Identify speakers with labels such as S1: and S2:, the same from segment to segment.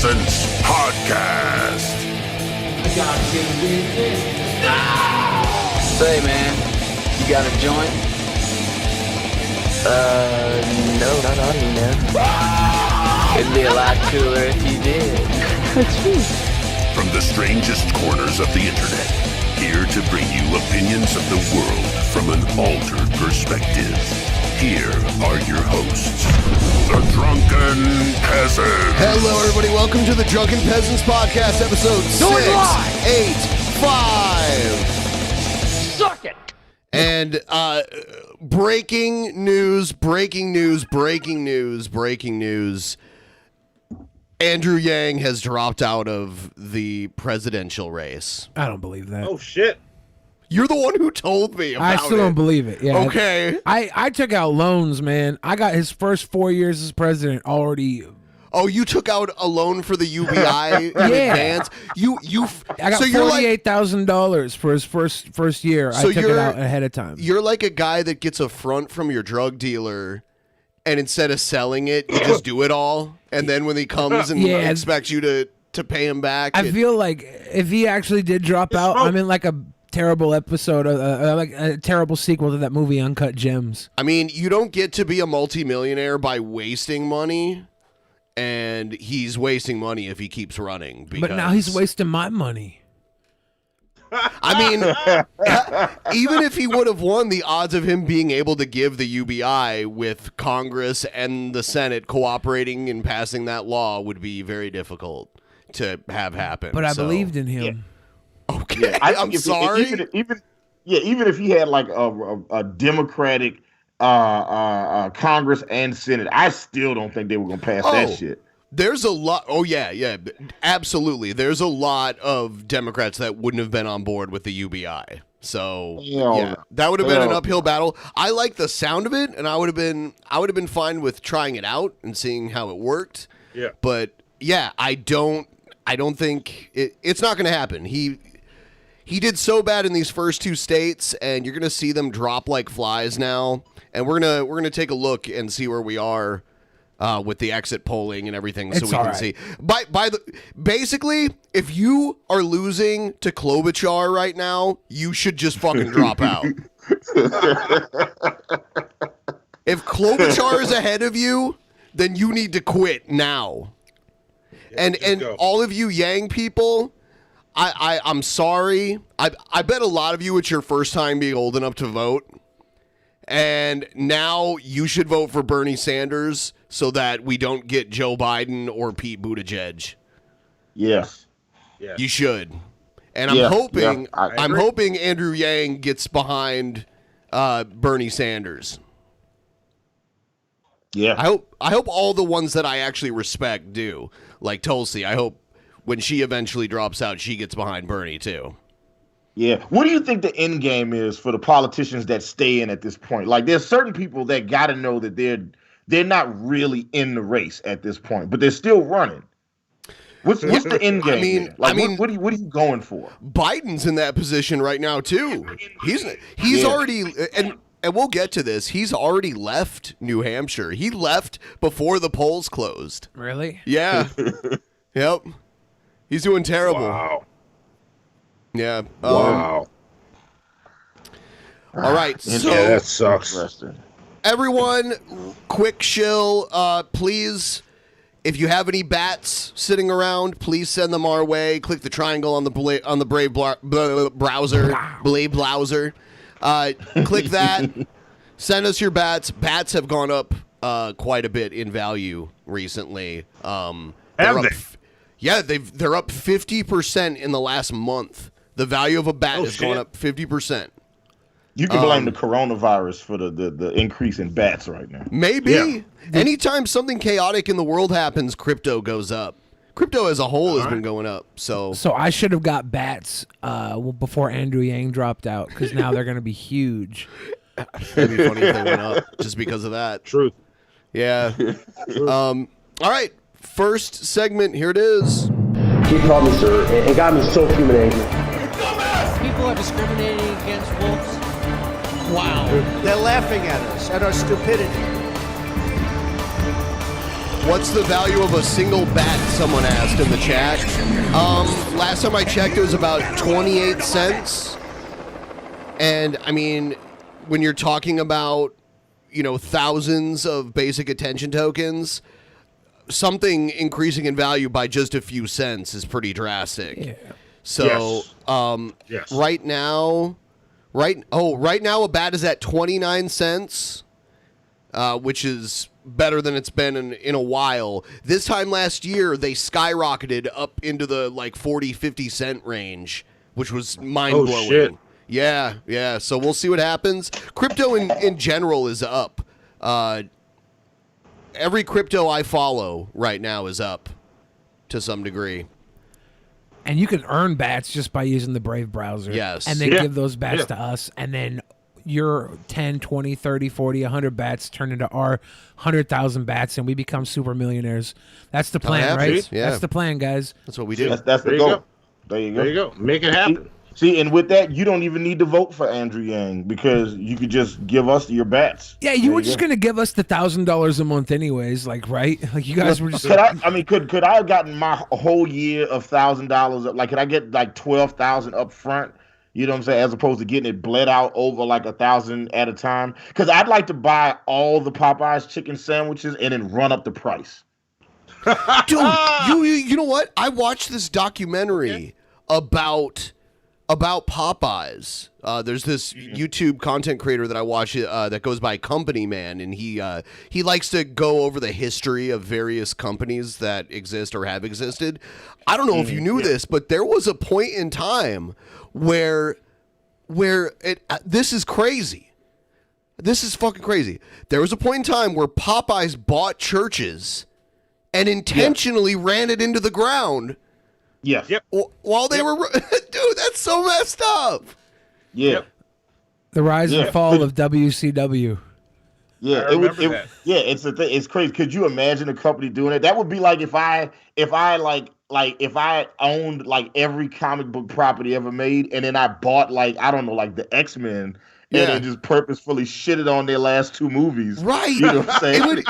S1: Peasants Podcast.
S2: I gotta get with it.
S3: Say, man, you got a joint? No, not on me, man. It'd be a lot cooler if you did.
S1: From the strangest corners of the internet, here to bring you opinions of the world from an altered perspective. Here are your hosts, the Drunken Peasants.
S4: Hello, everybody. Welcome to the Drunken Peasants Podcast, episode 685.
S2: Suck it!
S4: And breaking news. Andrew Yang has dropped out of the presidential race.
S5: I don't believe that.
S6: Oh, shit.
S4: You're the one who told me about it.
S5: I still don't believe it. Yeah.
S4: Okay.
S5: I took out loans, man. I got his first 4 years as president already.
S4: Oh, you took out a loan for the UBI in advance?
S5: I got $48,000 for his first year.
S4: So
S5: I took it out ahead of time.
S4: You're like a guy that gets a front from your drug dealer, and instead of selling it, you just do it all. And then when he comes and expects you to pay him back.
S5: I feel like if he actually did drop out, I'm in like a terrible episode, like a terrible sequel to that movie Uncut Gems.
S4: I mean, you don't get to be a multimillionaire by wasting money, and he's wasting money if he keeps running.
S5: But now he's wasting my money.
S4: I mean, even if he would have won, the odds of him being able to give the UBI with Congress and the Senate cooperating and passing that law would be very difficult to have happen.
S5: But I believed in him.
S4: Yeah. Okay, I'm sorry.
S6: Even if he had like a Democratic Congress and Senate, I still don't think they were gonna pass that shit.
S4: There's a lot. Oh yeah, absolutely. There's a lot of Democrats that wouldn't have been on board with the UBI. So that would have been an uphill battle. I like the sound of it, and I would have been fine with trying it out and seeing how it worked.
S6: Yeah,
S4: but yeah, I don't think it's not going to happen. He did so bad in these first two states, and you're going to see them drop like flies now. And we're gonna take a look and see where we are with the exit polling and everything, so we can see. Basically, if you are losing to Klobuchar right now, you should just fucking drop out. If Klobuchar is ahead of you, then you need to quit now. And all of you Yang people, I'm sorry. I bet a lot of you it's your first time being old enough to vote. And now you should vote for Bernie Sanders so that we don't get Joe Biden or Pete Buttigieg.
S6: Yes.
S4: You should. And I'm hoping Andrew Yang gets behind Bernie Sanders.
S6: Yeah.
S4: I hope all the ones that I actually respect do. Like Tulsi, I hope when she eventually drops out, she gets behind Bernie too.
S6: Yeah. What do you think the end game is for the politicians that stay in at this point? Like, there's certain people that got to know that they're not really in the race at this point, but they're still running. What's the end game? What are you going for?
S4: Biden's in that position right now too. He's already and we'll get to this. He's already left New Hampshire. He left before the polls closed.
S5: Really?
S4: Yeah. Yep. He's doing terrible.
S6: Wow.
S4: Yeah.
S6: Wow.
S4: All right. So
S6: that sucks.
S4: Everyone, quick shill. Please, if you have any bats sitting around, please send them our way. Click the triangle on the Brave browser. Blade browser. Click that. Send us your bats. Bats have gone up quite a bit in value recently. Have they? Yeah, they're up 50% in the last month. The value of a bat has gone up 50%.
S6: You can blame the coronavirus for the increase in bats right now.
S4: Maybe. Yeah. Anytime something chaotic in the world happens, crypto goes up. Crypto as a whole has been going up. So
S5: I should have got bats before Andrew Yang dropped out, because now they're going to be huge.
S4: It'd be funny if they went up just because of that.
S6: Truth.
S4: Yeah. All right. First segment. Here it is.
S7: He called me sir and got me so human angry.
S2: People are discriminating against wolves.
S8: Wow. They're laughing at us, at our stupidity.
S4: What's the value of a single bat? Someone asked in the chat. Last time I checked, it was about 28 cents. And I mean, when you're talking about, thousands of basic attention tokens, something increasing in value by just a few cents is pretty drastic. Yeah. So,
S6: yes.
S4: Right now a bat is at 29 cents, which is better than it's been in a while. This time last year, they skyrocketed up into the 40, 50 cent range, which was mind-blowing.
S6: Oh, shit.
S4: Yeah. So we'll see what happens. Crypto in general is up. Every crypto I follow right now is up to some degree.
S5: And you can earn bats just by using the Brave browser.
S4: Yes.
S5: And then give those bats to us. And then your 10, 20, 30, 40, 100 bats turn into our 100,000 bats, and we become super millionaires. That's the plan, right?
S4: Yeah.
S5: That's the plan, guys.
S4: That's what we do.
S6: That's the goal. There you go. Make it happen. See, and with that, you don't even need to vote for Andrew Yang because you could just give us your bats.
S5: Yeah, you were just going to give us the $1,000 a month anyways, right? Like you guys were just...
S6: Could I have gotten my whole year of $1,000? Like, could I get like 12,000 up front? You know what I'm saying? As opposed to getting it bled out over like 1,000 at a time. Because I'd like to buy all the Popeyes chicken sandwiches and then run up the price.
S4: Dude, you know what? I watched this documentary about Popeyes. There's this YouTube content creator that I watch that goes by Company Man, and he likes to go over the history of various companies that exist or have existed. I don't know if you knew this, but there was a point in time where this is crazy. This is fucking crazy. There was a point in time where Popeyes bought churches and intentionally ran it into the ground.
S6: Yes. Yep.
S4: While they were, dude, that's so messed up.
S6: Yeah. Yep.
S5: The rise and fall of WCW.
S6: Yeah,
S8: I remember that.
S6: Yeah, it's a thing. It's crazy. Could you imagine a company doing it? That would be like if I owned like every comic book property ever made, and then I bought like the X-Men. And then just purposefully shitted on their last two movies.
S4: Right.
S6: You know what I'm saying?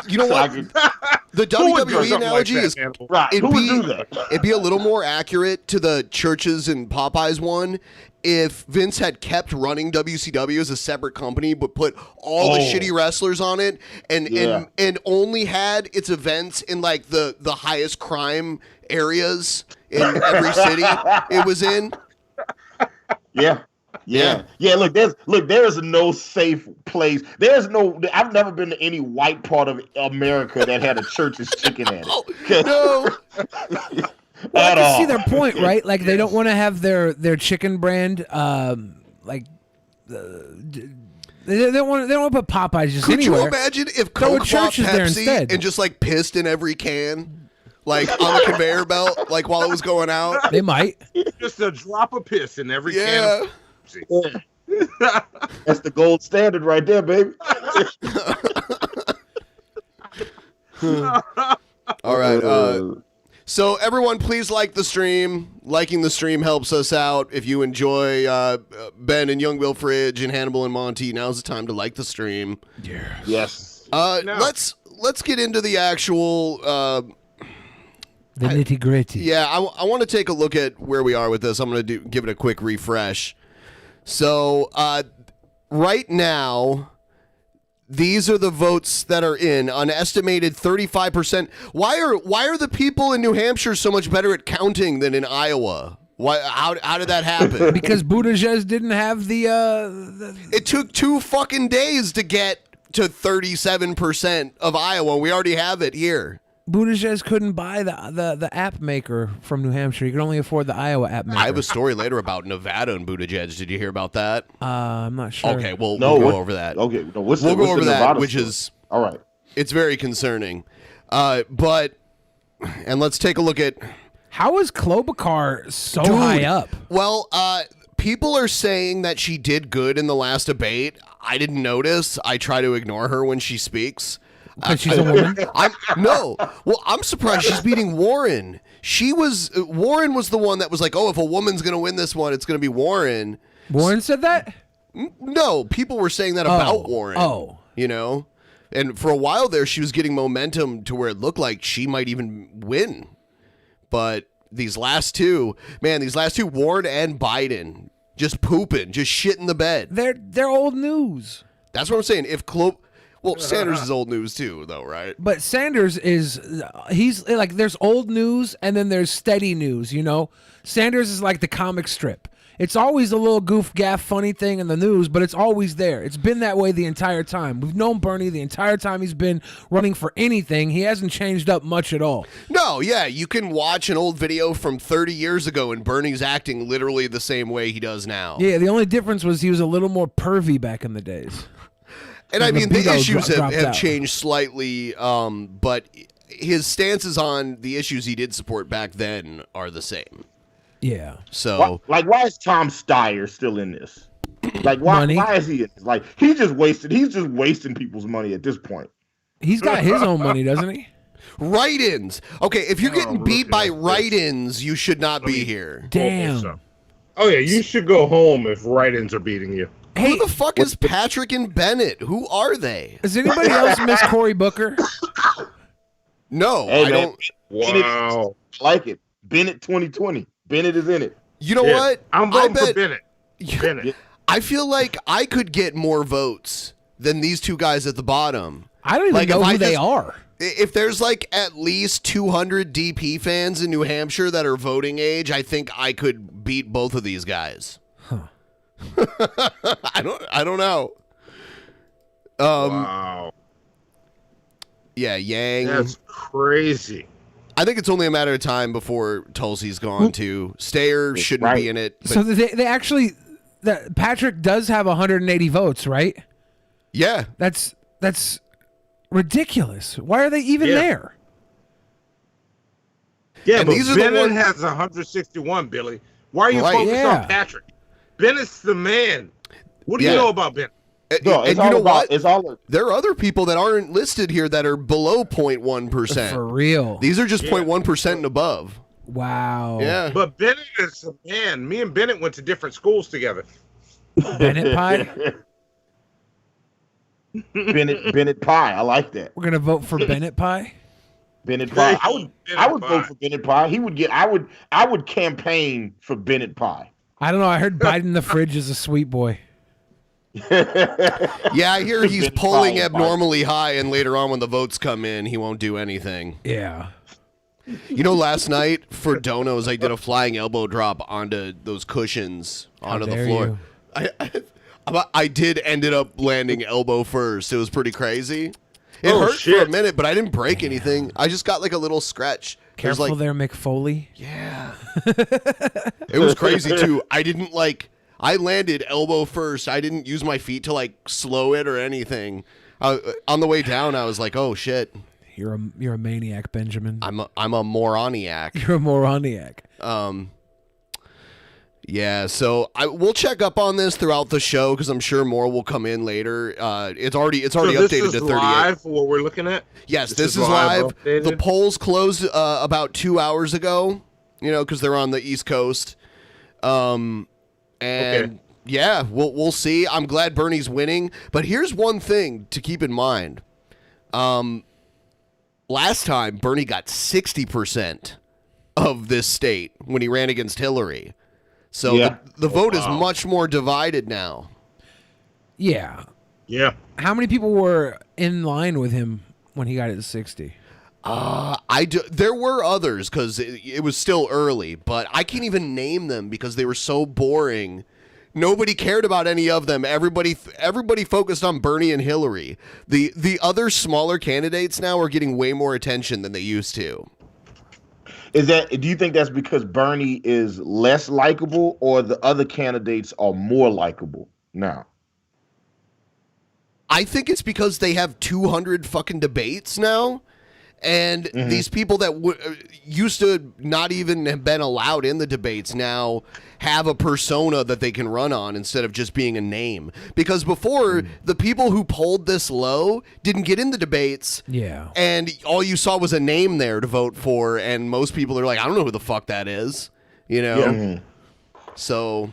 S4: The WWE analogy is
S6: right. Who would do that?
S4: It'd be a little more accurate to the churches and Popeyes one if Vince had kept running WCW as a separate company, but put all the shitty wrestlers on it and only had its events in like the highest crime areas in every city it was in.
S6: Yeah. Look, there is no safe place. I've never been to any white part of America that had a church's chicken in it.
S4: No.
S5: Well, I can see their point, right? Like they don't want to have their chicken brand, they don't want to put Popeyes just anywhere.
S4: Could you imagine if Coke bought Pepsi and just like pissed in every can? Like on the conveyor belt, like while it was going out?
S5: They might.
S8: Just a drop of piss in every can of Pepsi.
S6: That's the gold standard right there, baby.
S4: All right. So everyone, please like the stream. Liking the stream helps us out. If you enjoy Ben and Young Will Fridge and Hannibal and Monty, now's the time to like the stream.
S6: Yes.
S4: Let's get into the actual
S5: the nitty gritty.
S4: Yeah, I want to take a look at where we are with this. I'm going to give it a quick refresh. So right now, these are the votes that are in. An estimated 35%. Why are the people in New Hampshire so much better at counting than in Iowa? Why? How did that happen?
S5: Because Buttigieg didn't have the.
S4: It took 2 fucking days to get to 37% of Iowa. We already have it here.
S5: Buttigieg couldn't buy the app maker from New Hampshire. He could only afford the Iowa app maker.
S4: I have a story later about Nevada and Buttigieg. Did you hear about that?
S5: I'm not sure.
S4: Okay, we'll go over that.
S6: Okay,
S4: we'll go over that, which is
S6: all right.
S4: It's very concerning. And let's take a look at
S5: how is Klobuchar so high up.
S4: Well, people are saying that she did good in the last debate. I didn't notice. I try to ignore her when she speaks.
S5: Because she's a woman?
S4: I'm surprised she's beating Warren. Warren was the one that was like, oh, if a woman's going to win this one, it's going to be Warren.
S5: Warren said that?
S4: No, people were saying that about Warren.
S5: Oh.
S4: You know? And for a while there, she was getting momentum to where it looked like she might even win. But these last two, Warren and Biden, just pooping, just shitting the bed.
S5: They're old news.
S4: That's what I'm saying. Well, Sanders is old news too, though, right?
S5: But Sanders he's like, there's old news and then there's steady news, you know? Sanders is like the comic strip. It's always a little goof gaff funny thing in the news, but it's always there. It's been that way the entire time. We've known Bernie the entire time he's been running for anything. He hasn't changed up much at all.
S4: No, yeah, you can watch an old video from 30 years ago and Bernie's acting literally the same way he does now.
S5: Yeah, the only difference was he was a little more pervy back in the days.
S4: And I mean, the issues have
S5: out.
S4: changed slightly, but his stances on the issues he did support back then are the same.
S5: Yeah.
S4: So,
S6: why is Tom Steyer still in this? Like, why is he in this? Like, he's just wasting people's money at this point.
S5: He's got his own money, doesn't he?
S4: Write-ins. Okay, if you're getting beat by write-ins, you should not be here.
S5: Damn.
S8: Oh, yeah, you should go home if write-ins are beating you.
S4: Who the fuck is Patrick and Bennett? Who are they?
S5: Does anybody else miss Cory Booker?
S4: No,
S6: hey,
S4: I don't.
S6: Wow. I like it. Bennett 2020. Bennett is in it.
S4: You know what?
S8: I'm voting for Bennett.
S4: Bennett. I feel like I could get more votes than these two guys at the bottom.
S5: I don't even know who they are.
S4: If there's like at least 200 DP fans in New Hampshire that are voting age, I think I could beat both of these guys.
S5: Huh.
S4: I don't know.
S8: Wow.
S4: Yeah, Yang.
S8: That's crazy.
S4: I think it's only a matter of time before Tulsi's gone too. Stayer shouldn't be in it.
S5: So they actually, Patrick does have 180 votes, right?
S4: Yeah.
S5: That's ridiculous. Why are they even there?
S8: Yeah,
S4: And
S8: but
S4: these are the
S8: Bennett
S4: ones-
S8: has 161, Billy. Why are you
S4: Right.
S8: focused
S5: Yeah.
S8: on Patrick? Bennett's the man. What do you know about Bennett?
S6: No,
S4: and you know what?
S6: It's all.
S4: There are other people that aren't listed here that are below 0.1%.
S5: For real.
S4: These are just 0.1% and above.
S5: Wow.
S4: Yeah.
S8: But Bennett is the man. Me and Bennett went to different schools together.
S5: Bennett pie?
S6: Bennett pie. I like that.
S5: We're gonna vote for Bennett pie?
S6: Bennett pie. I would
S8: Pie.
S6: vote for Bennett pie. I would campaign for Bennett pie.
S5: I don't know. I heard Biden the fridge is a sweet boy.
S4: Yeah, I hear he's
S6: Bennett
S4: polling
S6: pie.
S4: abnormally high, and later on when the votes come in, he won't do anything.
S5: Yeah.
S4: You know, last night for donos, I did a flying elbow drop onto those cushions onto the
S5: dare
S4: floor.
S5: you.
S4: I did ended up landing elbow first. It was pretty crazy. It
S8: Oh,
S4: hurt for a
S8: shit.
S4: minute, but I didn't break anything. I just got like a little scratch. There's
S5: Careful
S4: like,
S5: there, McFoley.
S4: yeah. It was crazy too. I landed elbow first. I didn't use my feet to like slow it or anything. On the way down, I was like, oh shit.
S5: You're a maniac, Benjamin.
S4: I'm a moroniac.
S5: You're a moroniac.
S4: Yeah, so we'll check up on this throughout the show because I'm sure more will come in later. It's already
S8: So
S4: updated
S8: this is
S4: to 38.
S8: live, what we're looking at?
S4: Yes, this is live.
S8: updated?
S4: The polls closed about 2 hours ago. You know, because they're on the East Coast. And yeah, we'll see. I'm glad Bernie's winning, but here's one thing to keep in mind. Last time Bernie got 60% of this state when he ran against Hillary. So the vote is much more divided now.
S5: Yeah.
S8: Yeah.
S5: How many people were in line with him when he got it to 60?
S4: There were others because it was still early, but I can't even name them because they were so boring. Nobody cared about any of them. Everybody focused on Bernie and Hillary. The other smaller candidates now are getting way more attention than they used to.
S6: Do you think that's because Bernie is less likable or the other candidates are more likable now?
S4: I think it's because they have 200 fucking debates now. And these people that used to not even have been allowed in the debates now have a persona that they can run on instead of just being a name. Because before, the people who polled this low didn't get in the debates.
S5: Yeah.
S4: And all you saw was a name there to vote for. And most people are like, I don't know who the fuck that is. You know?
S6: Yeah.
S4: So...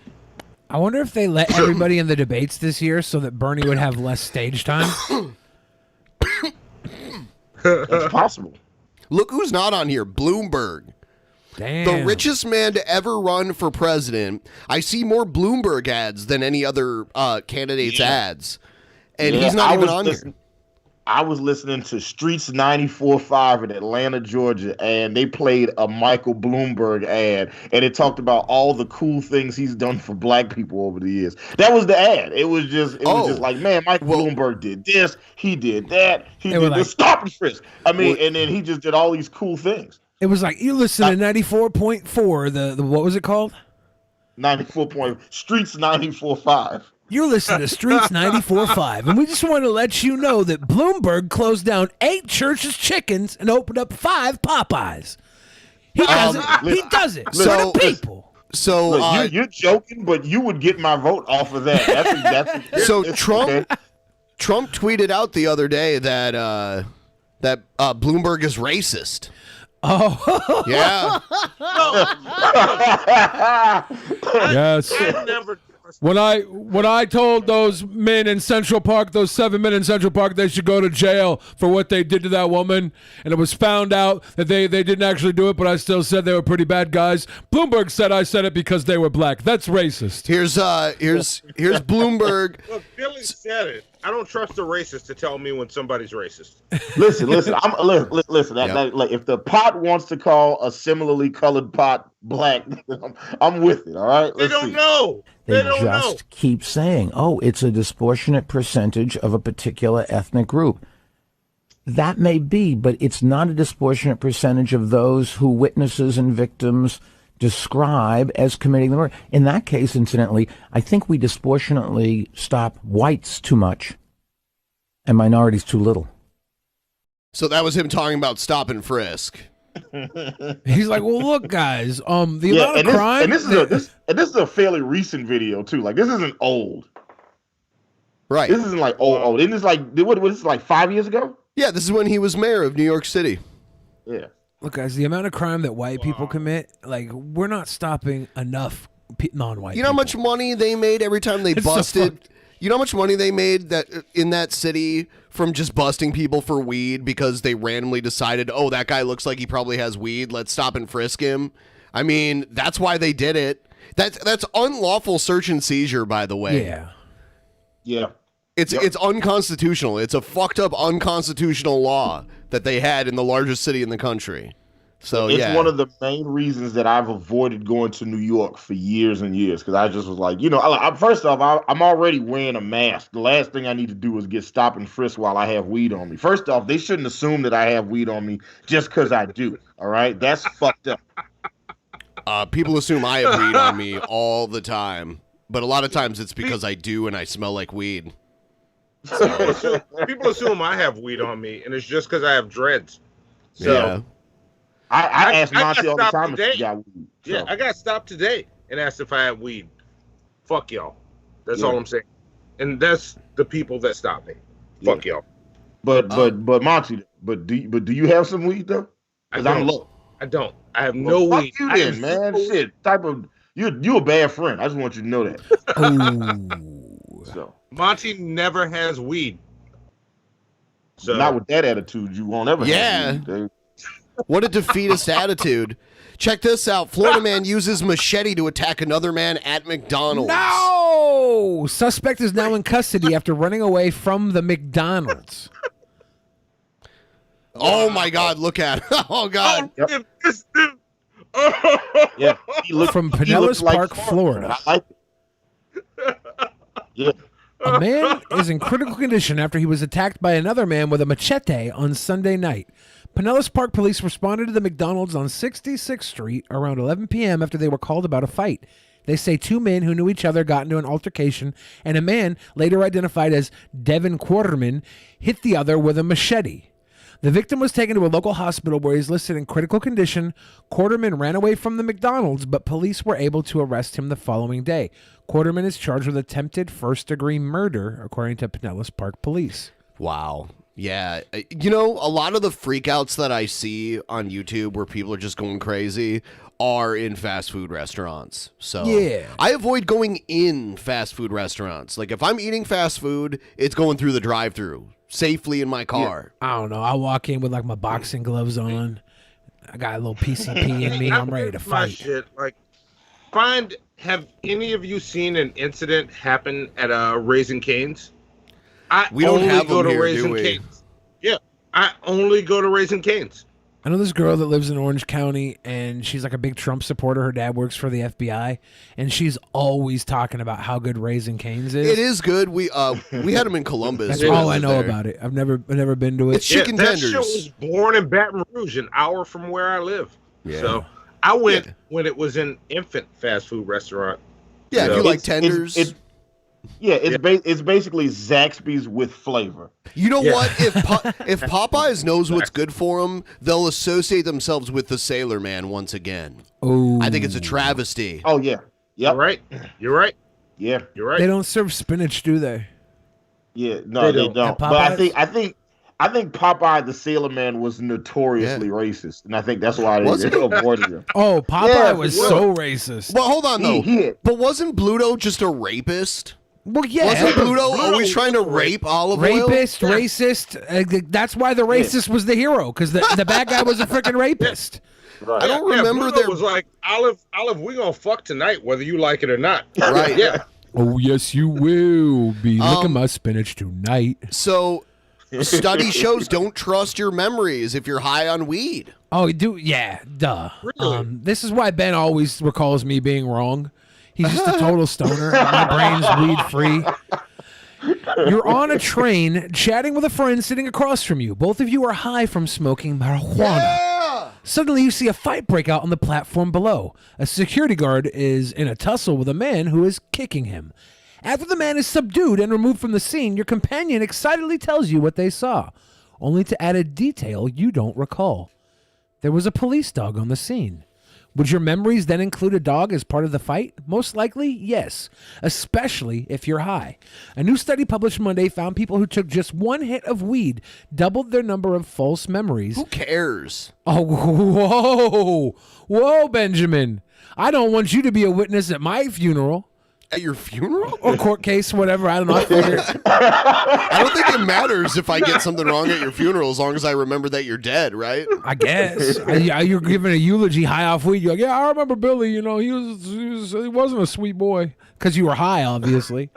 S5: I wonder if they let everybody in the debates this year so that Bernie would have less stage time.
S6: It's possible.
S4: Look who's not on here. Bloomberg.
S5: Damn.
S4: The richest man to ever run for president. I see more Bloomberg ads than any other candidate's ads. And he's not even on here.
S6: I was listening to Streets 94.5 in Atlanta, Georgia, and they played a Michael Bloomberg ad, and it talked about all the cool things he's done for black people over the years. That was the ad. It was just like, man, Michael Bloomberg did this, he did that, he did this, stop and frisk. I mean, and then he just did all these cool things.
S5: It was like, you listen to 94.4, the what was it called?
S6: 94. Streets 94.5.
S5: You're listening to Streets 94.5, and we just want to let you know that Bloomberg closed down 8 Church's Chickens and opened up 5 Popeyes. He does it. He does it. So do people.
S4: So
S6: look, you're joking, but you would get my vote off of that.
S4: So Trump tweeted out the other day that Bloomberg is racist.
S5: Oh
S4: yeah.
S5: Yes. When I told those men in Central Park, those 7 men in Central Park, they should go to jail for what they did to that woman, and it was found out that they didn't actually do it, but I still said they were pretty bad guys. Bloomberg said I said it because they were black. That's racist.
S4: Here's Bloomberg.
S8: Look, Billy said it. I don't trust a racist to tell me when somebody's racist.
S6: Listen. Like, if the pot wants to call a similarly colored pot black, I'm with it. All right.
S8: They don't know.
S9: They just keep saying, "Oh, it's a disproportionate percentage of a particular ethnic group." That may be, but it's not a disproportionate percentage of those who witnesses and victims describe as committing the murder. In that case, incidentally, I think we disproportionately stop whites too much and minorities too little.
S4: So that was him talking about stop and frisk.
S5: He's like, well, look, guys, the amount of crime.
S6: This is a fairly recent video too. Like, this isn't old,
S4: right?
S6: This isn't like old. Isn't this like what was this, like 5 years ago?
S4: Yeah, this is when he was mayor of New York City.
S6: Yeah.
S5: Look, guys, the amount of crime that white people commit, like, we're not stopping enough non-white.
S4: You know how much money they made every time they busted? You know how much money they made that in that city from just busting people for weed because they randomly decided, oh, that guy looks like he probably has weed. Let's stop and frisk him. I mean, that's why they did it. That's unlawful search and seizure, by the way.
S5: Yeah.
S6: Yeah.
S4: It's unconstitutional. It's a fucked up unconstitutional law that they had in the largest city in the country. So
S6: it's one of the main reasons that I've avoided going to New York for years and years, because I just was like, first off, I'm already wearing a mask. The last thing I need to do is get stop and frisk while I have weed on me. First off, they shouldn't assume that I have weed on me just because I do. All right, that's fucked up.
S4: People assume I have weed on me all the time, but a lot of times it's because I do and I smell like weed.
S8: People assume I have weed on me, and it's just because I have dreads. So.
S4: Yeah.
S6: I asked Monty all the time if he got weed. So.
S8: Yeah, I got stopped today and asked if I had weed. Fuck y'all. That's all I'm saying. And that's the people that stop me. Fuck y'all.
S6: But Monty, do you have some weed though? Because I'm low.
S8: I don't. I have no weed.
S6: Fuck you then, man. Shit. You a bad friend. I just want you to know that. So
S8: Monty never has weed. So
S6: not with that attitude, you won't ever have weed.
S4: What a defeatist attitude. Check this out. Florida man uses machete to attack another man at McDonald's.
S5: No! Suspect is now in custody after running away from the McDonald's.
S4: Oh, my God. Look at it. Oh, God.
S6: Yep.
S8: Yeah.
S5: From Pinellas Park, Florida.
S6: I like it. Yeah.
S5: A man is in critical condition after he was attacked by another man with a machete on Sunday night. Pinellas Park police responded to the McDonald's on 66th Street around 11 p.m. after they were called about a fight. They say 2 men who knew each other got into an altercation, and a man, later identified as Devin Quarterman, hit the other with a machete. The victim was taken to a local hospital where he's listed in critical condition. Quarterman ran away from the McDonald's, but police were able to arrest him the following day. Quarterman is charged with attempted first-degree murder, according to Pinellas Park Police.
S4: Wow. Yeah. You know, a lot of the freakouts that I see on YouTube where people are just going crazy are in fast food restaurants. So
S5: yeah.
S4: I avoid going in fast food restaurants. Like if I'm eating fast food, it's going through the drive-thru. safely in my car.
S5: I don't know. I walk in with like my boxing gloves on. I got a little PCP in me. I'm ready to
S8: My
S5: fight.
S8: shit, like, have any of you seen an incident happen at Raising Cane's?
S4: We don't
S8: only
S4: have
S8: go
S4: them
S8: to
S4: here,
S8: Raising
S4: do we?
S8: Cane's. Yeah, I only go to Raising Cane's.
S5: I know this girl that lives in Orange County, and she's like a big Trump supporter. Her dad works for the FBI, and she's always talking about how good Raising Cane's is.
S4: It is good. We had them in Columbus.
S5: That's
S4: when
S5: all I
S4: was
S5: know
S4: there.
S5: about it. I've never been to it.
S4: It's chicken
S8: that
S4: tenders.
S8: shit was born in Baton Rouge, an hour from where I live.
S4: Yeah.
S8: So I went when it was an infant fast food restaurant.
S4: Yeah,
S8: So-
S4: if you like tenders.
S6: It's basically Zaxby's with flavor.
S4: You know what? If Popeyes knows what's good for them, they'll associate themselves with the Sailor Man once again.
S5: Oh,
S4: I think it's a travesty.
S6: Oh yeah,
S8: You're right. You're right.
S6: yeah,
S8: You're right.
S5: They don't serve spinach, do they?
S6: yeah. No, they
S8: don't.
S6: don't.
S5: At
S6: But I
S5: Popeyes?
S6: think Popeye the Sailor Man was notoriously racist, and I think that's why
S4: Was
S6: they avoided him.
S5: Oh, Popeye
S6: Yeah,
S5: was
S6: well.
S5: so racist.
S4: Well, hold on though.
S6: He hit.
S4: But wasn't Bluto just a rapist?
S5: Well, yeah.
S4: Wasn't Bluto
S8: Bluto
S4: always
S8: was
S4: trying to
S8: a
S4: rape olive oil?
S5: Rapist, racist. That's why the racist was the hero, because the bad guy was a freaking rapist.
S6: Right.
S4: I don't remember
S8: Bluto
S4: their
S8: was like, Olive, we gonna fuck tonight, whether you like it or not.
S4: Right.
S8: Yeah.
S5: Oh, yes, you will be. Look at my spinach tonight.
S4: So, study shows don't trust your memories if you're high on weed.
S5: Oh, yeah, duh.
S8: Really?
S5: This is why Ben always recalls me being wrong. He's just a total stoner. My brain's weed free. You're on a train chatting with a friend sitting across from you. Both of you are high from smoking marijuana. Suddenly, you see a fight break out on the platform below. A security guard is in a tussle with a man who is kicking him. After the man is subdued and removed from the scene, your companion excitedly tells you what they saw, only to add a detail you don't recall. There was a police dog on the scene. Would your memories then include a dog as part of the fight? Most likely, yes, especially if you're high. A new study published Monday found people who took just one hit of weed doubled their number of false memories.
S4: Who cares?
S5: Oh, whoa, Benjamin. I don't want you to be a witness at my funeral.
S4: At your funeral?
S5: Or court case, whatever. I don't know. I figured.
S4: I don't think it matters if I get something wrong at your funeral as long as I remember that you're dead, right?
S5: I guess. You're giving a eulogy high off weed. You're like, yeah, I remember Billy. You know, he wasn't a sweet boy. Because you were high, obviously.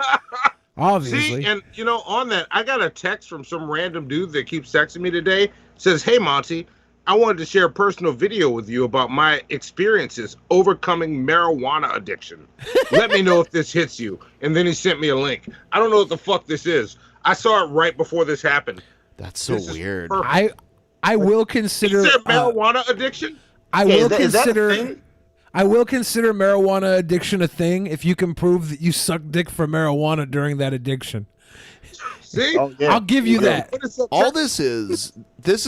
S5: Obviously.
S8: See, and on that, I got a text from some random dude that keeps texting me today. Says, "Hey Monty, I wanted to share a personal video with you about my experiences overcoming marijuana addiction. Let me know if this hits you." And then he sent me a link. I don't know what the fuck this is. I saw it right before this happened.
S4: That's so weird.
S5: I will consider.
S8: Is there marijuana addiction?
S5: I
S6: Yeah,
S5: will
S6: is that a
S5: consider.
S6: thing?
S5: I will consider marijuana addiction a thing if you can prove that you sucked dick for marijuana during that addiction.
S8: See?
S6: Oh, yeah.
S5: I'll give you that.
S8: What is that?
S4: All this is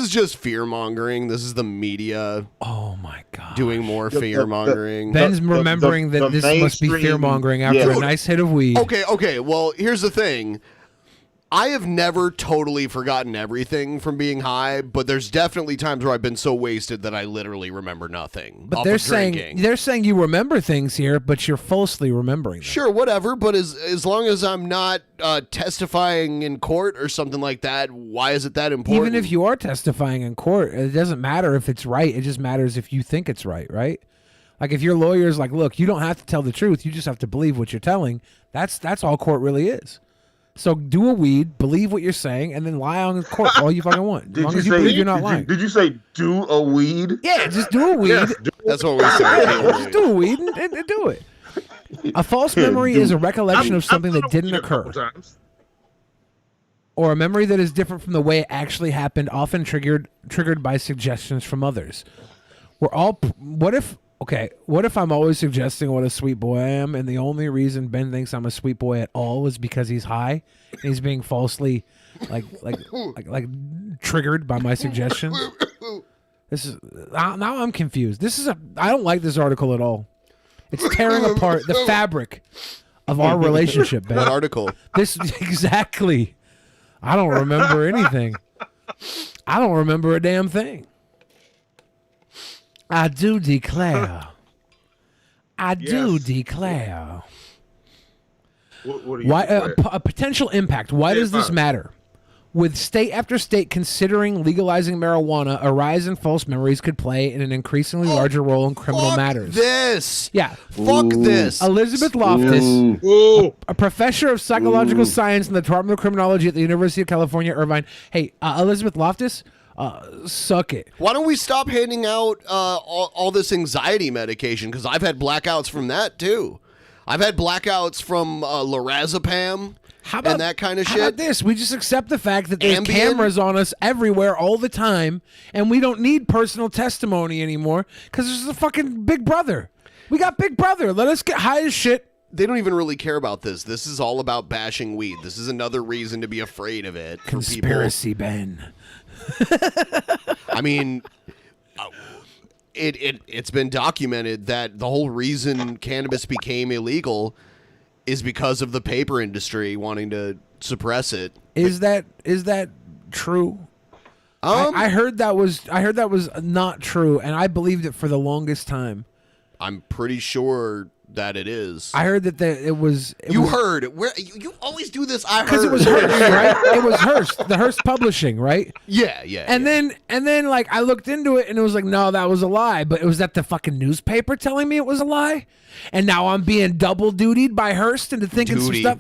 S4: just fear mongering. This is the media
S5: Oh my god.
S4: doing more fear mongering.
S5: Ben's remembering that this must be
S6: mainstream-
S5: fear mongering after
S6: yeah.
S5: a nice hit of weed.
S4: Okay. Well, here's the thing. I have never totally forgotten everything from being high, but there's definitely times where I've been so wasted that I literally remember nothing.
S5: But
S4: off
S5: they're
S4: of drinking.
S5: saying you remember things here, but you're falsely remembering them.
S4: Sure, whatever, but as long as I'm not testifying in court or something like that, why is it that important?
S5: Even if you are testifying in court, it doesn't matter if it's right. It just matters if you think it's right? Like if your lawyer's like, look, you don't have to tell the truth. You just have to believe what you're telling. That's all court really is. So do a weed, believe what you're saying, and then lie on court all you fucking want. As long as you believe you're not lying.
S6: Did you say do a weed?
S5: Yeah, just do a weed.
S4: That's what we say.
S5: Just do a weed and do it. A false memory is a recollection of something that didn't occur, or a memory that is different from the way it actually happened, often triggered by suggestions from others. What if I'm always suggesting what a sweet boy I am, and the only reason Ben thinks I'm a sweet boy at all is because he's high and he's being falsely like triggered by my suggestions? This is now I'm confused. I don't like this article at all. It's tearing apart the fabric of our relationship, Ben.
S4: What article?
S5: This exactly. I don't remember anything. I don't remember a damn thing. I do declare. I do
S8: What do you
S5: Why
S8: declare?
S5: a potential impact? Why does this matter? With state after state considering legalizing marijuana, a rise in false memories could play in an increasingly larger role in criminal matters.
S4: This.
S5: Yeah.
S4: Fuck this.
S5: Elizabeth Loftus, a professor of psychological science in the Department of Criminology at the University of California, Irvine. Hey, Elizabeth Loftus, suck it.
S4: Why don't we stop handing out all this anxiety medication? Because I've had blackouts from that, too. I've had blackouts from lorazepam. And that kind of shit.
S5: How about this? We just accept the fact that there's
S4: Ambien?
S5: cameras on us everywhere all the time, and we don't need personal testimony anymore because there's a fucking Big Brother. We got Big Brother. Let us get high as shit.
S4: They don't even really care about this. This is all about bashing weed. This is another reason to be afraid of it.
S5: Conspiracy, Ben.
S4: I mean, it's been documented that the whole reason cannabis became illegal is because of the paper industry wanting to suppress it.
S5: Is that true? I heard that was not true, and I believed it for the longest time.
S4: I'm pretty sure that it is.
S5: I heard that it was.
S4: You heard? Where you always do this? I heard
S5: because it was Hearst, right? It was Hearst, the Hearst Publishing, right?
S4: Yeah.
S5: And then like I looked into it, and it was like, no, that was a lie. But it was that the fucking newspaper telling me it was a lie, and now I'm being double dutied by Hearst into thinking some stuff.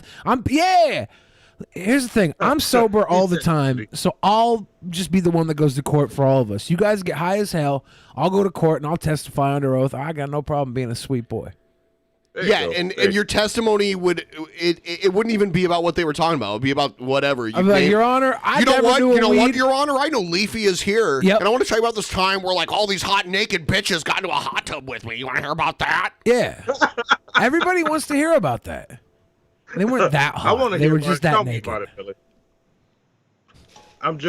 S5: Here's the thing. I'm sober all the time, so I'll just be the one that goes to court for all of us. You guys get high as hell. I'll go to court and I'll testify under oath. I got no problem being a sweet boy.
S4: And your testimony would it wouldn't even be about what they were talking about. It would be about whatever.
S5: I'm like, Your Honor,
S4: you know what, Your Honor? I know Leafy is here,
S5: Yep.
S4: and I want to tell you about this time where like all these hot naked bitches got into a hot tub with me. You want to hear about that?
S5: Yeah. Everybody wants to hear about that. They weren't that hot.
S8: I want to
S5: They
S8: hear
S5: were
S8: about
S5: just
S8: it. Tell
S5: that
S8: me
S5: naked.
S8: about it, Billy. I'm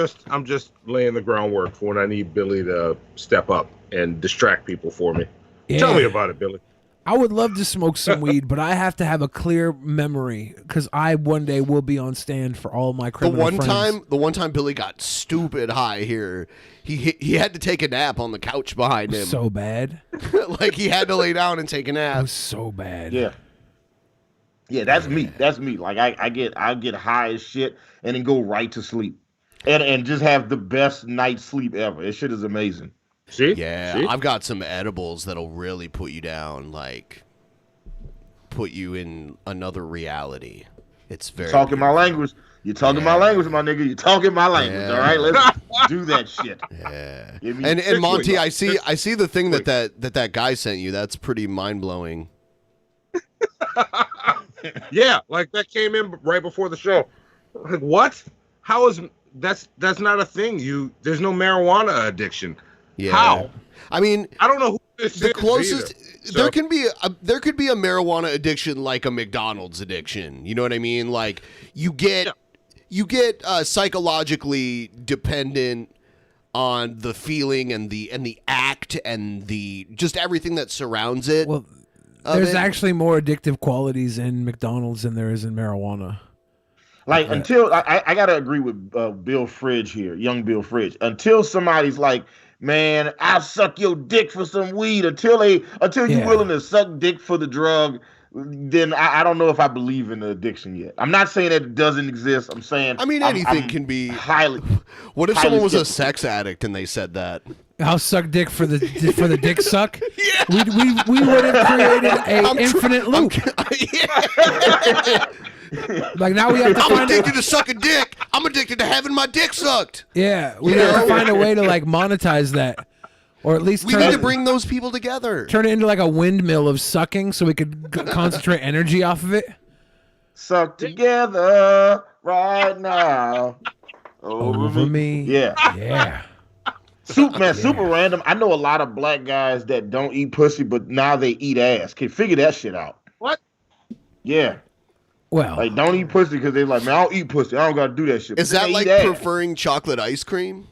S8: just laying the groundwork for when I need Billy to step up and distract people for me.
S5: Yeah.
S8: Tell me about it, Billy.
S5: I would love to smoke some weed, but I have to have a clear memory because I one day will be on stand for all my criminal friends.
S4: The one time Billy got stupid high here, he had to take a nap on the couch behind him.
S5: So bad.
S4: Like he had to lay down and take a nap.
S5: It was so bad.
S6: Yeah, that's me. That's me. Like I get high as shit and then go right to sleep, and just have the best night's sleep ever. This shit is amazing.
S8: See?
S4: Yeah, I've got some edibles that'll really put you down, like put you in another reality. It's very
S6: talking my language. You're talking my language, my nigga. You're talking my language. All right, let's do that shit.
S4: Yeah. And Monty, I see the thing that guy sent you. That's pretty mind blowing.
S8: Yeah, like that came in right before the show. Like, what? How is that's not a thing? There's no marijuana addiction.
S4: Yeah.
S8: How?
S4: I mean,
S8: I don't know who this
S4: the
S8: is
S4: closest
S8: either,
S4: there could be a marijuana addiction like a McDonald's addiction. You know what I mean? Like you get psychologically dependent on the feeling and the act and the just everything that surrounds it.
S5: Well, there's actually more addictive qualities in McDonald's than there is in marijuana.
S6: Like until I gotta agree with Bill Fridge here, young Bill Fridge. Until somebody's like, man, I'll suck your dick for some weed. Until you're willing to suck dick for the drug, then I don't know if I believe in the addiction yet. I'm not saying that it doesn't exist. I'm saying
S4: anything can be
S6: highly.
S4: What if someone was a sex addict and they said that?
S5: I'll suck dick for the dick suck. Yeah, we would have created an infinite loop. Like now we have to
S4: I'm addicted to sucking dick. I'm addicted to having my dick sucked.
S5: Yeah, we have to find a way to like monetize that, or at least
S4: we need to bring those people together.
S5: Turn it into like a windmill of sucking, so we could concentrate energy off of it.
S6: Suck together right now over me.
S5: Yeah.
S6: Super random. I know a lot of black guys that don't eat pussy, but now they eat ass. Can figure that shit out.
S8: What?
S6: Yeah.
S5: Well,
S6: like don't eat pussy because they're like, man, I don't eat pussy. I don't gotta do that shit.
S4: Is that like preferring chocolate ice cream?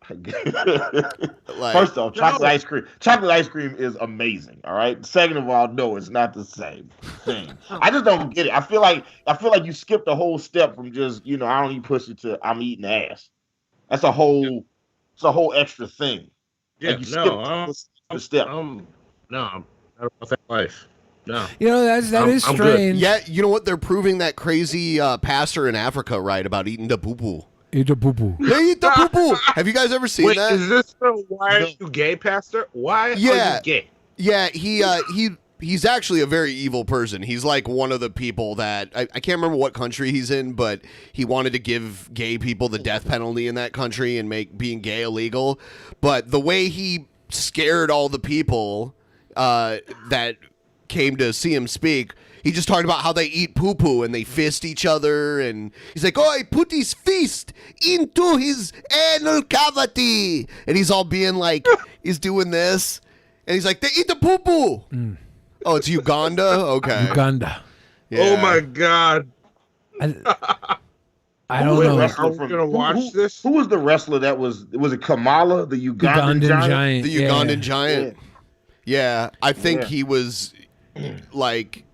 S6: First off, chocolate ice cream. Chocolate ice cream is amazing. All right. Second of all, no, it's not the same thing. I just don't get it. I feel like you skipped the whole step from just I don't eat pussy to I'm eating ass. That's a whole. It's a whole extra thing.
S8: Yeah,
S6: like the step.
S8: I don't know that life. No.
S5: That is strange.
S4: Yeah, you know what? They're proving that crazy pastor in Africa right about eating the boo-boo.
S5: Eat a poo poo.
S4: They eat the poo poo. Have you guys ever seen
S8: Wait,
S4: that?
S8: is this the why are you gay, Pastor? Why are
S4: Yeah.
S8: you gay?
S4: Yeah, he's actually a very evil person. He's like one of the people that I can't remember what country he's in, but he wanted to give gay people the death penalty in that country and make being gay illegal. But the way he scared all the people that came to see him speak, he just talked about how they eat poo poo and they fist each other, and he's like, "Oh, I put his fist into his anal cavity," and he's all being like, he's doing this, and he's like, "They eat the poo poo." Oh, it's Uganda. Okay,
S5: Uganda.
S4: Yeah.
S8: Oh my God!
S5: I
S6: Who
S5: don't
S6: was
S5: know.
S6: the wrestler
S8: Are we gonna watch this?
S6: Who was the wrestler that was it Kamala, the Ugandan giant?
S4: The Ugandan giant. Yeah, I think he was like.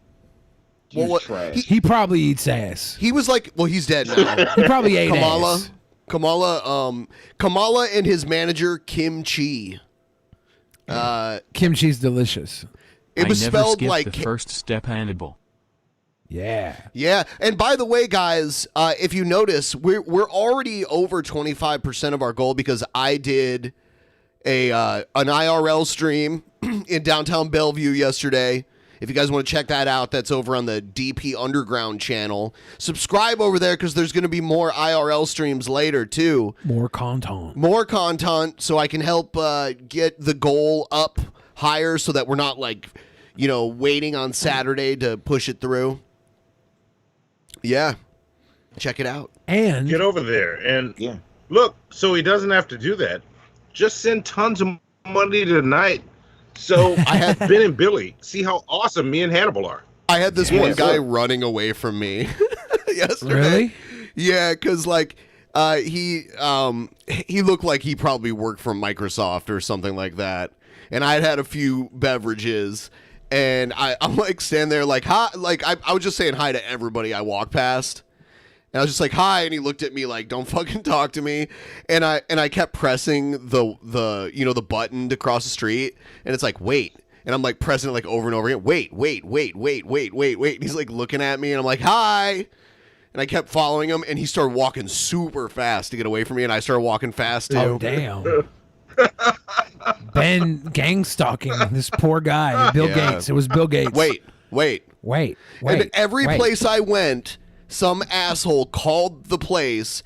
S4: Well,
S5: He probably eats ass.
S4: He was like, well, he's dead now.
S5: He probably ate
S4: Kamala.
S5: ass.
S4: Kamala and his manager Kim Chi.
S5: Kimchi's delicious.
S4: It was
S10: I never
S4: spelled
S10: skipped
S4: like
S10: the first step, Hannibal.
S5: Yeah.
S4: Yeah, and by the way, guys, if you notice, we're already over 25% of our goal because I did an IRL stream in downtown Bellevue yesterday. If you guys want to check that out, that's over on the DP Underground channel. Subscribe over there because there's going to be more IRL streams later too.
S5: More content.
S4: More content, so I can help get the goal up higher, so that we're not like, waiting on Saturday to push it through. Yeah, check it out.
S5: And
S8: get over there and look. So he doesn't have to do that. Just send tons of money tonight. So I have Ben and Billy. See how awesome me and Hannibal are.
S4: I had this one guy running away from me yesterday.
S5: Really?
S4: Yeah, because he looked like he probably worked for Microsoft or something like that. And I had a few beverages, and I'm like standing there like hi, like I was just saying hi to everybody I walked past. And I was just like, hi, and he looked at me like, don't fucking talk to me. And I kept pressing the button to cross the street, and it's like, wait. And I'm like pressing it like over and over again. Wait. And he's like looking at me, and I'm like, hi. And I kept following him, and he started walking super fast to get away from me, and I started walking fast too.
S5: Oh, damn. Ben gang stalking this poor guy, Bill Gates. It was Bill Gates.
S4: Wait. And every place I went, some asshole called the place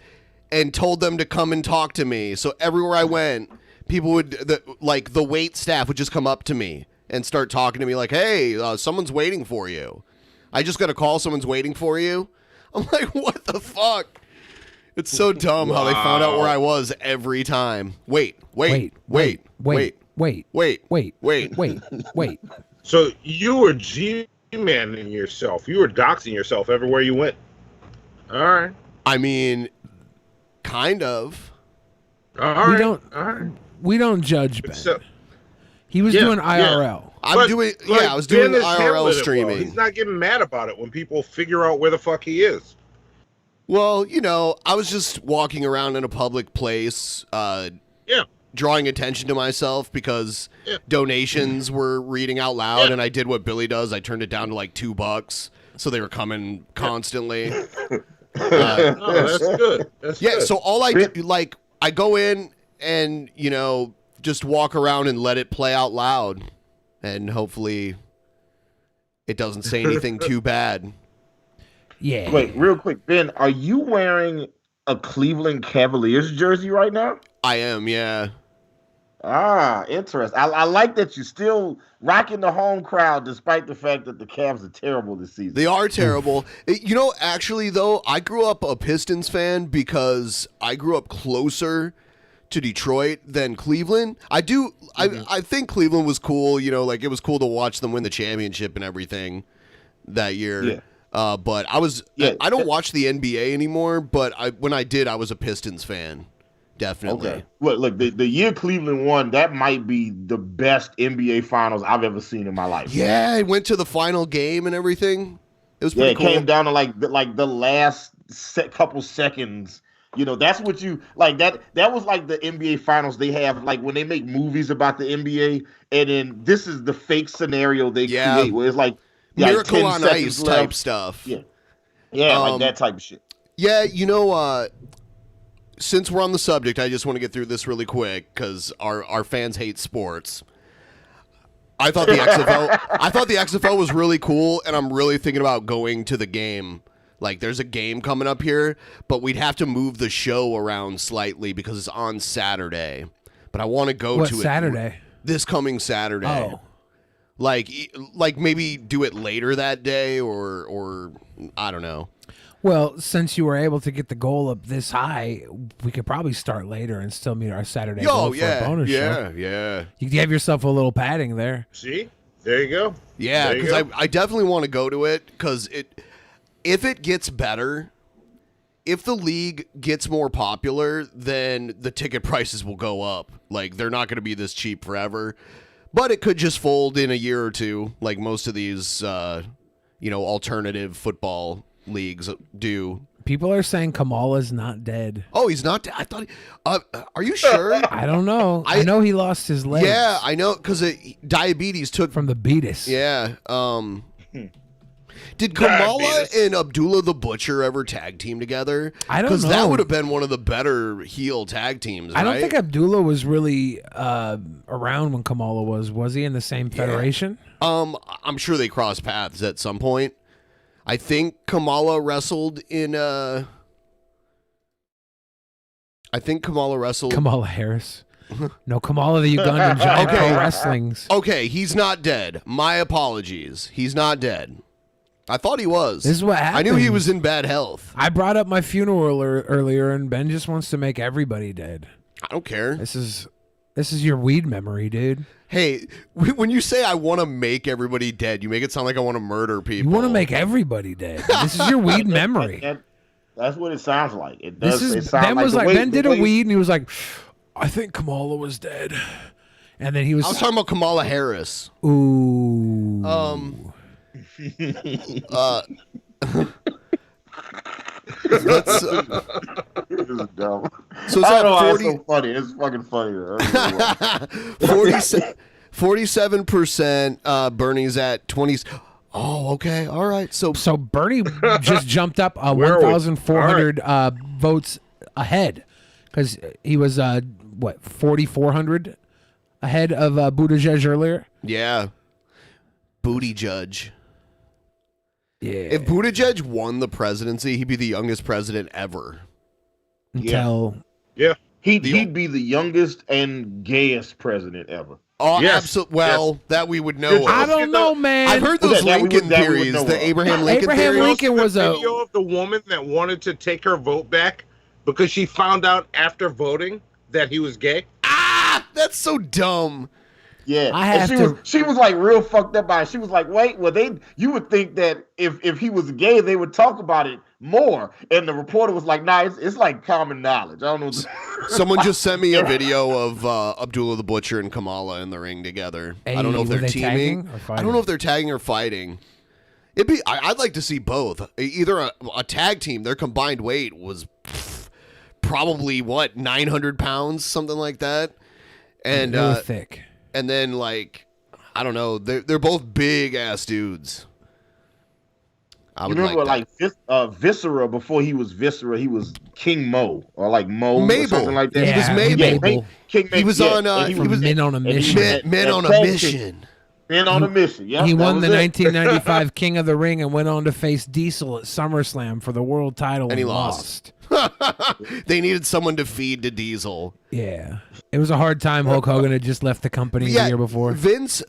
S4: and told them to come and talk to me. So everywhere I went, people would, the wait staff would just come up to me and start talking to me like, hey, someone's waiting for you. I just got a call, someone's waiting for you. I'm like, what the fuck? It's so dumb how they found out where I was every time. Wait.
S8: So you were G-manning yourself. You were doxing yourself everywhere you went. All right.
S4: I mean, kind of.
S8: All right.
S5: We don't judge Ben.
S8: So,
S5: he was doing IRL.
S4: I was doing
S8: Ben is
S4: IRL
S8: handling it
S4: streaming.
S8: well. He's not getting mad about it when people figure out where the fuck he is.
S4: Well, I was just walking around in a public place, drawing attention to myself because donations were reading out loud, and I did what Billy does. I turned it down to like $2, so they were coming constantly.
S8: That's good. That's good.
S4: So all I do, I go in and just walk around and let it play out loud, and hopefully it doesn't say anything too bad.
S5: Yeah.
S6: Wait, real quick, Ben, are you wearing a Cleveland Cavaliers jersey right now?
S4: I am, yeah.
S6: Ah, interesting. I like that you're still rocking the home crowd despite the fact that the Cavs are terrible this season.
S4: They are terrible. Actually, though, I grew up a Pistons fan because I grew up closer to Detroit than Cleveland. I think Cleveland was cool. It was cool to watch them win the championship and everything that year.
S6: Yeah.
S4: But I don't watch the NBA anymore, but when I did, I was a Pistons fan. Definitely.
S6: Okay. Look, the year Cleveland won, that might be the best NBA Finals I've ever seen in my life.
S4: Yeah, it went to the final game and everything. It was pretty cool.
S6: It came down to like the last couple seconds. That's what you like. That was like the NBA Finals they have, like when they make movies about the NBA, and then this is the fake scenario they create where it's like
S4: Miracle on Ice type stuff.
S6: Yeah, like that type of shit.
S4: Yeah, since we're on the subject, I just want to get through this really quick because our fans hate sports. I thought the XFL was really cool, and I'm really thinking about going to the game. Like, there's a game coming up here, but we'd have to move the show around slightly because it's on Saturday. But I want to go
S5: What
S4: to
S5: Saturday?
S4: it this coming Saturday.
S5: Oh.
S4: Like maybe do it later that day, or I don't know.
S5: Well, since you were able to get the goal up this high, we could probably start later and still meet our Saturday goal for a bonus show.
S4: Yeah.
S5: You could have yourself a little padding there.
S8: See? There you go.
S4: Yeah,
S8: There you
S4: because
S8: go.
S4: I definitely want to go to it because if it gets better, if the league gets more popular, then the ticket prices will go up. Like, they're not going to be this cheap forever. But it could just fold in a year or two, like most of these, alternative football leagues do.
S5: People are saying Kamala's not dead.
S4: Oh, he's not. I thought. Are you sure?
S5: I don't know. I know he lost his legs.
S4: Yeah, I know because diabetes took
S5: from the beatus.
S4: Yeah. Did Kamala and Abdullah the Butcher ever tag team together?
S5: I don't know.
S4: Because that would have been one of the better heel tag teams.
S5: I don't
S4: right?
S5: think Abdullah was really around when Kamala was. Was he in the same federation?
S4: I'm sure they crossed paths at some point. I think Kamala wrestled in Kamala
S5: Harris. No, Kamala the Ugandan giant pro wrestlings.
S4: Okay, he's not dead. My apologies. He's not dead. I thought he was.
S5: This is what happened.
S4: I knew he was in bad health.
S5: I brought up my funeral earlier, and Ben just wants to make everybody dead.
S4: I don't care.
S5: This is your weed memory, dude.
S4: Hey, when you say I want to make everybody dead, you make it sound like I want to murder people.
S5: You want to make everybody dead. This is your weed memory.
S6: That's what it sounds like. It does.
S5: Ben did a weed, and he was like, "I think Kamala was dead," and then he was.
S4: I was talking about Kamala Harris.
S5: Ooh.
S4: That's
S6: This is dumb.
S4: So it's
S6: I
S4: at
S6: don't know why
S4: 40
S6: it's so funny. It's fucking funny though.
S4: 47%. Bernie's at 20. Oh, okay, all right. So
S5: Bernie just jumped up 1,400 votes ahead because he was 4,400 ahead of Buttigieg earlier.
S4: Yeah, Booty Judge.
S5: Yeah.
S4: If Buttigieg won the presidency, he'd be the youngest president ever.
S6: Yeah. He'd be the youngest and gayest president ever.
S4: Oh,
S6: Yes.
S4: absolutely. Well, that we would know.
S5: I don't know, man.
S4: I've heard those Lincoln theories. The Abraham Lincoln
S5: Abraham
S4: theory.
S5: Lincoln was a
S8: video of the woman that wanted to take her vote back because she found out after voting that he was gay.
S4: Ah, that's so dumb.
S6: Yeah,
S5: I have
S6: she was like real fucked up by it. She was like, wait, well you would think that if he was gay, they would talk about it more. And the reporter was like, nah, it's like common knowledge. I don't know.
S4: Someone just sent me a video of Abdullah the Butcher and Kamala in the ring together.
S5: Hey,
S4: I don't know if
S5: were
S4: they're
S5: they tagging
S4: teaming.
S5: or fighting?
S4: I don't know if they're tagging or fighting. I'd like to see both. Either a tag team. Their combined weight was probably 900 pounds, something like that. And
S5: really thick.
S4: And then I don't know. They're both big ass dudes. I would
S6: remember
S4: like
S6: Viscera before he was Viscera, he was King Mo or Mo
S4: Mabel.
S6: or something like that.
S4: He was Mabel.
S6: King Mabel.
S4: He was on. He was
S5: Men on a Mission.
S4: Men on a Mission.
S6: Men on a Mission. Yeah,
S5: he won the 1995 King of the Ring and went on to face Diesel at SummerSlam for the world title and
S4: he lost. They needed someone to feed to Diesel.
S5: Yeah, it was a hard time. Hulk Hogan had just left the company the year before.
S4: Vince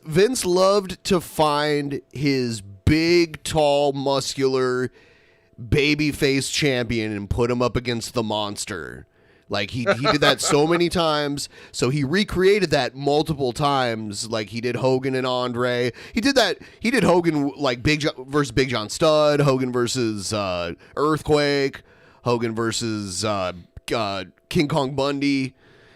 S4: loved to find his big, tall, muscular, babyface champion and put him up against the monster. Like he did that so many times. So he recreated that multiple times. Like he did Hogan and Andre. He did that. He did Hogan versus Big John Studd. Hogan versus Earthquake. Hogan versus King Kong Bundy.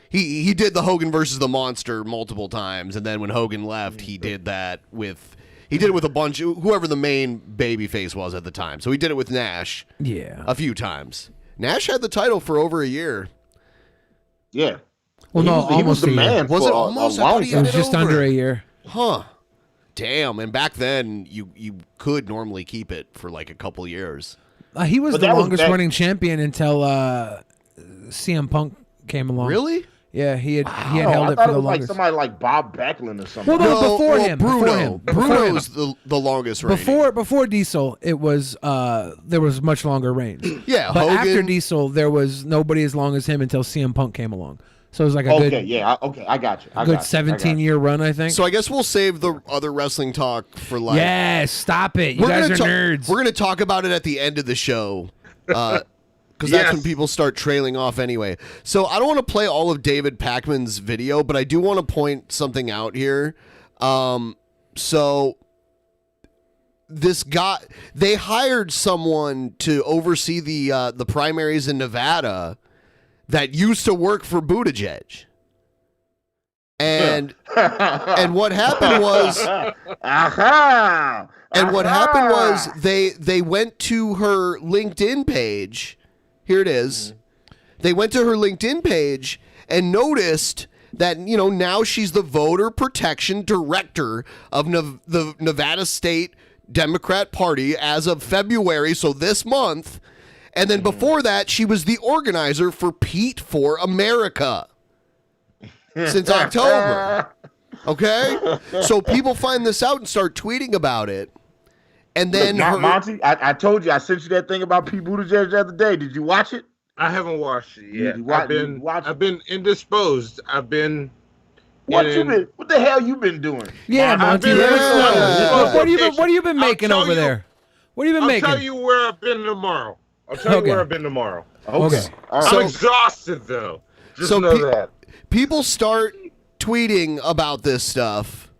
S4: He did the Hogan versus the Monster multiple times, and then when Hogan left, he did that with a bunch of whoever the main babyface was at the time. So he did it with Nash.
S5: Yeah,
S4: a few times. Nash had the title for over a year.
S6: Yeah.
S5: Well,
S6: he was the man.
S4: Was it almost? I thought he
S5: It
S4: had
S5: was just
S4: over.
S5: under a year.
S4: Huh. Damn. And back then, you could normally keep it for a couple years.
S5: He was the longest running champion until CM Punk came along.
S4: Really?
S5: Yeah, he had
S6: I
S5: held it
S6: thought
S5: for
S6: it
S5: the
S6: was like
S5: longest.
S6: somebody like Bob Backlund or something.
S5: Well, no, before him.
S4: Bruno.
S5: Before him.
S4: Bruno's the longest reigning.
S5: Before Diesel, it was there was much longer reigns.
S4: Yeah,
S5: but
S4: Hogan.
S5: after Diesel, there was nobody as long as him until CM Punk came along. So it was like a good,
S6: I got you.
S5: a good 17-year run, I think.
S4: So I guess we'll save the other wrestling talk for like.
S5: Yeah, stop it. You guys are nerds.
S4: We're gonna talk about it at the end of the show. Because that's when people start trailing off anyway. So I don't want to play all of David Pakman's video, but I do want to point something out here. So this guy, they hired someone to oversee the primaries in Nevada that used to work for Buttigieg. And what happened was they went to her LinkedIn page. Here it is. They went to her LinkedIn page and noticed that, now she's the voter protection director of the Nevada State Democrat Party as of February, so this month. And then before that, she was the organizer for Pete for America since October. Okay? So people find this out and start tweeting about it. And then
S6: Monty, I told you, I sent you that thing about Pete Buttigieg the other day. Did you watch it?
S8: I haven't watched it yet.
S6: I've
S8: been indisposed. I've been.
S6: What the hell you been doing?
S5: Yeah, Monty. What have you been making over there? What have you been making?
S8: I'll tell you where I've been tomorrow. Okay.
S5: Okay.
S8: I'm exhausted though. Just know that.
S4: People start tweeting about this stuff,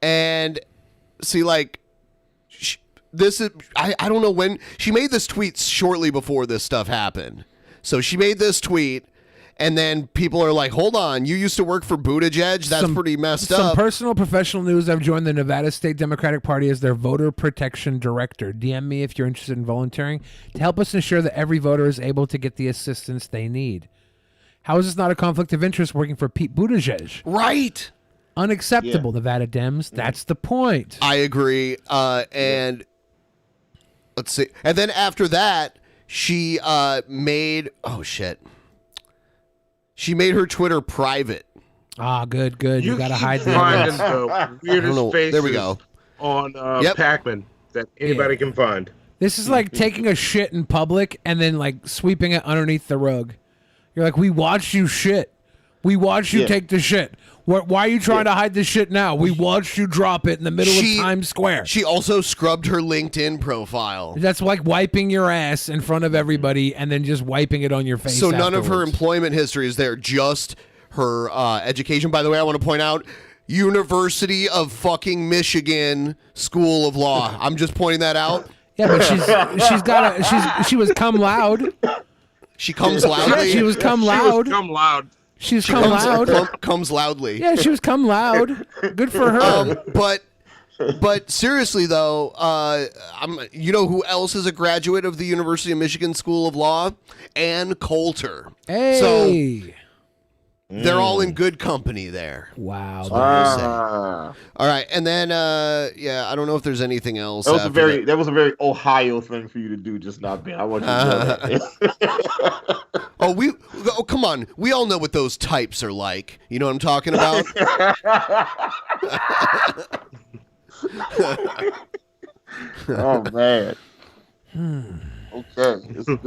S4: and see, like, this is I don't know when she made this tweet shortly before this stuff happened. So she made this tweet, and then people are like, "Hold on, you used to work for Buttigieg? That's pretty messed up."
S5: Some personal professional news. I've joined the Nevada State Democratic Party as their voter protection director. DM me if you're interested in volunteering to help us ensure that every voter is able to get the assistance they need. How is this not a conflict of interest working for Pete Buttigieg?
S4: Right.
S5: Unacceptable, Nevada Dems. That's the point.
S4: I agree. And let's see. And then after that, she made she made her Twitter private.
S5: Ah, good. You gotta hide
S8: finding
S5: that.
S8: the weirdest faces
S4: there we go.
S8: On Pac-Man that anybody can find.
S5: This is like taking a shit in public and then like sweeping it underneath the rug. You're like, we watched you shit. We watched you take the shit. Why are you trying to hide the shit now? We watched you drop it in the middle of Times Square.
S4: She also scrubbed her LinkedIn profile.
S5: That's like wiping your ass in front of everybody and then just wiping it on your face.
S4: So none of her employment history is there, just her education. By the way, I want to point out, University of fucking Michigan School of Law. I'm just pointing that out.
S5: Yeah, but she was cum loud.
S4: She comes loudly.
S5: She was cum loud. She's cum loud.
S4: Comes loudly.
S5: Yeah, she was cum loud. Good for her.
S4: But seriously though, you know who else is a graduate of the University of Michigan School of Law? Ann Coulter.
S5: Hey.
S4: So they're all in good company there.
S5: Wow.
S4: All right, and then I don't know if there's anything else.
S6: That was a very Ohio thing for you to do just now, Ben. I want you to know that.
S4: Come on. We all know what those types are like. You know what I'm talking about?
S6: Oh man. Okay, this is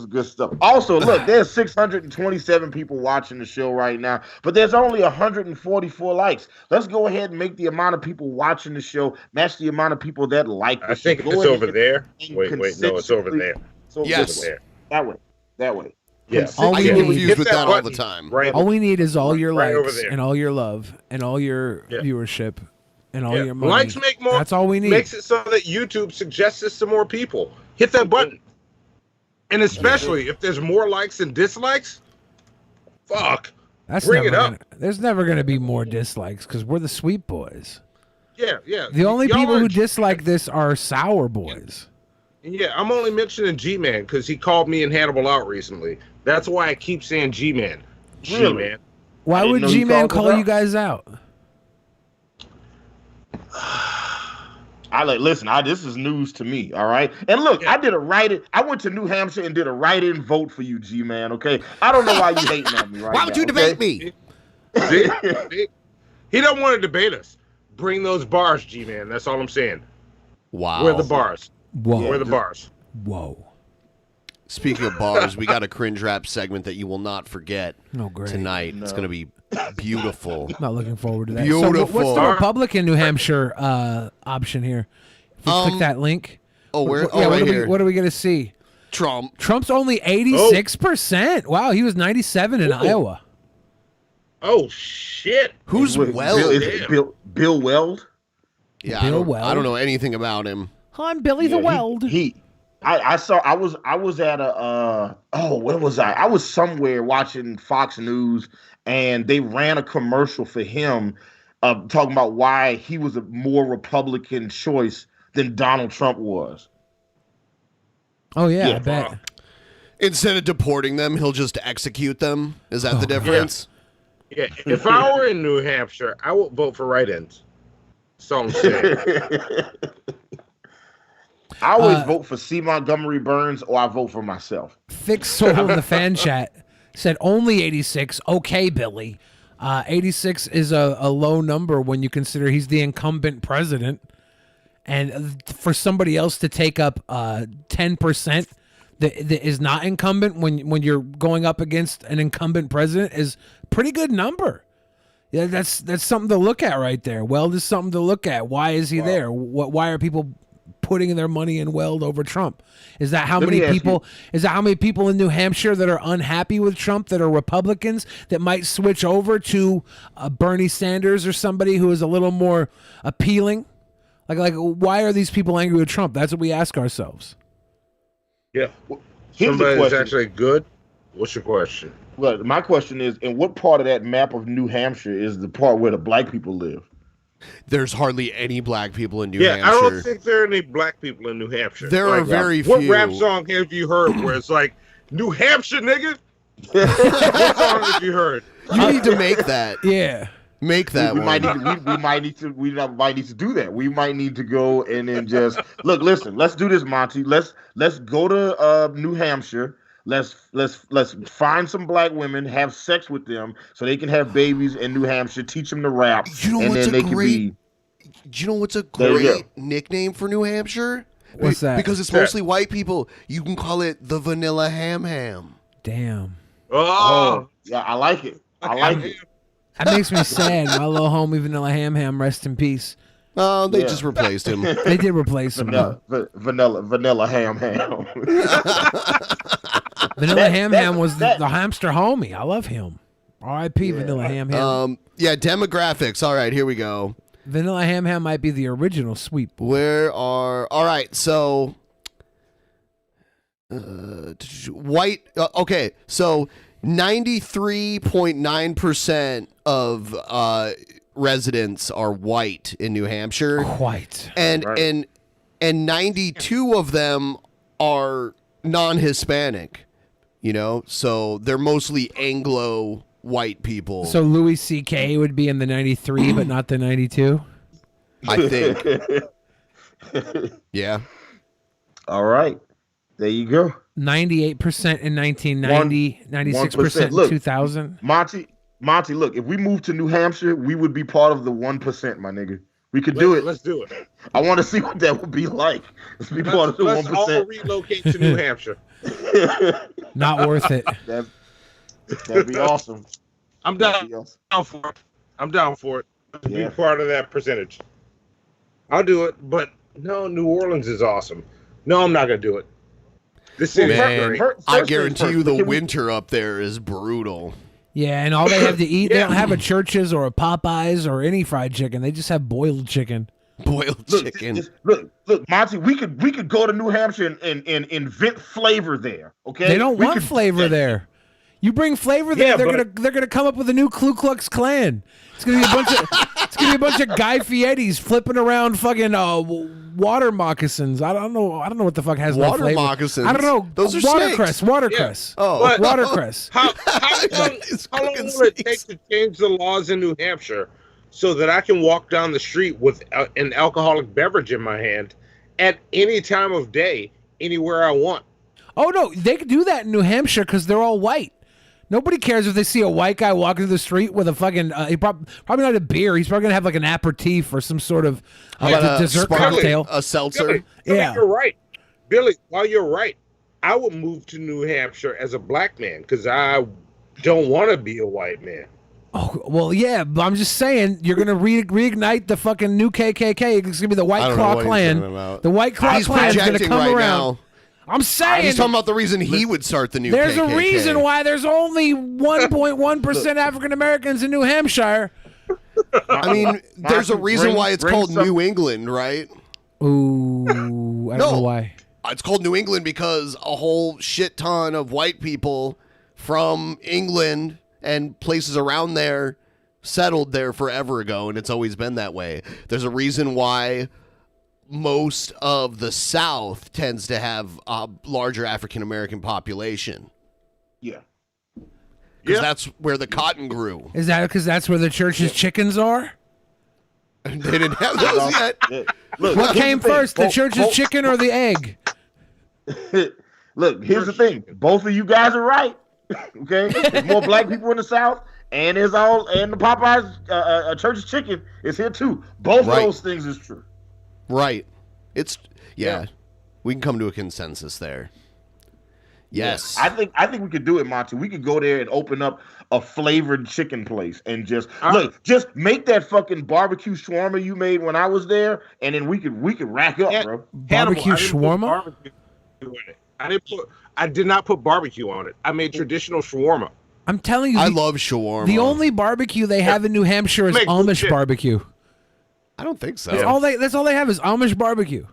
S6: good stuff. Also, look, there's 627 people watching the show right now, but there's only 144 likes. Let's go ahead and make the amount of people watching the show match the amount of people that like the show.
S8: I think it's over there. Wait, no, it's over there.
S4: Yes.
S6: That way.
S8: Yes.
S4: I get confused with that all the time.
S8: Right.
S5: All we need is all your
S8: right
S5: likes and all your love and all your viewership and all your money.
S8: Likes make more.
S5: That's all we need.
S8: Makes it so that YouTube suggests this to more people. Hit that button. And especially if there's more likes than dislikes, bring it up.
S5: There's never going to be more dislikes because we're the sweet boys.
S8: Yeah.
S5: The only people who dislike this are sour boys.
S8: Yeah, I'm only mentioning G-Man because he called me and Hannibal out recently. That's why I keep saying G-Man.
S6: Really?
S8: G-Man.
S5: Why would G-Man call you guys out?
S6: I listen. This is news to me. All right. And look, I did a write-in. I went to New Hampshire and did a write-in vote for you, G man. Okay. I don't know why you hating on me right now.
S4: Why would you debate me?
S8: He don't want to debate us. Bring those bars, G man. That's all I'm saying.
S4: Wow.
S8: Where are the bars?
S5: Whoa.
S8: Where are the bars?
S5: Whoa.
S4: Speaking of bars, we got a cringe rap segment that you will not forget tonight.
S5: No.
S4: It's going to be beautiful.
S5: Not looking forward to that.
S4: Beautiful.
S5: So what's the Republican New Hampshire option here? If we click that link.
S4: Oh, where?
S5: Yeah,
S4: right here.
S5: what are we going to see?
S4: Trump.
S5: Trump's only 86%. Wow, he was 97 in Iowa.
S8: Oh, shit.
S4: Who's Weld?
S6: Bill Weld?
S4: Yeah,
S5: Bill Weld?
S4: I don't know anything about him.
S5: I'm Billy the Weld.
S6: I was at where was I? I was somewhere watching Fox News, and they ran a commercial for him talking about why he was a more Republican choice than Donald Trump was.
S5: Oh yeah, I bet.
S4: Instead of deporting them, he'll just execute them. Is that the difference?
S8: Yeah. If I were in New Hampshire, I would vote for write-ins. That's all I'm saying.
S6: I always vote for C. Montgomery Burns, or I vote for myself.
S5: Thick Soul in the fan chat said only 86. Okay, Billy. 86 is a low number when you consider he's the incumbent president. And for somebody else to take up 10% that is not incumbent when you're going up against an incumbent president is a pretty good number. Yeah, that's something to look at right there. Weld is something to look at. Why is he there? Why are people putting their money in Weld over Trump? Is that how many people? Is that how many people in New Hampshire that are unhappy with Trump that are Republicans that might switch over to Bernie Sanders or somebody who is a little more appealing? Like, why are these people angry with Trump? That's what we ask ourselves.
S8: Yeah.
S6: Here's the
S8: Somebody's
S6: question.
S8: actually good. What's your question?
S6: Well, my question is, in what part of that map of New Hampshire is the part where the black people live?
S4: There's hardly any black people in New
S8: Yeah,
S4: Hampshire.
S8: I don't think there are any black people in New Hampshire.
S4: There are very
S8: What
S4: few.
S8: rap song have you heard where it's like, New Hampshire, nigga? What song have you heard?
S4: You need to make that.
S5: Yeah.
S4: Make that
S6: we
S4: one.
S6: might need to do that. We might need to go and then just look. Listen, let's do this, Monty. Let's go to New Hampshire. Let's find some black women, have sex with them, so they can have babies in New Hampshire. Teach them to rap,
S4: You know
S6: and
S4: what's
S6: then they
S4: a great?
S6: can be.
S4: Do you know what's a
S6: There you
S4: great nickname for New Hampshire?
S5: What's that?
S4: Because it's mostly white people. You can call it the Vanilla Ham.
S5: Damn.
S8: Oh,
S6: yeah, I like it. I like it.
S5: That makes me sad. My little homie Vanilla Ham, rest in peace.
S4: Oh, they just replaced him.
S5: They did replace him.
S6: Vanilla ham.
S5: Vanilla Ham was the hamster homie. I love him. R.I.P. Vanilla Ham.
S4: Yeah, demographics. All right, here we go.
S5: Vanilla Ham might be the original sweep.
S4: All right, so white. Okay, so 93.9% of residents are white in New Hampshire.
S5: White.
S4: And 92 of them are non-Hispanic. You know, so they're mostly Anglo white people.
S5: So Louis C.K. would be in the 93, but not the 92?
S4: I think. Yeah.
S6: All right. There you go.
S5: 98% in 1990, 96% in 2000.
S6: Monty, look, if we moved to New Hampshire, we would be part of the 1%, my nigga. We could do it.
S8: Let's do it.
S6: I want to see what that would be like. Let's be part of the 1%.
S8: Let's all relocate to New Hampshire.
S5: Not worth it.
S6: That'd be awesome.
S8: I'm down for it. I'm down for it. Be part of that percentage. I'll do it, but no, New Orleans is awesome. No, I'm not gonna do it. This is
S4: I guarantee you the winter up there is brutal.
S5: Yeah, and all they have to eat, they don't have a Church's or a Popeyes or any fried chicken. They just have boiled chicken.
S4: Chicken.
S6: Look, Monty, we could go to New Hampshire and invent flavor there. Okay,
S5: They don't want flavor there. You bring flavor there, they're gonna come up with a new Ku Klux Klan. It's gonna be a bunch of Guy Fieri's flipping around fucking water moccasins. I don't know what the fuck has no
S4: Water
S5: flavor.
S4: moccasins?
S5: I don't know.
S4: Those are
S5: watercress.
S4: snakes.
S5: Watercress.
S4: Yeah.
S8: But-
S5: Watercress.
S8: How long will it take to change the laws in New Hampshire so that I can walk down the street with an alcoholic beverage in my hand at any time of day, anywhere I want.
S5: Oh no, they could do that in New Hampshire because they're all white. Nobody cares if they see a white guy walking through the street with a fucking probably not a beer. He's probably gonna have like an aperitif or some sort of dessert cocktail,
S4: a seltzer.
S5: Yeah,
S8: you're right, Billy. While you're right, I would move to New Hampshire as a black man because I don't want to be a white man.
S5: Oh well, yeah, but I'm just saying you're gonna reignite the fucking new KKK. It's gonna be the White Claw Clan. The White Claw Clan is gonna come around.
S4: Now.
S5: I'm saying
S4: he's talking about the reason he would start the new.
S5: There's
S4: KKK.
S5: a reason why there's only 1.1% African Americans in New Hampshire.
S4: I mean, there's a reason why it's called New England, right?
S5: Ooh, I don't know why.
S4: It's called New England because a whole shit ton of white people from England and places around there settled there forever ago, and it's always been that way. There's a reason why most of the South tends to have a larger African American population.
S6: Yeah.
S4: Because that's where the cotton grew.
S5: Is that because that's where the church's chickens are?
S4: They didn't have those yet.
S6: Look,
S5: what came first, the church's chicken or the egg?
S6: Look, here's the thing. Both of you guys are right. Okay? There's more black people in the South, and the Popeyes church's chicken is here too. Both of those things is true.
S4: Right. Yeah. We can come to a consensus there. Yes.
S6: I think we could do it, Monty. We could go there and open up a flavored chicken place and just make that fucking barbecue shawarma you made when I was there, and then we could rack up, bro.
S5: Barbecue shawarma?
S8: I did not put barbecue on it. I made traditional shawarma.
S5: I'm telling you,
S4: I love shawarma.
S5: The only barbecue they have in New Hampshire is Amish barbecue.
S4: I don't think so.
S5: That's all they have is Amish barbecue.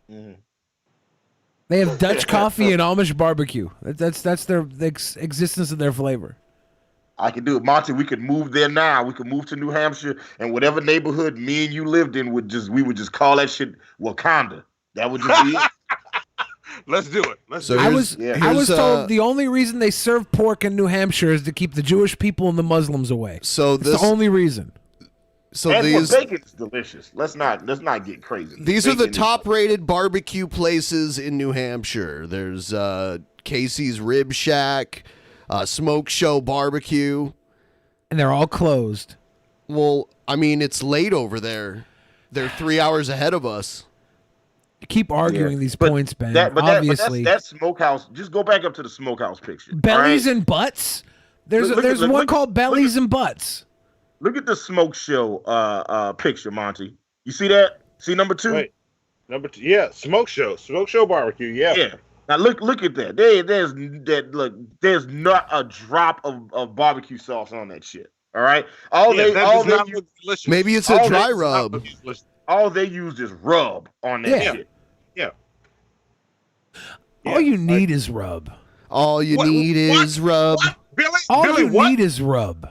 S5: They have Dutch coffee and Amish barbecue. That's the existence of their flavor.
S6: I could do it, Monty. We could move there now. We could move to New Hampshire, and whatever neighborhood me and you lived in we would just call that shit Wakanda. That would just be it.
S8: Let's do it.
S5: I was told the only reason they serve pork in New Hampshire is to keep the Jewish people and the Muslims away.
S4: So
S5: that's the only reason.
S6: So bacon's delicious. Let's not get crazy.
S4: These are the top-rated barbecue places in New Hampshire. There's Casey's Rib Shack, Smoke Show Barbecue,
S5: and they're all closed.
S4: Well, I mean, it's late over there. They're 3 hours ahead of us.
S5: You keep arguing these points, Ben. Obviously,
S6: that smokehouse. Just go back up to the smokehouse picture.
S5: Bellies and Butts. There's one called Bellies and Butts.
S6: Look at the Smoke Show picture, Monty. You see that? See number 2?
S8: Wait. Number 2, yeah, Smoke Show Barbecue, yeah.
S6: Yeah. Now look at that. There's not a drop of barbecue sauce on that shit. All right.
S4: Maybe it's a dry rub.
S6: All they used is rub on that shit.
S8: Yeah.
S5: All you need is rub.
S4: All you need is rub.
S8: Billy,
S5: all you need is rub.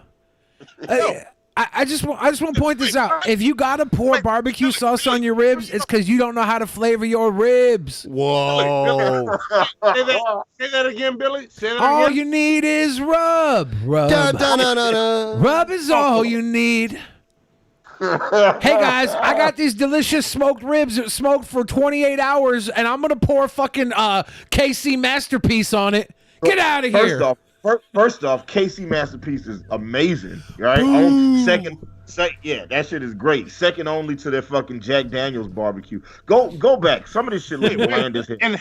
S5: I just want to point this out. If you gotta pour barbecue sauce on your ribs, it's because you don't know how to flavor your ribs.
S4: Whoa!
S8: Say that again, Billy. Say that
S5: all
S8: again.
S5: You need is rub. Rub is all you need. Hey guys, I got these delicious smoked ribs that smoked for 28 hours, and I'm gonna pour fucking KC Masterpiece on it. Get out of here.
S6: First off, KC Masterpiece is amazing, right? Second, that shit is great. Second only to their fucking Jack Daniel's barbecue. Go back. Some of this shit look bland as hell.
S8: And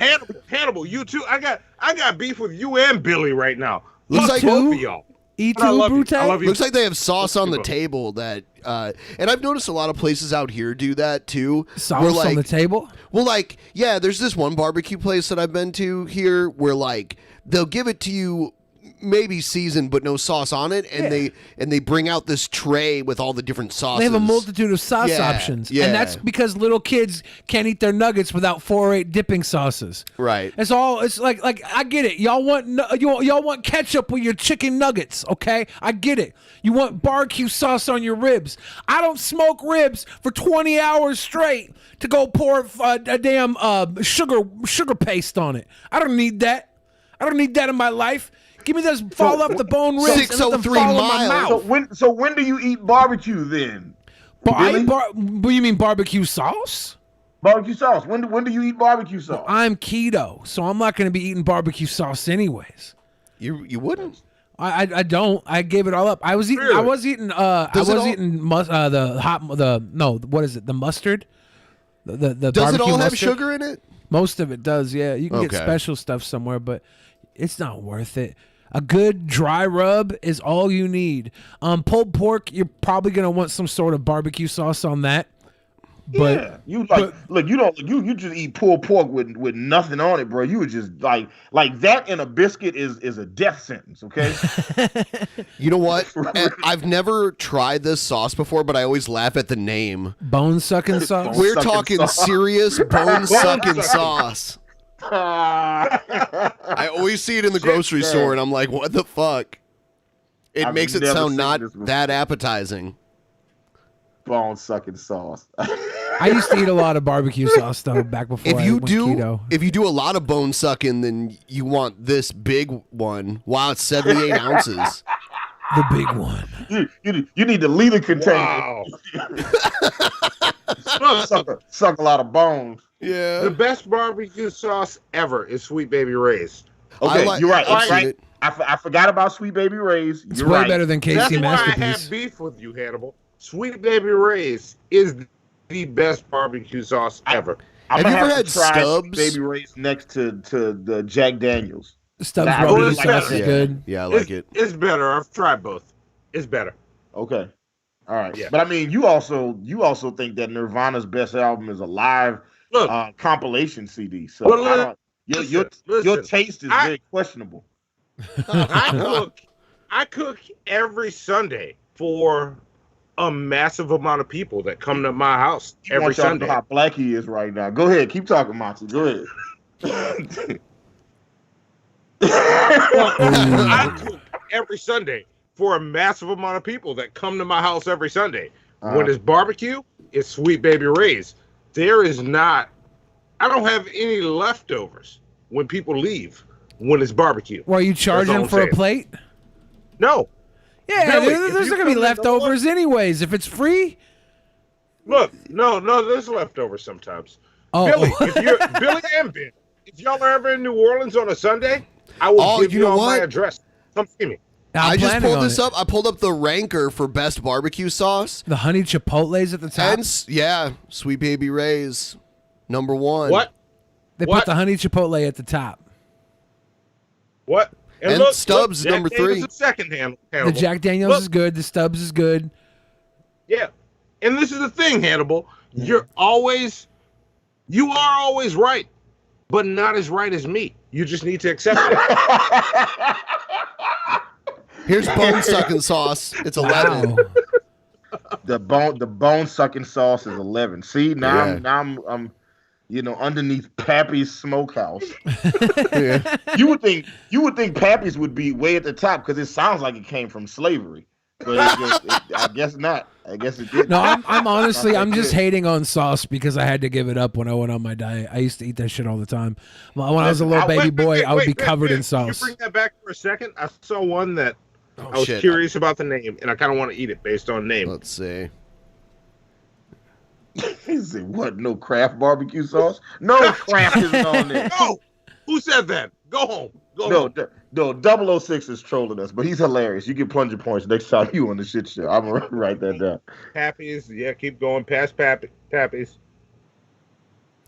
S8: Hannibal, you too. I got beef with you and Billy right now.
S4: Looks like
S8: both of y'all.
S4: Looks like they have sauce on the table that, and I've noticed a lot of places out here do that too.
S5: Sauce on the table?
S4: Well, there's this one barbecue place that I've been to here where they'll give it to you maybe seasoned but no sauce on it, and they bring out this tray with all the different sauces.
S5: They have a multitude of sauce options, and that's because little kids can't eat their nuggets without 4 or 8 dipping sauces.
S4: Right.
S5: It's like I get it. Y'all want ketchup with your chicken nuggets, okay? I get it. You want barbecue sauce on your ribs. I don't smoke ribs for 20 hours straight to go pour a damn sugar paste on it. I don't need that. I don't need that in my life. Give me this fall off the bone ribs.
S4: 603 miles.
S6: So when do you eat barbecue then?
S5: What do you mean barbecue sauce?
S6: Barbecue sauce. When do you eat barbecue sauce?
S5: Well, I'm keto, so I'm not going to be eating barbecue sauce anyways.
S4: You wouldn't?
S5: I don't. I gave it all up. I was eating.
S4: Really?
S5: I was eating. The mustard. The
S4: does it all have
S5: mustard.
S4: sugar in it?
S5: Most of it does. Yeah, you can get special stuff somewhere, but it's not worth it. A good dry rub is all you need. Pulled pork, you're probably gonna want some sort of barbecue sauce on that. But
S6: you just eat pulled pork with nothing on it, bro. You would just like that in a biscuit is a death sentence, okay?
S4: You know what? I've never tried this sauce before, but I always laugh at the name.
S5: Bone sucking sauce.
S4: We're talking serious bone sucking sauce. I always see it in the grocery store, and I'm like, what the fuck? It makes it sound not that appetizing.
S6: Bone sucking sauce.
S5: I used to eat a lot of barbecue sauce though back before I went keto.
S4: If you do a lot of bone sucking, then you want this big one. Wow, it's 78 ounces.
S5: The big one.
S6: You need the liter container. Wow. suck a lot of bones.
S4: Yeah.
S8: The best barbecue sauce ever is Sweet Baby Ray's.
S6: Okay, you're right. I forgot about Sweet Baby Ray's.
S5: It's way better than KC Masterpiece.
S8: That's why I have beef with you, Hannibal. Sweet Baby Ray's is the best barbecue sauce ever.
S6: Have you ever had Stubbs? Baby Ray's next to the Jack Daniels.
S5: Stubbs barbecue sauce is good.
S4: Yeah, I like it.
S8: It's better. I've tried both. It's better.
S6: Okay. All right.
S8: Yeah.
S6: But I mean, you also think that Nirvana's best album is a live compilation CD. So your taste is very questionable.
S8: I cook every Sunday for a massive amount of people that come to my house every Sunday.
S6: How black he is right now. Go ahead, keep talking, Monty. Go ahead.
S8: I cook every Sunday for a massive amount of people that come to my house every Sunday. When it's barbecue, it's Sweet Baby Ray's. There is not. I don't have any leftovers when people leave. When it's barbecue.
S5: Well, are you charging for a plate?
S8: No.
S5: Yeah, there's not gonna be leftovers anyways. If it's free.
S8: Look, no, there's leftovers sometimes.
S5: Oh,
S8: Billy and Ben, if y'all are ever in New Orleans on a Sunday, I will give you all my address. Come see me.
S4: I just pulled this up. I pulled up the ranker for best barbecue sauce.
S5: The honey chipotles at the top.
S4: And, Sweet Baby Ray's number 1.
S8: What?
S5: They put the honey chipotle at the top.
S8: What?
S4: And look, Stubbs is number 3.
S8: Second Hannibal.
S5: The Jack Daniels is good. The Stubbs is good.
S8: Yeah. And this is the thing, Hannibal. You are always right, but not as right as me. You just need to accept it.
S4: Here's bone sucking sauce. It's 11.
S6: The bone sucking sauce is 11. See, now I'm underneath Pappy's Smokehouse. Yeah. You would think Pappy's would be way at the top because it sounds like it came from slavery, but I guess not. I guess it didn't.
S5: No, I'm honestly just hating on sauce because I had to give it up when I went on my diet. I used to eat that shit all the time. When I was a little baby boy, I would be covered in sauce.
S8: Can you bring that back for a second? I saw one that I was curious about the name, and I kind of want to eat it based on name.
S4: Let's see.
S6: He said, what? No Kraft barbecue sauce? No Kraft isn't on there.
S8: No. Who said that? Go home.
S6: No, 006 is trolling us, but he's hilarious. You get plunger points next time you on the shit show. I'm going to write that down.
S8: Pappy's. Yeah, keep going past Pappy's.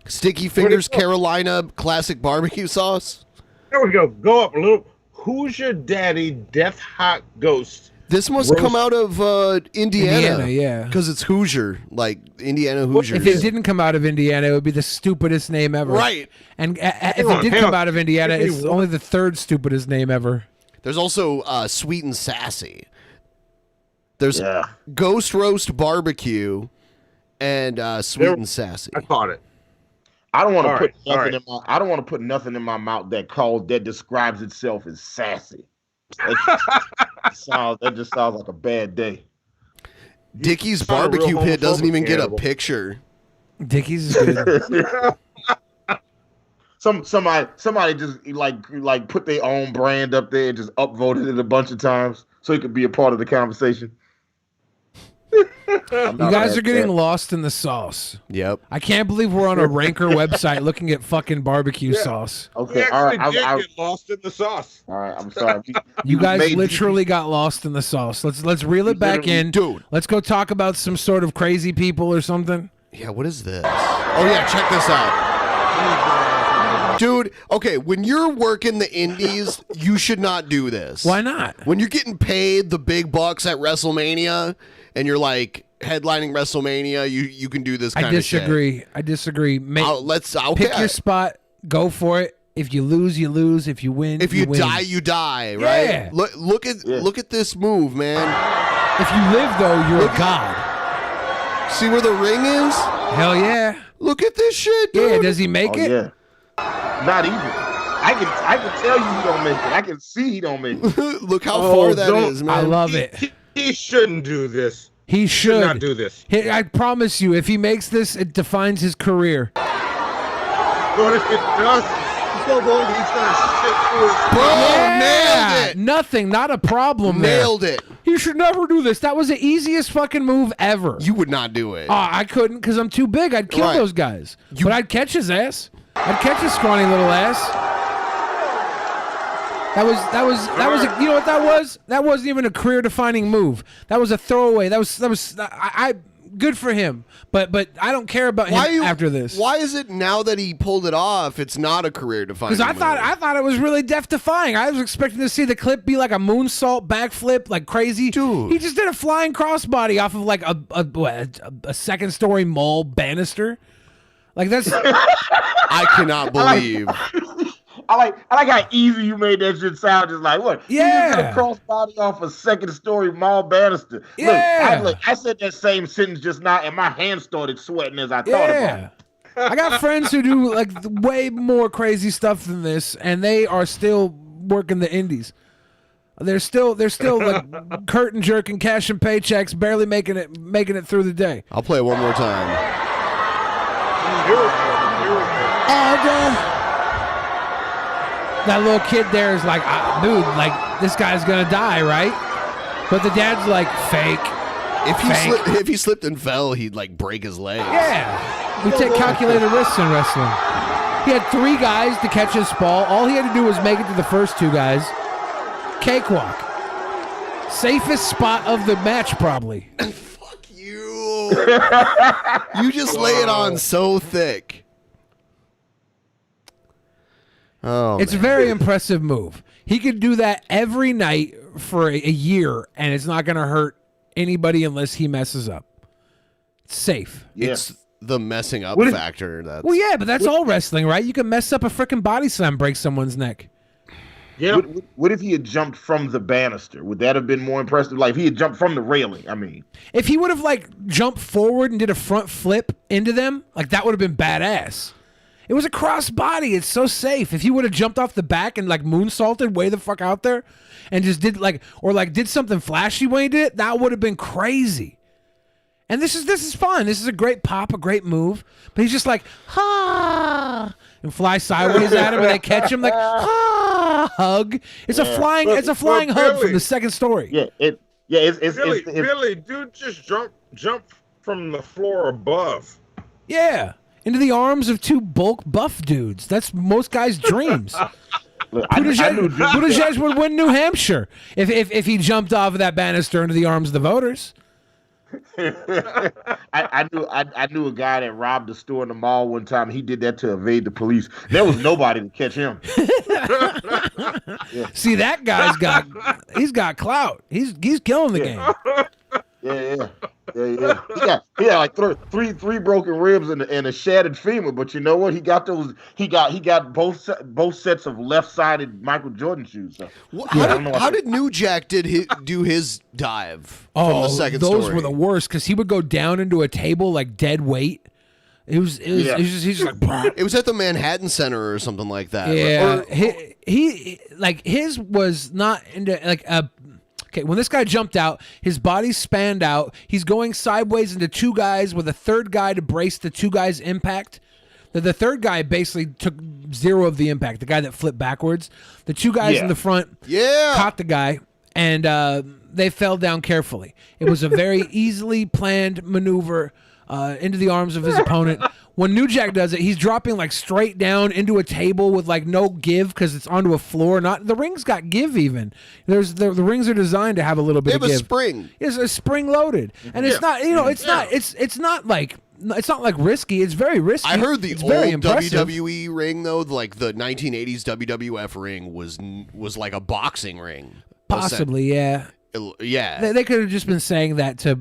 S4: Sticky Fingers Carolina classic barbecue sauce.
S8: There we go. Go up a little. Who's your daddy? Death Hot Ghost.
S4: This must come out of Indiana.
S5: Yeah.
S4: Because it's Hoosier, like Indiana Hoosiers.
S5: If it didn't come out of Indiana, it would be the stupidest name ever.
S4: Right.
S5: And if it did come out of Indiana, it's only the third stupidest name ever.
S4: There's also Sweet and Sassy. There's Ghost Roast Barbecue and Sweet and Sassy.
S8: I caught it.
S6: I don't want to put nothing in my. I don't want to put nothing in my mouth that describes itself as sassy. That just sounds like a bad day.
S4: Dickie's Barbecue Pit doesn't even get a picture.
S5: Dickie's is good.
S6: somebody just like put their own brand up there and just upvoted it a bunch of times so he could be a part of the conversation.
S5: You guys are getting lost in the sauce.
S4: Yep.
S5: I can't believe we're on a Ranker website looking at fucking barbecue sauce.
S6: Okay,
S8: all right. I get lost in the sauce.
S6: All right, I'm sorry.
S5: You guys literally got lost in the sauce. Let's reel it back in,
S4: dude.
S5: Let's go talk about some sort of crazy people or something.
S4: Yeah, what is this? Oh yeah, check this out. Dude, okay, when you're working the indies, you should not do this.
S5: Why not?
S4: When you're getting paid the big bucks at WrestleMania and you're like headlining WrestleMania, you can do this kind of shit.
S5: I disagree.
S4: Pick
S5: your spot, go for it. If you lose, you lose. If you win,
S4: you
S5: win.
S4: die, you die, right?
S5: Yeah.
S4: Look at this move, man.
S5: If you live though, you're a god.
S4: See where the ring is?
S5: Hell yeah.
S4: Look at this shit, dude.
S5: Yeah, does he make it?
S6: Yeah. Not even. I can tell you he don't make it. I can see he don't make it.
S4: Look how far that is, man.
S5: I love it.
S8: He shouldn't do this.
S5: He should
S8: not do this.
S5: I promise you, if he makes this, it defines his career.
S8: But if it doesn't, he's going to shit through his
S4: nailed it.
S5: Nothing, not a problem.
S4: Nailed it.
S5: You should never do this. That was the easiest fucking move ever.
S4: You would not do it.
S5: I couldn't because I'm too big. I'd kill those guys. But I'd catch his ass. I'd catch his scrawny little ass. That was you know what that was? That wasn't even a career defining move. That was a throwaway. That was good for him. But I don't care about him after this.
S4: Why is it now that he pulled it off, it's not a career defining move?
S5: Because I thought it was really death defying. I was expecting to see the clip be like a moonsault backflip, like crazy.
S4: Dude.
S5: He just did a flying crossbody off of like a second story mall banister. Like that's
S4: I cannot believe.
S6: I like how easy you made that shit sound. Just like what?
S5: Yeah.
S6: You did a crossbody off a second story mall banister.
S5: Yeah.
S6: Look, I said that same sentence just now, and my hands started sweating as I thought about it.
S5: I got friends who do like way more crazy stuff than this, and they are still working the indies. They're still like curtain jerking, cashing paychecks, barely making it through the day.
S4: I'll play it one more time.
S8: Here we go.
S5: That little kid there is like, dude, like this guy's gonna die, right? But the dad's like, fake.
S4: If he slipped and fell, he'd like break his legs.
S5: Yeah, we take calculated risks in wrestling. He had 3 guys to catch his fall. All he had to do was make it to the first 2 guys. Cakewalk. Safest spot of the match, probably.
S4: Fuck you. You just lay it on so thick. Oh,
S5: it's a very impressive move. He could do that every night for a year, and it's not going to hurt anybody unless he messes up. It's safe.
S6: Yeah.
S4: It's the messing up factor.
S5: Well, yeah, but that's all wrestling, right? You can mess up a freaking body slam, break someone's neck.
S8: Yeah.
S6: What if he had jumped from the banister? Would that have been more impressive? Like if he had jumped from the railing, I mean.
S5: If he would have like jumped forward and did a front flip into them, like that would have been badass. It was a cross body. It's so safe. If he would have jumped off the back and like moonsaulted way the fuck out there and just did did something flashy when he did it, that would have been crazy. And this is fun. This is a great pop, a great move. But he's just like, ha, and fly sideways at him and they catch him like, ha, hug. It's a flying hug from the second story.
S6: It's
S8: Billy, dude, just jump from the floor above.
S5: Yeah. Into the arms of 2 bulk buff dudes. That's most guys' dreams. Buttigieg would win New Hampshire if he jumped off of that banister into the arms of the voters.
S6: I knew a guy that robbed a store in the mall one time. He did that to evade the police. There was nobody to catch him.
S5: See, that guy's got clout. He's killing the game.
S6: Yeah. He had like three broken ribs and a shattered femur, but you know what? He got both sets of left-sided Michael Jordan shoes. So,
S4: how did New Jack do his dive from the second story?
S5: Those were the worst because he would go down into a table like dead weight. He's just like.
S4: It was at the Manhattan Center or something like that.
S5: Yeah, his was not into like a. Okay, when this guy jumped out, his body spanned out. He's going sideways into 2 guys with a third guy to brace the 2 guys' impact. The third guy basically zero of the impact. The guy that flipped backwards. The two guys in the front caught the guy, and they fell down carefully. It was a very easily planned maneuver into the arms of his opponent. When New Jack does it, he's dropping like straight down into a table with like no give because it's onto a floor. Not the ring's got give even. The rings are designed to have a little bit of give.
S4: They have a spring.
S5: It's a spring loaded, and it's not. You know, it's not. It's not like. It's not like risky. It's very risky.
S4: I heard the
S5: it's
S4: old
S5: very impressive.
S4: WWE ring though, like the 1980s WWF ring was like a boxing ring.
S5: Possibly, yeah.
S4: Yeah.
S5: They could have just been saying that to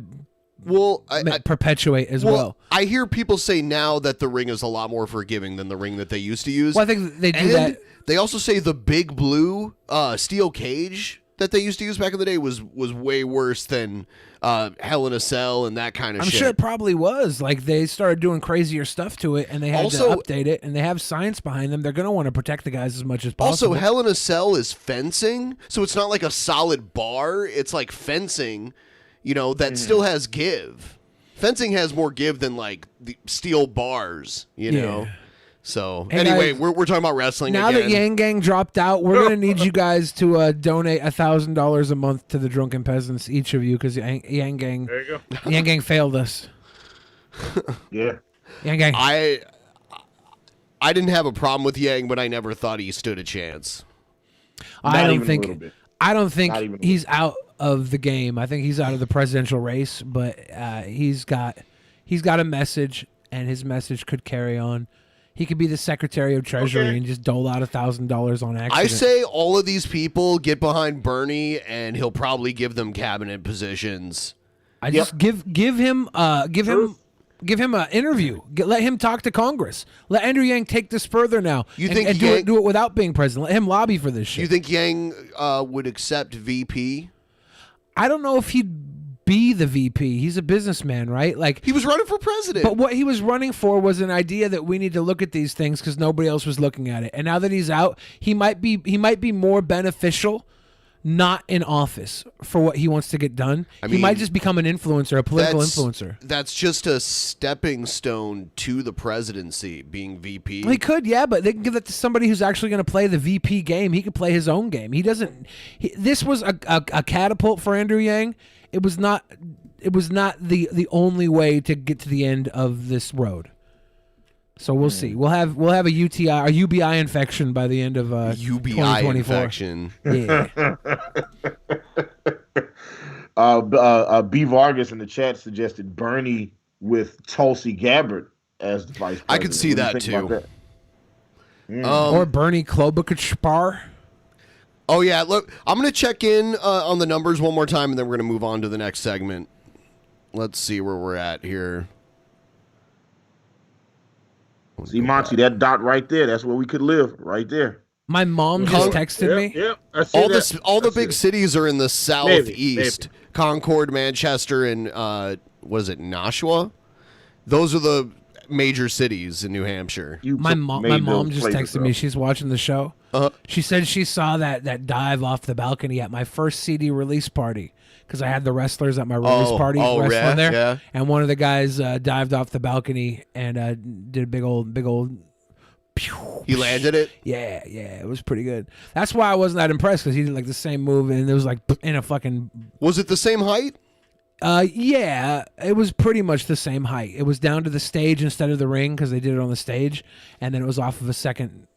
S5: perpetuate as well.
S4: I hear people say now that the ring is a lot more forgiving than the ring that they used to use.
S5: Well, I think they do that.
S4: They also say the big blue steel cage that they used to use back in the day was way worse than Hell in a Cell and that kind of shit.
S5: I'm sure it probably was. Like, they started doing crazier stuff to it, and they had to update it, and they have science behind them. They're going to want to protect the guys as much as possible.
S4: Also, Hell in a Cell is fencing, so it's not like a solid bar. It's like fencing, that still has give. Fencing has more give than, like, the steel bars, know? So,
S5: hey
S4: anyway,
S5: guys,
S4: we're talking about wrestling
S5: now
S4: again.
S5: that Yang Gang dropped out, we're going to need you guys to donate $1,000 a month to the Drunken Peasants, each of you, because Yang Gang,
S8: there you go.
S5: Yang Gang failed us.
S6: Yeah.
S5: Yang Gang.
S4: I didn't have a problem with Yang, but I never thought he stood a chance.
S5: I don't think he's out of the game. I think he's out of the presidential race, but he's got a message, and his message could carry on. He could be the Secretary of Treasury and just dole out $1,000 on accident.
S4: I say all of these people get behind Bernie, and he'll probably give them cabinet positions.
S5: I just give him an interview. Let him talk to Congress. Let Andrew Yang take this further now.
S4: You think
S5: and do it without being president? Let him lobby for this shit.
S4: You think Yang would accept VP?
S5: I don't know if he'd be the VP. He's a businessman, right? Like,
S4: he was running for president.
S5: But what he was running for was an idea that we need to look at these things because nobody else was looking at it. And now that he's out, he might be more beneficial not in office for what he wants to get done. He might just become an influencer, a political influencer.
S4: That's just a stepping stone to the presidency, being VP.
S5: Well, he could, yeah, but they can give that to somebody who's actually going to play the VP game. He could play his own game. He doesn't. This was a catapult for Andrew Yang. It was not the only way to get to the end of this road. So we'll see. We'll have a UTI or UBI infection by the end of
S4: UBI
S5: 2024.
S4: infection.
S5: Yeah.
S6: B. Vargas in the chat suggested Bernie with Tulsi Gabbard as the vice president.
S4: I could see that too.
S5: Or Bernie Klobuchar.
S4: Oh yeah, look, I'm gonna check in on the numbers one more time, and then we're gonna move on to the next segment. Let's see where we're at here.
S6: See, Monty, that dot right there, that's where we could live, right there.
S5: My mom just texted me.
S8: Yeah, I see
S4: all the big cities are in the southeast.
S8: Maybe.
S4: Concord, Manchester, and what is it, Nashua? Those are the major cities in New Hampshire.
S5: My mom just texted me. She's watching the show. She said she saw that dive off the balcony at my first CD release party because I had the wrestlers at my release party wrestling there,
S4: yeah.
S5: And one of the guys dived off the balcony and did a big old.
S4: He landed it.
S5: Yeah, it was pretty good. That's why I wasn't that impressed because he did like the same move and it was like in a fucking.
S4: Was it the same height?
S5: Yeah, it was pretty much the same height. It was down to the stage instead of the ring because they did it on the stage, and then it was off of a second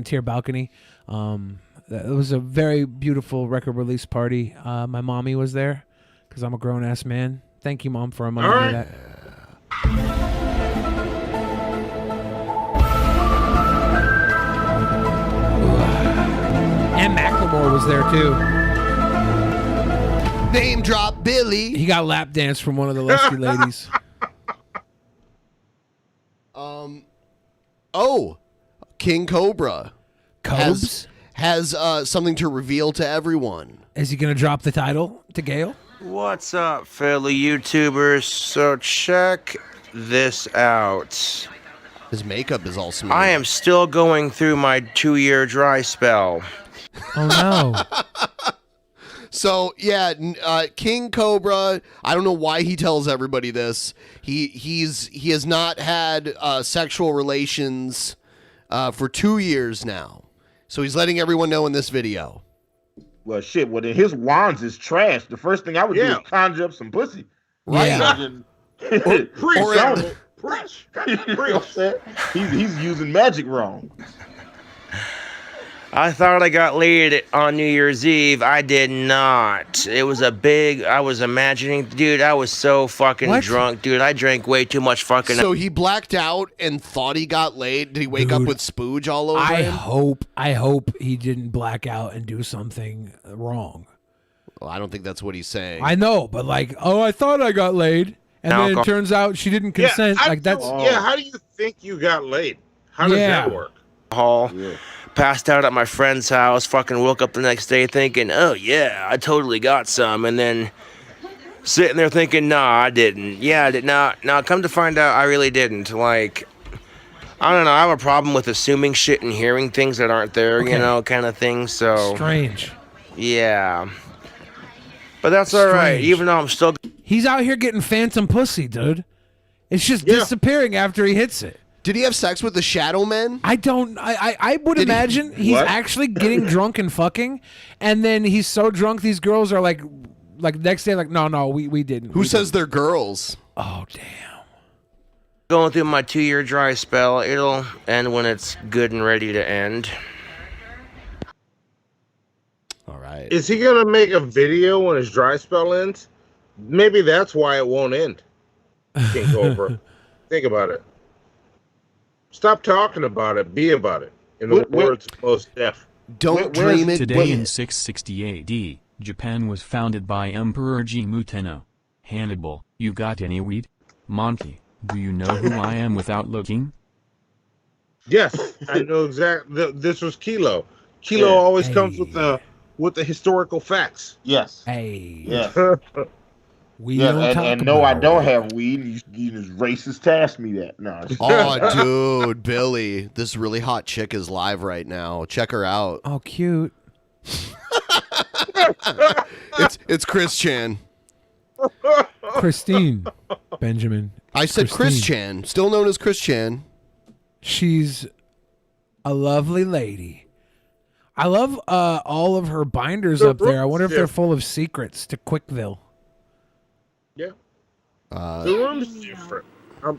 S5: tier balcony. It was a very beautiful record release party. My mommy was there because I'm a grown ass man. Thank you, Mom, for reminding me of that. And Macklemore was there too.
S4: Name drop Billy.
S5: He got lap dance from one of the lusty ladies.
S4: King Cobra
S5: Cobes
S4: has something to reveal to everyone.
S5: Is he going to drop the title to Gail?
S10: What's up, fellow YouTubers? So check this out.
S4: His makeup is all smooth.
S10: I am still going through my 2-year dry spell.
S5: Oh no.
S4: So yeah, King Cobra. I don't know why he tells everybody this. He has not had sexual relations for 2 years now. So he's letting everyone know in this video.
S6: Well, shit. Well, then his wands is trash. The first thing I would do is conjure up some pussy.
S4: Right.
S5: Yeah.
S6: Preach. He's using magic wrong.
S10: I thought I got laid on New Year's Eve. I did not. It was I was imagining, dude, I was so fucking drunk, dude. I drank way too much fucking.
S4: So he blacked out and thought he got laid. Did he wake up with spooge all over him?
S5: I hope he didn't black out and do something wrong.
S4: Well, I don't think that's what he's saying.
S5: I know, but like, I thought I got laid, and then it turns out she didn't consent.
S8: How do you think you got laid? How does that work?
S10: Passed out at my friend's house, fucking woke up the next day thinking, oh yeah, I totally got some, and then sitting there thinking, nah, I didn't. Yeah, I did not. Now, come to find out, I really didn't. Like, I don't know, I have a problem with assuming shit and hearing things that aren't there, you know, kind of thing, so.
S5: Strange.
S10: Yeah. But that's alright, even though I'm still.
S5: He's out here getting phantom pussy, dude. It's just disappearing after he hits it.
S4: Did he have sex with the shadow men?
S5: I would imagine he's actually getting drunk and fucking, and then he's so drunk these girls are like next day, like, no, we didn't.
S4: Who says they're girls?
S5: Oh, damn.
S10: Going through my 2-year dry spell. It'll end when it's good and ready to end.
S4: All right.
S8: Is he going to make a video when his dry spell ends? Maybe that's why it won't end. Can't go over. Think about it. Stop talking about it. Be about it. In the words of Most Def.
S4: Don't dream it.
S11: Today in 660 AD, Japan was founded by Emperor Go-Muteno. Hannibal, you got any weed? Monty, do you know who I am without looking?
S8: Yes, I know exactly. This was Kilo. Kilo always comes with the historical facts.
S6: Yes.
S5: Hey.
S6: Yeah. And no, I don't have weed. You just racist ask me that. No.
S4: Oh, dude, Billy, this really hot chick is live right now. Check her out.
S5: Oh, cute.
S4: It's Chris Chan.
S5: Christine Benjamin.
S4: I said Chris Chan, still known as Chris Chan.
S5: She's a lovely lady. I love all of her binders up there. I wonder if they're full of secrets to Quickville.
S8: Yeah. The room's different.
S5: I'm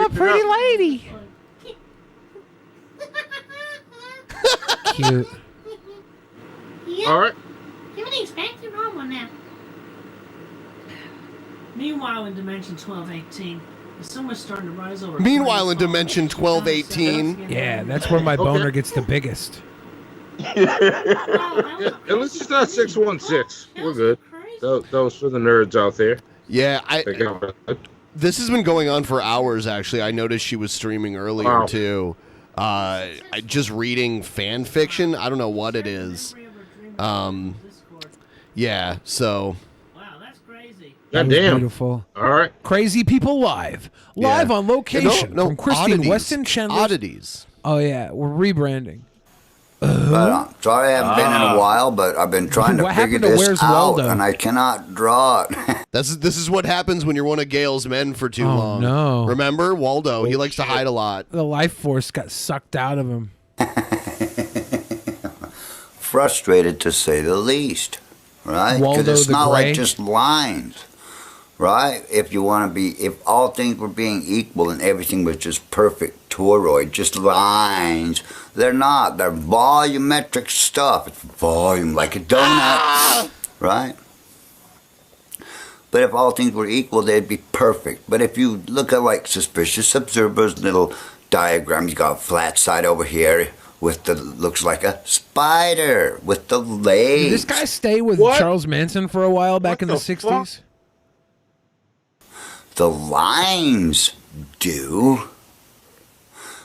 S5: a pretty lady. Cute.
S8: All right.
S12: Everything's back to normal now. Meanwhile, in Dimension 1218, the sun was starting to rise over.
S4: Meanwhile, in Dimension 1218.
S5: Yeah, that's where my boner gets the biggest.
S8: At least it's not 616. We're good. Those for the nerds out there.
S4: Yeah, this has been going on for hours, actually. I noticed she was streaming earlier, too. Just reading fan fiction. I don't know what it is. Yeah, so.
S12: Wow, that's crazy.
S5: That was beautiful.
S8: All right.
S5: Crazy People Live. Live on location from Christine Weston Chandler.
S4: Oddities.
S5: Oh, yeah. We're rebranding.
S13: But sorry I haven't been in a while, but I've been trying to figure this out, and I cannot draw it.
S4: This is what happens when you're one of Gail's men for too long.
S5: No.
S4: Remember Waldo? He likes to hide a lot.
S5: The life force got sucked out of him.
S13: Frustrated to say the least, right? Because it's not like just lines, right? If you want to be, if all things were being equal and everything was just perfect toroid, just lines. They're not. They're volumetric stuff. It's volume, like a donut, right? But if all things were equal, they'd be perfect. But if you look at like Suspicious Observer's little diagram, you got a flat side over here with the, looks like a spider with the legs.
S5: Did this guy stay with Charles Manson for a while back in the 60s?
S13: The lines do.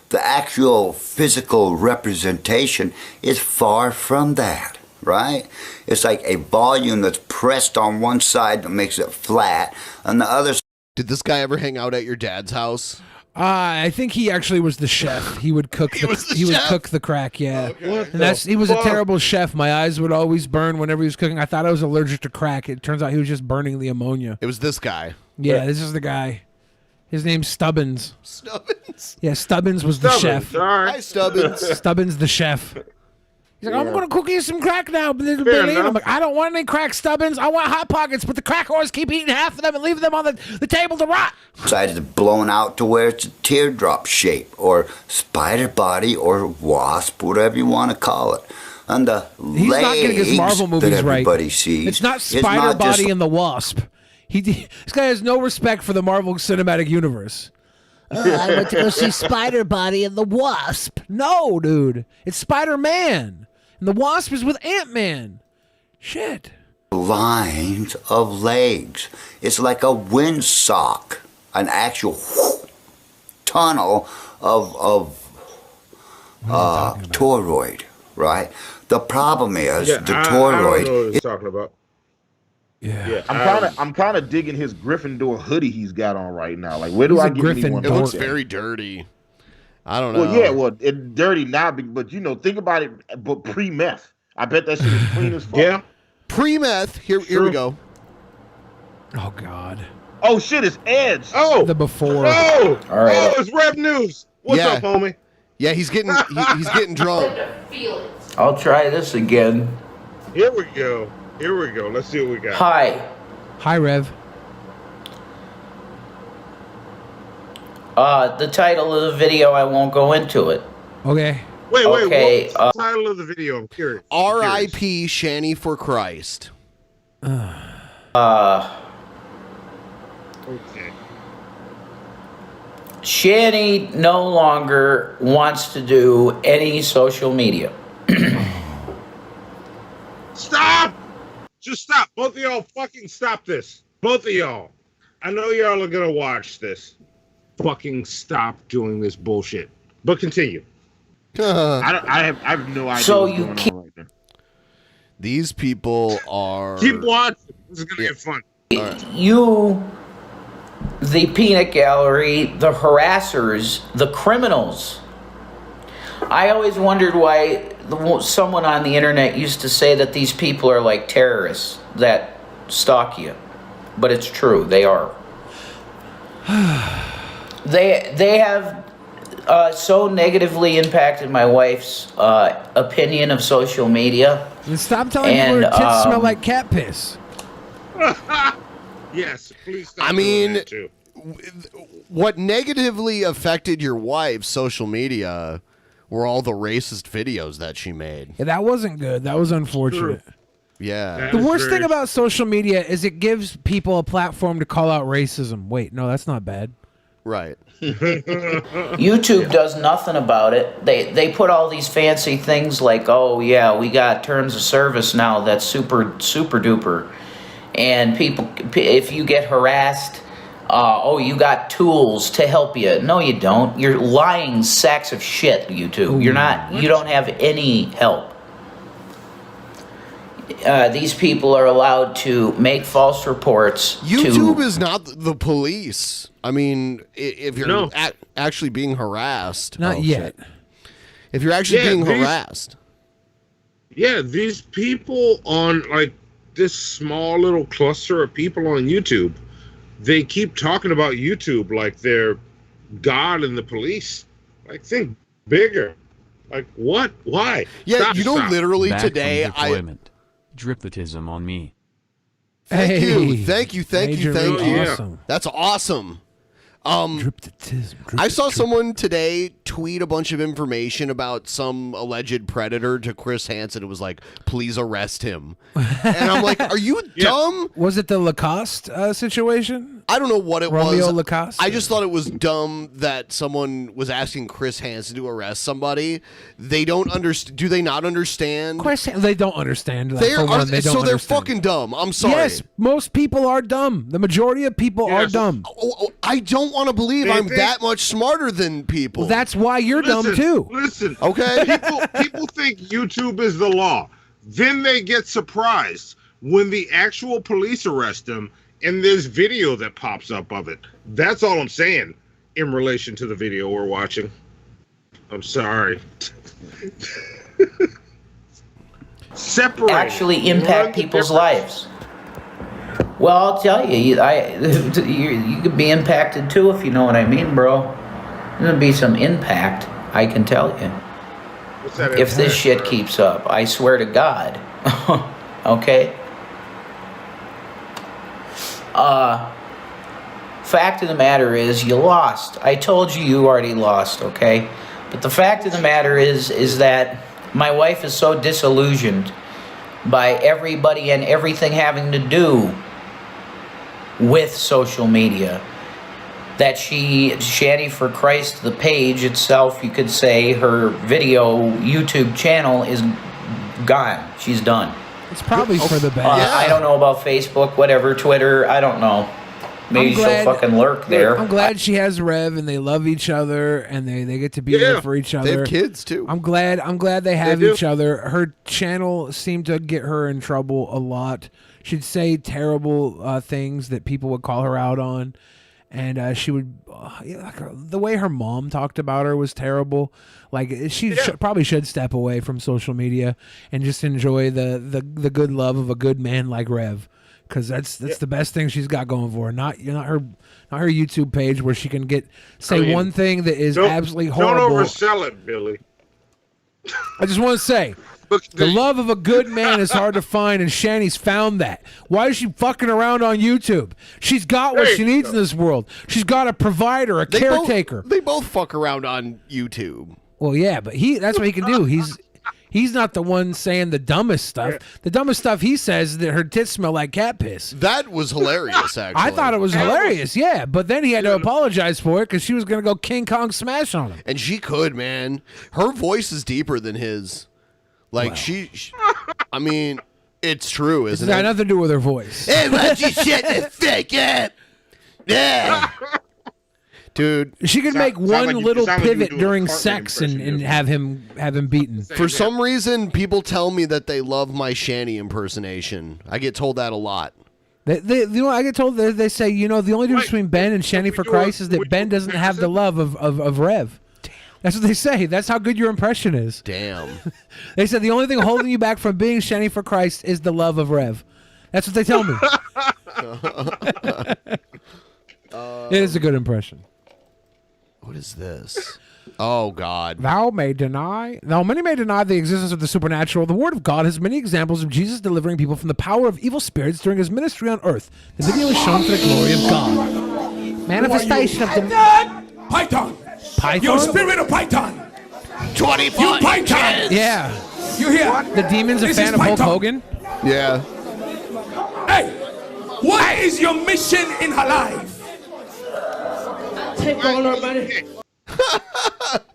S13: The actual physical representation is far from that, right? It's like a volume that's pressed on one side that makes it flat, and the other side.
S4: Did this guy ever hang out at your dad's house?
S5: I think he actually was the chef. He would cook. He would cook the crack. Yeah, and he was a terrible chef. My eyes would always burn whenever he was cooking. I thought I was allergic to crack. It turns out he was just burning the ammonia.
S4: It was this guy.
S5: Yeah, this is the guy. His name's Stubbins.
S4: Stubbins.
S5: Yeah, Stubbins was the chef.
S8: All right.
S4: Hi, Stubbins.
S5: Stubbins the chef. He's like, I'm
S8: Yeah.
S5: going to cook you some crack now, little
S8: Fair
S5: Billy. And I'm
S8: enough.
S5: like, I don't want any crack, Stubbins. I want Hot Pockets, but the crack whores keep eating half of them and leaving them on the table to rot.
S13: Side is blown out to where it's a teardrop shape, or spider body, or wasp, whatever you want to call it. And the
S5: He's not getting his Marvel
S13: that
S5: movies right.
S13: everybody sees.
S5: It's not
S13: is
S5: Spider
S13: not
S5: Body
S13: just
S5: and the Wasp. This guy has no respect for the Marvel Cinematic Universe. I went to go see Spider Body and the Wasp. No, dude. It's Spider-Man. And the Wasp is with Ant-Man. Shit.
S13: lines of legs. It's like a windsock, an actual tunnel of toroid, right? The problem is the
S8: I don't
S13: toroid.
S8: know what he's talking about.
S5: Yeah,
S6: I'm kind of digging his Gryffindor hoodie he's got on right now. Like, where do
S5: He's
S6: I
S5: a
S6: get me one?
S4: It looks
S6: like that?
S4: very dirty. I don't know.
S6: Well, yeah, well, it's dirty now, but you know, think about it. But pre-meth, I bet that shit is clean as fuck.
S8: Yeah,
S4: pre-meth. Here we go.
S5: Oh God.
S6: Oh shit, it's Edge.
S8: Oh,
S5: the before.
S8: Oh,
S3: All right.
S8: oh, it's Rev News. What's
S4: Yeah.
S8: up, homie?
S4: Yeah, he's getting he's getting drunk.
S3: I'll try this again.
S8: Here we go. Here we go. Let's see what we got.
S3: Hi.
S5: Hi, Rev.
S3: The title of the video, I won't go into it.
S5: Okay.
S8: Wait,
S3: Okay,
S8: what's the title of the video? I'm curious.
S4: R.I.P. Shanny for Christ.
S8: Okay.
S3: Shanny no longer wants to do any social media.
S8: Stop! Just stop. Both of y'all fucking stop this. Both of y'all. I know y'all are gonna watch this. Fucking stop doing this bullshit. But continue.
S6: I have no idea
S3: So
S6: what's
S3: you
S6: going
S3: keep-
S6: on right there.
S4: These people are.
S8: Keep watching. This is gonna get fun.
S3: You, the peanut gallery, the harassers, the criminals. I always wondered why someone on the internet used to say that these people are like terrorists that stalk you. But it's true, they are. They have so negatively impacted my wife's opinion of social media.
S5: And stop telling people her tits smell like cat piss.
S8: Yes, please stop.
S4: I
S8: doing
S4: mean,
S8: that too.
S4: what negatively affected your wife's social media were all the racist videos that she made.
S5: Yeah, that wasn't good. That was unfortunate.
S4: Yeah.
S5: The worst thing about social media is it gives people a platform to call out racism. Wait, no, that's not bad.
S4: Right.
S3: YouTube does nothing about it. They put all these fancy things like, oh yeah, we got terms of service now that's super duper, and people, if you get harassed, oh, you got tools to help you. No, you don't. You're lying sacks of shit, YouTube. You're not. You don't have any help. These people are allowed to make false reports.
S4: YouTube is not the police. I mean, if you're actually being harassed.
S5: Not yet.
S4: Shit. If you're actually being harassed.
S8: Yeah, these people on like this small little cluster of people on YouTube, they keep talking about YouTube like they're God and the police. Like, think bigger. Like, what? Why?
S4: Yeah,
S8: Stop.
S4: literally
S11: Back
S4: today
S11: from deployment. Dripitism on me.
S4: Thank
S5: Hey,
S4: you. Thank you.
S8: Yeah.
S5: Awesome.
S4: That's awesome. I saw someone today tweet a bunch of information about some alleged predator to Chris Hansen. It was like, please arrest him. And I'm like, are you dumb?
S5: Was it the Lacoste situation?
S4: I don't know what it
S5: Romeo
S4: was.
S5: Lacoste?
S4: I just thought it was dumb that someone was asking Chris Hansen to arrest somebody. They don't understand. Do they not understand?
S5: They don't understand.
S4: They
S5: for
S4: are,
S5: one, they don't
S4: so they're
S5: understand.
S4: fucking dumb. I'm sorry.
S5: Yes, most people are dumb. The majority of people are dumb.
S4: I don't want to believe
S8: They
S4: I'm
S8: think-
S4: that much smarter than people.
S5: Well, that's why you're dumb too.
S8: Listen.
S4: Okay.
S8: People think YouTube is the law. Then they get surprised when the actual police arrest them and there's video that pops up of it. That's all I'm saying in relation to the video we're watching. I'm sorry. Separate.
S3: Actually impact people's lives. Well, I'll tell you, you could be impacted too, if you know what I mean, bro. There's gonna be some impact, I can tell you.
S8: What's that
S3: If this shit keeps up, I swear to God. Okay? Fact of the matter is, you lost. I told you you already lost, okay? But the fact of the matter is that my wife is so disillusioned by everybody and everything having to do with social media that Shanny for Christ, the page itself, you could say, her video YouTube channel is gone. She's done.
S5: It's probably for the best.
S3: I don't know about Facebook, whatever, Twitter, I don't know. Maybe she'll fucking lurk there.
S5: I'm glad she has Rev and they love each other and they get to be there for each other.
S4: They have kids too.
S5: I'm glad they have each other. Her channel seemed to get her in trouble a lot. She'd say terrible things that people would call her out on, and she would the way her mom talked about her was terrible. Like she probably should step away from social media and just enjoy the good love of a good man like Rev. Because that's the best thing she's got going for her. Not her YouTube page where she can say one thing that is absolutely horrible.
S8: Don't oversell it, Billy.
S5: I just want to say, the love of a good man is hard to find, and Shanny's found that. Why is she fucking around on YouTube? She's got what she needs in this world. She's got a provider, a caretaker.
S4: They both fuck around on YouTube.
S5: Well, yeah, but that's what he can do. He's not the one saying the dumbest stuff. The dumbest stuff he says is that her tits smell like cat piss.
S4: That was hilarious, actually.
S5: I thought it was hilarious, yeah. But then he had to apologize for it because she was going to go King Kong smash on him.
S4: And she could, man. Her voice is deeper than his. Like, she I mean, it's true, isn't it?
S5: It's got nothing to do with her voice.
S4: Hey, why'd you shit this thick, yeah. Dude,
S5: she could make one little pivot during sex and have him beaten.
S4: For some reason, people tell me that they love my Shanny impersonation. I get told that a lot.
S5: I get told they say, the only difference between Ben and Shanny for Christ is that Ben doesn't have the love of Rev. Damn. That's what they say. That's how good your impression is.
S4: Damn.
S5: They said the only thing holding you back from being Shanny for Christ is the love of Rev. That's what they tell me. It is a good impression.
S4: What is this? Oh, God.
S5: Though many may deny the existence of the supernatural, the Word of God has many examples of Jesus delivering people from the power of evil spirits during his ministry on earth. The video is shown for the glory of God. Manifestation of the...
S14: Python!
S5: Python?
S14: You spirit of Python!
S4: 24
S14: You Python!
S5: Yeah.
S14: You hear?
S5: The demon's a fan of Hulk Hogan?
S4: Yeah.
S14: Hey! What is your mission in her life?
S12: Take all her money.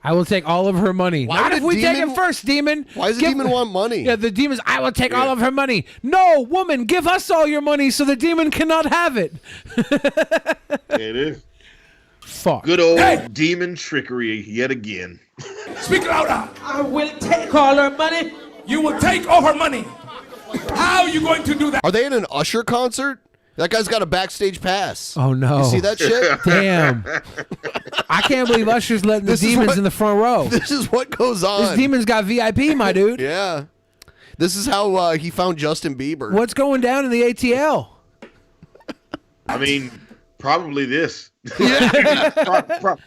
S5: I will take all of her money.
S4: Why
S5: Not
S4: would
S5: if
S4: a
S5: we take
S4: demon-
S5: it first, demon.
S4: Why does the demon want money?
S5: Yeah, the demon's, I will take all of her money. No, woman, give us all your money so the demon cannot have it.
S6: It is.
S5: Fuck.
S6: Good old demon trickery yet again.
S14: Speak louder.
S12: I will take all her money.
S14: You will take all her money. How are you going to do that?
S4: Are they in an Usher concert? That guy's got a backstage pass.
S5: Oh, no.
S4: You see that shit?
S5: Damn. I can't believe Usher's letting the demons in the front row.
S4: This is what goes on.
S5: This demon's got VIP, my dude.
S4: Yeah. This is how he found Justin Bieber.
S5: What's going down in the ATL?
S6: I mean, probably this.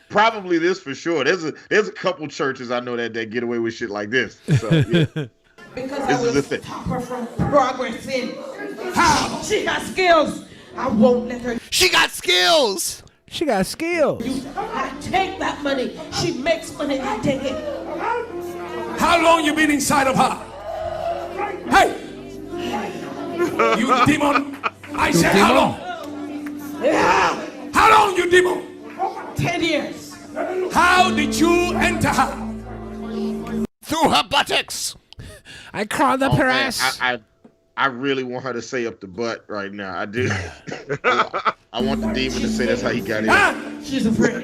S6: Probably this for sure. There's a couple churches I know that get away with shit like this. So yeah.
S12: Because
S6: This
S12: I
S6: is
S12: will
S6: the thing.
S12: stop her from progressing. How? She got skills. I won't let her.
S4: She got skills.
S5: She got skills.
S12: I take that money. She makes money. I take it.
S14: How long you been inside of her? Hey! You demon! I said how long?
S12: Yeah.
S14: How long, you demon?
S12: 10 years.
S14: How did you enter her?
S4: Through her buttocks.
S5: I crawled up her
S6: man,
S5: ass.
S6: I really want her to say up the butt right now. I do. I want the demon to say that's how he got in.
S14: Ah!
S12: She's afraid.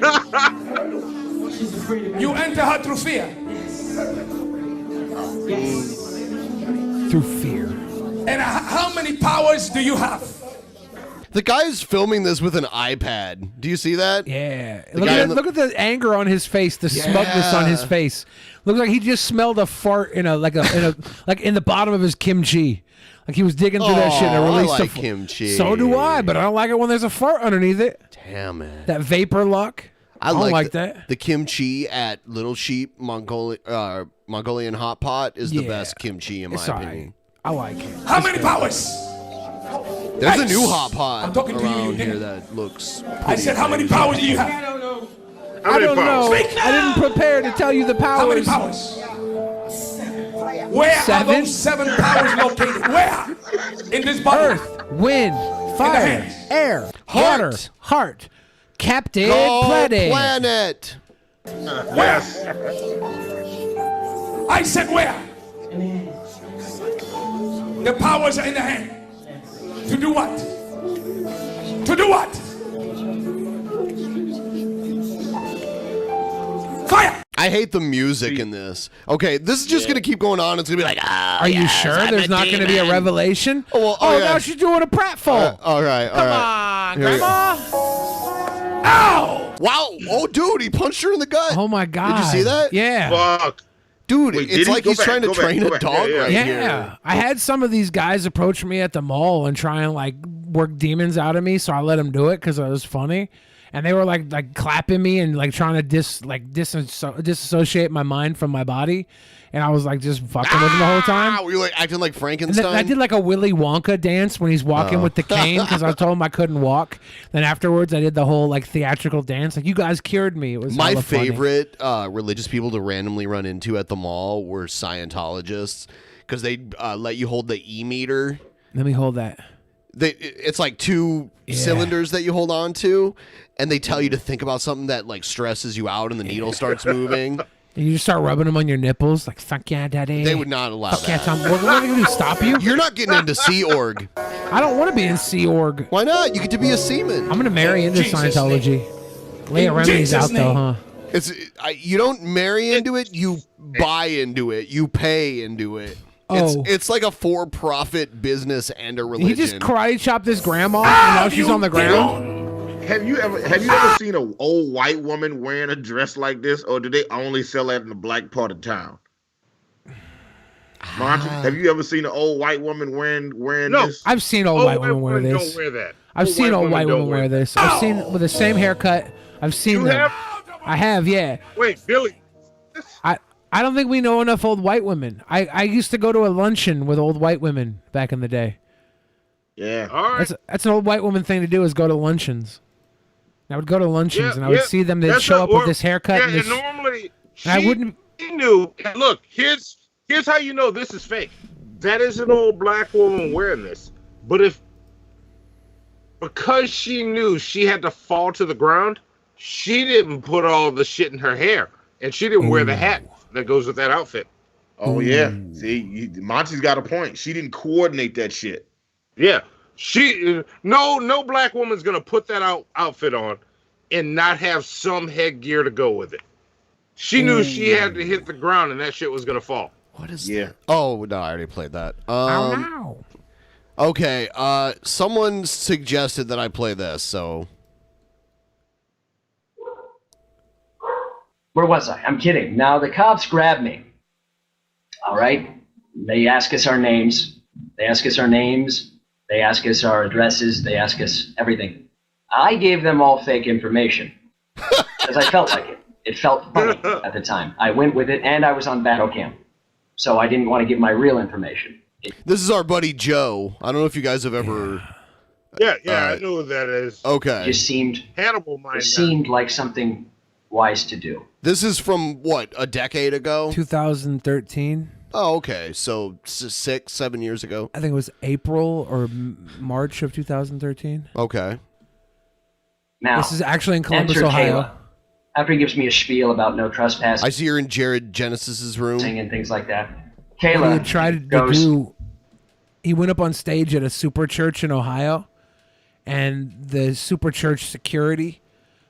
S12: She's afraid of me.
S14: You enter her through fear.
S12: Yes.
S5: Through fear.
S14: And how many powers do you have?
S4: The guy's filming this with an iPad. Do you see that?
S5: Yeah. Look at the anger on his face, the smugness on his face. Looks like he just smelled a fart in the bottom of his kimchi. Like he was digging through that shit and it released
S4: I like kimchi.
S5: So do I, but I don't like it when there's a fart underneath it.
S4: Damn it.
S5: That vapor luck. I don't like that.
S4: The kimchi at Little Sheep Mongolian Hot Pot is the best kimchi in my opinion.
S5: I like it.
S14: How many powers?
S4: There's a new hot pot
S14: I'm talking to you,
S4: around
S14: nigga.
S4: here that looks
S14: I said, how many powers do you have?
S5: I don't know. I didn't prepare to tell you the powers.
S14: How many powers? Where are those 7 powers located? Where? In this body?
S5: Earth, wind, fire, air, water, heart, Captain Planet.
S8: Yes.
S14: I said where? The powers are in the hand. To do what? To do what? Fire!
S4: I hate the music in this. Okay, this is just gonna keep going on. It's gonna be like,
S5: Are you sure there's not going to be a revelation? Now she's doing a pratfall.
S4: All right.
S5: Come on, Grandma.
S14: Ow!
S4: Wow. Oh, dude, he punched her in the gut.
S5: Oh my God.
S4: Did you see that?
S5: Yeah.
S8: Fuck.
S4: Dude,
S8: Wait,
S4: it's like he's trying to train a dog right
S5: Yeah.
S4: here.
S5: I had some of these guys approach me at the mall and try and like work demons out of me, so I let them do it because it was funny. And they were like clapping me and like trying to disassociate my mind from my body. And I was like just fucking with them the whole time.
S4: Were you like acting like
S5: And
S4: Frankenstein?
S5: then I did like a Willy Wonka dance when he's walking with the cane because I told him I couldn't walk. Then afterwards I did the whole like theatrical dance. Like you guys cured me. It was
S4: my
S5: hella funny.
S4: favorite religious people to randomly run into at the mall were Scientologists because they let you hold the e-meter.
S5: Let me hold that.
S4: It's like 2 cylinders that you hold on to, and they tell you to think about something that like stresses you out, and the needle starts moving.
S5: And you just start rubbing them on your nipples, like fuck yeah, daddy.
S4: They would not allow
S5: Fuck yeah,
S4: that.
S5: Tom. What are they gonna do? Stop you?
S4: You're not getting into Sea Org.
S5: I don't want to be in Sea Org.
S4: Why not? You get to be a seaman.
S5: I'm gonna marry into Scientology. Leah Remini's out though, huh?
S4: You don't marry into it. You buy into it. You pay into it. It's like a for-profit business and a religion.
S5: He just karate chopped his grandma, and now she's on the ground.
S6: Have you ever seen an old white woman wearing a dress like this, or do they only sell that in the black part of town? Monty, have you ever seen an old white woman wearing this?
S5: I've seen old white women wear this.
S8: Don't wear that.
S5: I've seen old white women wear this. I've seen with the same haircut. I've seen them. I have, yeah.
S8: Wait, Billy.
S5: I don't think we know enough old white women. I used to go to a luncheon with old white women back in the day.
S6: Yeah.
S8: All right.
S5: That's an old white woman thing to do is go to luncheons. And I would go to luncheons and I would see them. They'd show up with this haircut.
S8: Yeah,
S5: and this,
S8: normally
S5: and I wouldn't.
S8: She knew. Look, here's how you know this is fake. That is an old black woman wearing this. But because she knew she had to fall to the ground, she didn't put all the shit in her hair, and she didn't wear the hat that goes with that outfit.
S6: Oh yeah. See, Monty's got a point. She didn't coordinate that shit.
S8: Yeah. No black woman's gonna put that outfit on and not have some headgear to go with it. She knew she had to hit the ground and that shit was gonna fall.
S4: What is that? Oh no, I already played that.
S5: no.
S4: Okay, someone suggested that I play this, so
S15: Where was I? I'm kidding. Now the cops grabbed me. All right? They ask us our names. They ask us our addresses. They ask us everything. I gave them all fake information because I felt like it. It felt funny at the time. I went with it, and I was on battle cam. So I didn't want to give my real information.
S4: This is our buddy Joe. I don't know if you guys have ever...
S8: Yeah, I know who that is.
S4: Okay.
S15: It just seemed...
S8: Hannibal Monty.
S15: It seemed like something wise to do.
S4: This is from, what, a decade ago?
S5: 2013.
S4: Oh, okay. So 6-7 years ago.
S5: I think it was April or March of 2013.
S4: Okay.
S15: Now,
S5: this is actually in Columbus,
S15: enter
S5: Ohio.
S15: Kayla. After he gives me a spiel about no trespassing.
S4: I see you're in Jared Genesis's room.
S15: And things like that.
S5: What
S15: Kayla
S5: he had tried to do, he went up on stage at a super church in Ohio, and the super church security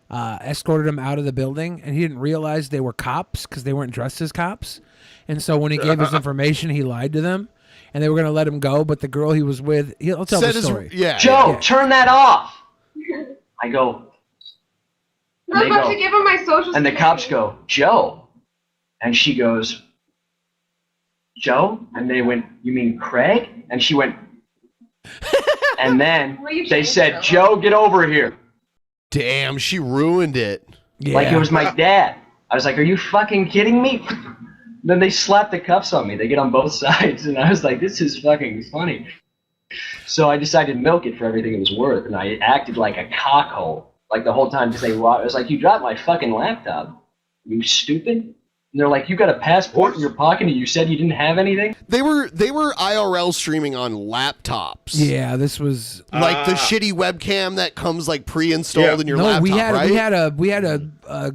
S5: escorted him out of the building, and he didn't realize they were cops because they weren't dressed as cops. And so when he gave his information, he lied to them, and they were going to let him go. But the girl he was with, he'll tell the story.
S15: Joe, turn that off. I go.
S16: I'm about to give him my social
S15: And the
S16: security.
S15: cops go, Joe. And she goes, Joe? And they went, you mean Craig? And she went, And then they said, Joe, get over here.
S4: Damn, she ruined it.
S15: Like it was my dad. I was like, are you fucking kidding me? Then they slapped the cuffs on me. They get on both sides. And I was like, this is fucking funny. So I decided to milk it for everything it was worth. And I acted like a cockhole. Like the whole time, because I was like, you dropped my fucking laptop. You stupid. And they're like, you got a passport in your pocket and you said you didn't have anything?
S4: They were IRL streaming on laptops.
S5: Yeah, this was
S4: like the shitty webcam that comes like pre-installed in your laptop,
S5: we had
S4: right?
S5: a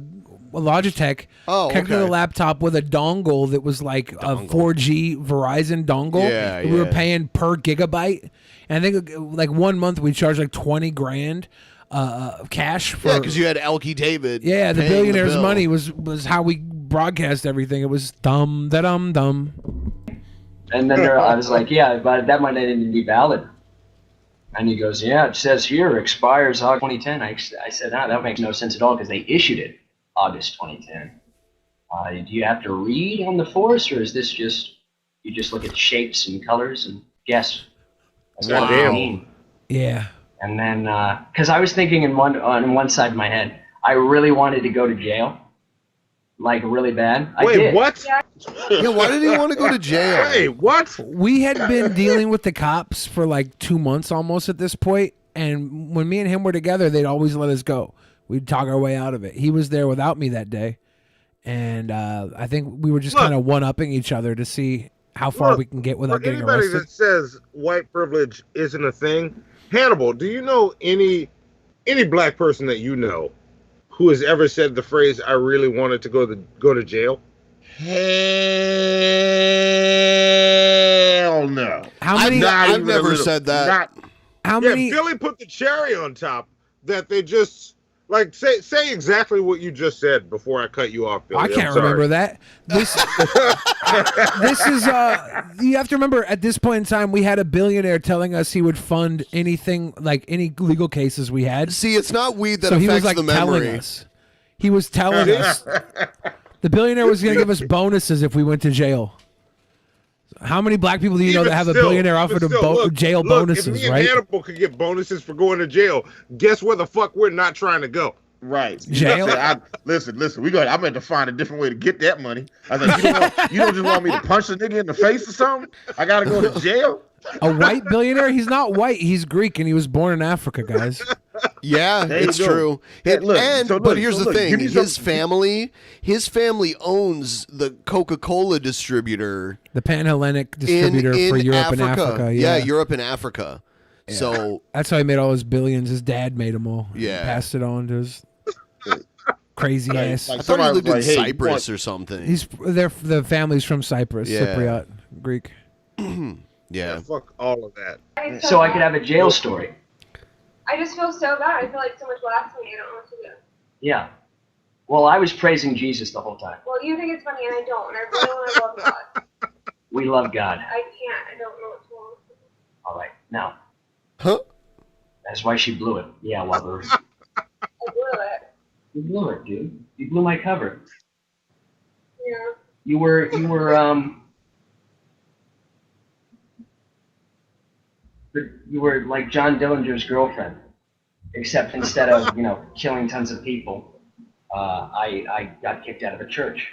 S5: Logitech connected to the laptop with a dongle that was like a 4G Verizon dongle.
S4: Yeah,
S5: we were paying per gigabyte, and I think like 1 month we charged like 20 grand cash for.
S4: Yeah, because you had Elkie David.
S5: Yeah, the
S4: paying
S5: billionaire's
S4: bill.
S5: money was how we broadcast everything. It was dumb.
S15: And then I was like, yeah, but that might not even be valid. And he goes, yeah, it says here expires August 2010. I said, that makes no sense at all because they issued it August 2010. Do you have to read on the force, or is this just you just look at shapes and colors and guess? That's what I mean.
S5: Yeah.
S15: And then, because I was thinking on one side of my head, I really wanted to go to jail, like really bad. I did.
S8: What?
S4: Yeah, why did he want to go to jail?
S8: Hey, what?
S5: We had been dealing with the cops for like 2 months almost at this point, and when me and him were together, they'd always let us go. We'd talk our way out of it. He was there without me that day, and I think we were just kind of one-upping each other to see how far we can get without getting
S8: anybody
S5: arrested.
S8: that says white privilege isn't a thing, Hannibal, do you know any black person that you know who has ever said the phrase "I really wanted to go to jail"?
S6: Hell no.
S5: How many?
S4: I've never said that.
S5: How many?
S8: Billy put the cherry on top that they just like say exactly what you just said before I cut you off, Billy.
S5: I can't remember that. This is you have to remember at this point in time we had a billionaire telling us he would fund anything, like any legal cases we had.
S4: See, it's not weed that
S5: so
S4: affects
S5: he was like
S4: the memory.
S5: telling us. He was telling us the billionaire was going to give us bonuses if we went to jail. How many black people do you know that have a billionaire offered them jail bonuses,
S8: if me and
S5: right?
S8: Hannibal could get bonuses for going to jail, guess where the fuck we're not trying to go?
S6: Right.
S5: Jail?
S6: Listen. I'm going to find a different way to get that money. I was like, you don't just want me to punch a nigga in the face or something? I got to go to jail?
S5: A white billionaire? He's not white. He's Greek, and he was born in Africa, guys.
S4: Yeah, it's true. But here's the thing: his family owns the Coca-Cola distributor,
S5: the Pan-Hellenic distributor for Europe and Africa.
S4: Yeah, Europe and Africa. Yeah. So
S5: that's how he made all his billions. His dad made them all.
S4: Yeah,
S5: passed it on to his crazy ass.
S4: I thought he lived in Cyprus or something.
S5: The family's from Cyprus, Cypriot, Greek.
S4: Yeah,
S8: fuck all of that.
S15: So I could have a jail story.
S16: I just feel so bad. I feel like so much blasphemy. I don't know what to do.
S15: Yeah. Well, I was praising Jesus the whole time.
S16: Well, you think it's funny, and I don't. And I really want to love God.
S15: We love God.
S16: I can't. I don't know what's wrong.
S15: All right. Now.
S4: Huh?
S15: That's why she blew it. Yeah, Wubber.
S16: I blew it.
S15: You blew it, dude. You blew my cover.
S16: Yeah.
S15: You were like John Dillinger's girlfriend, except instead of killing tons of people, I got kicked out of a church.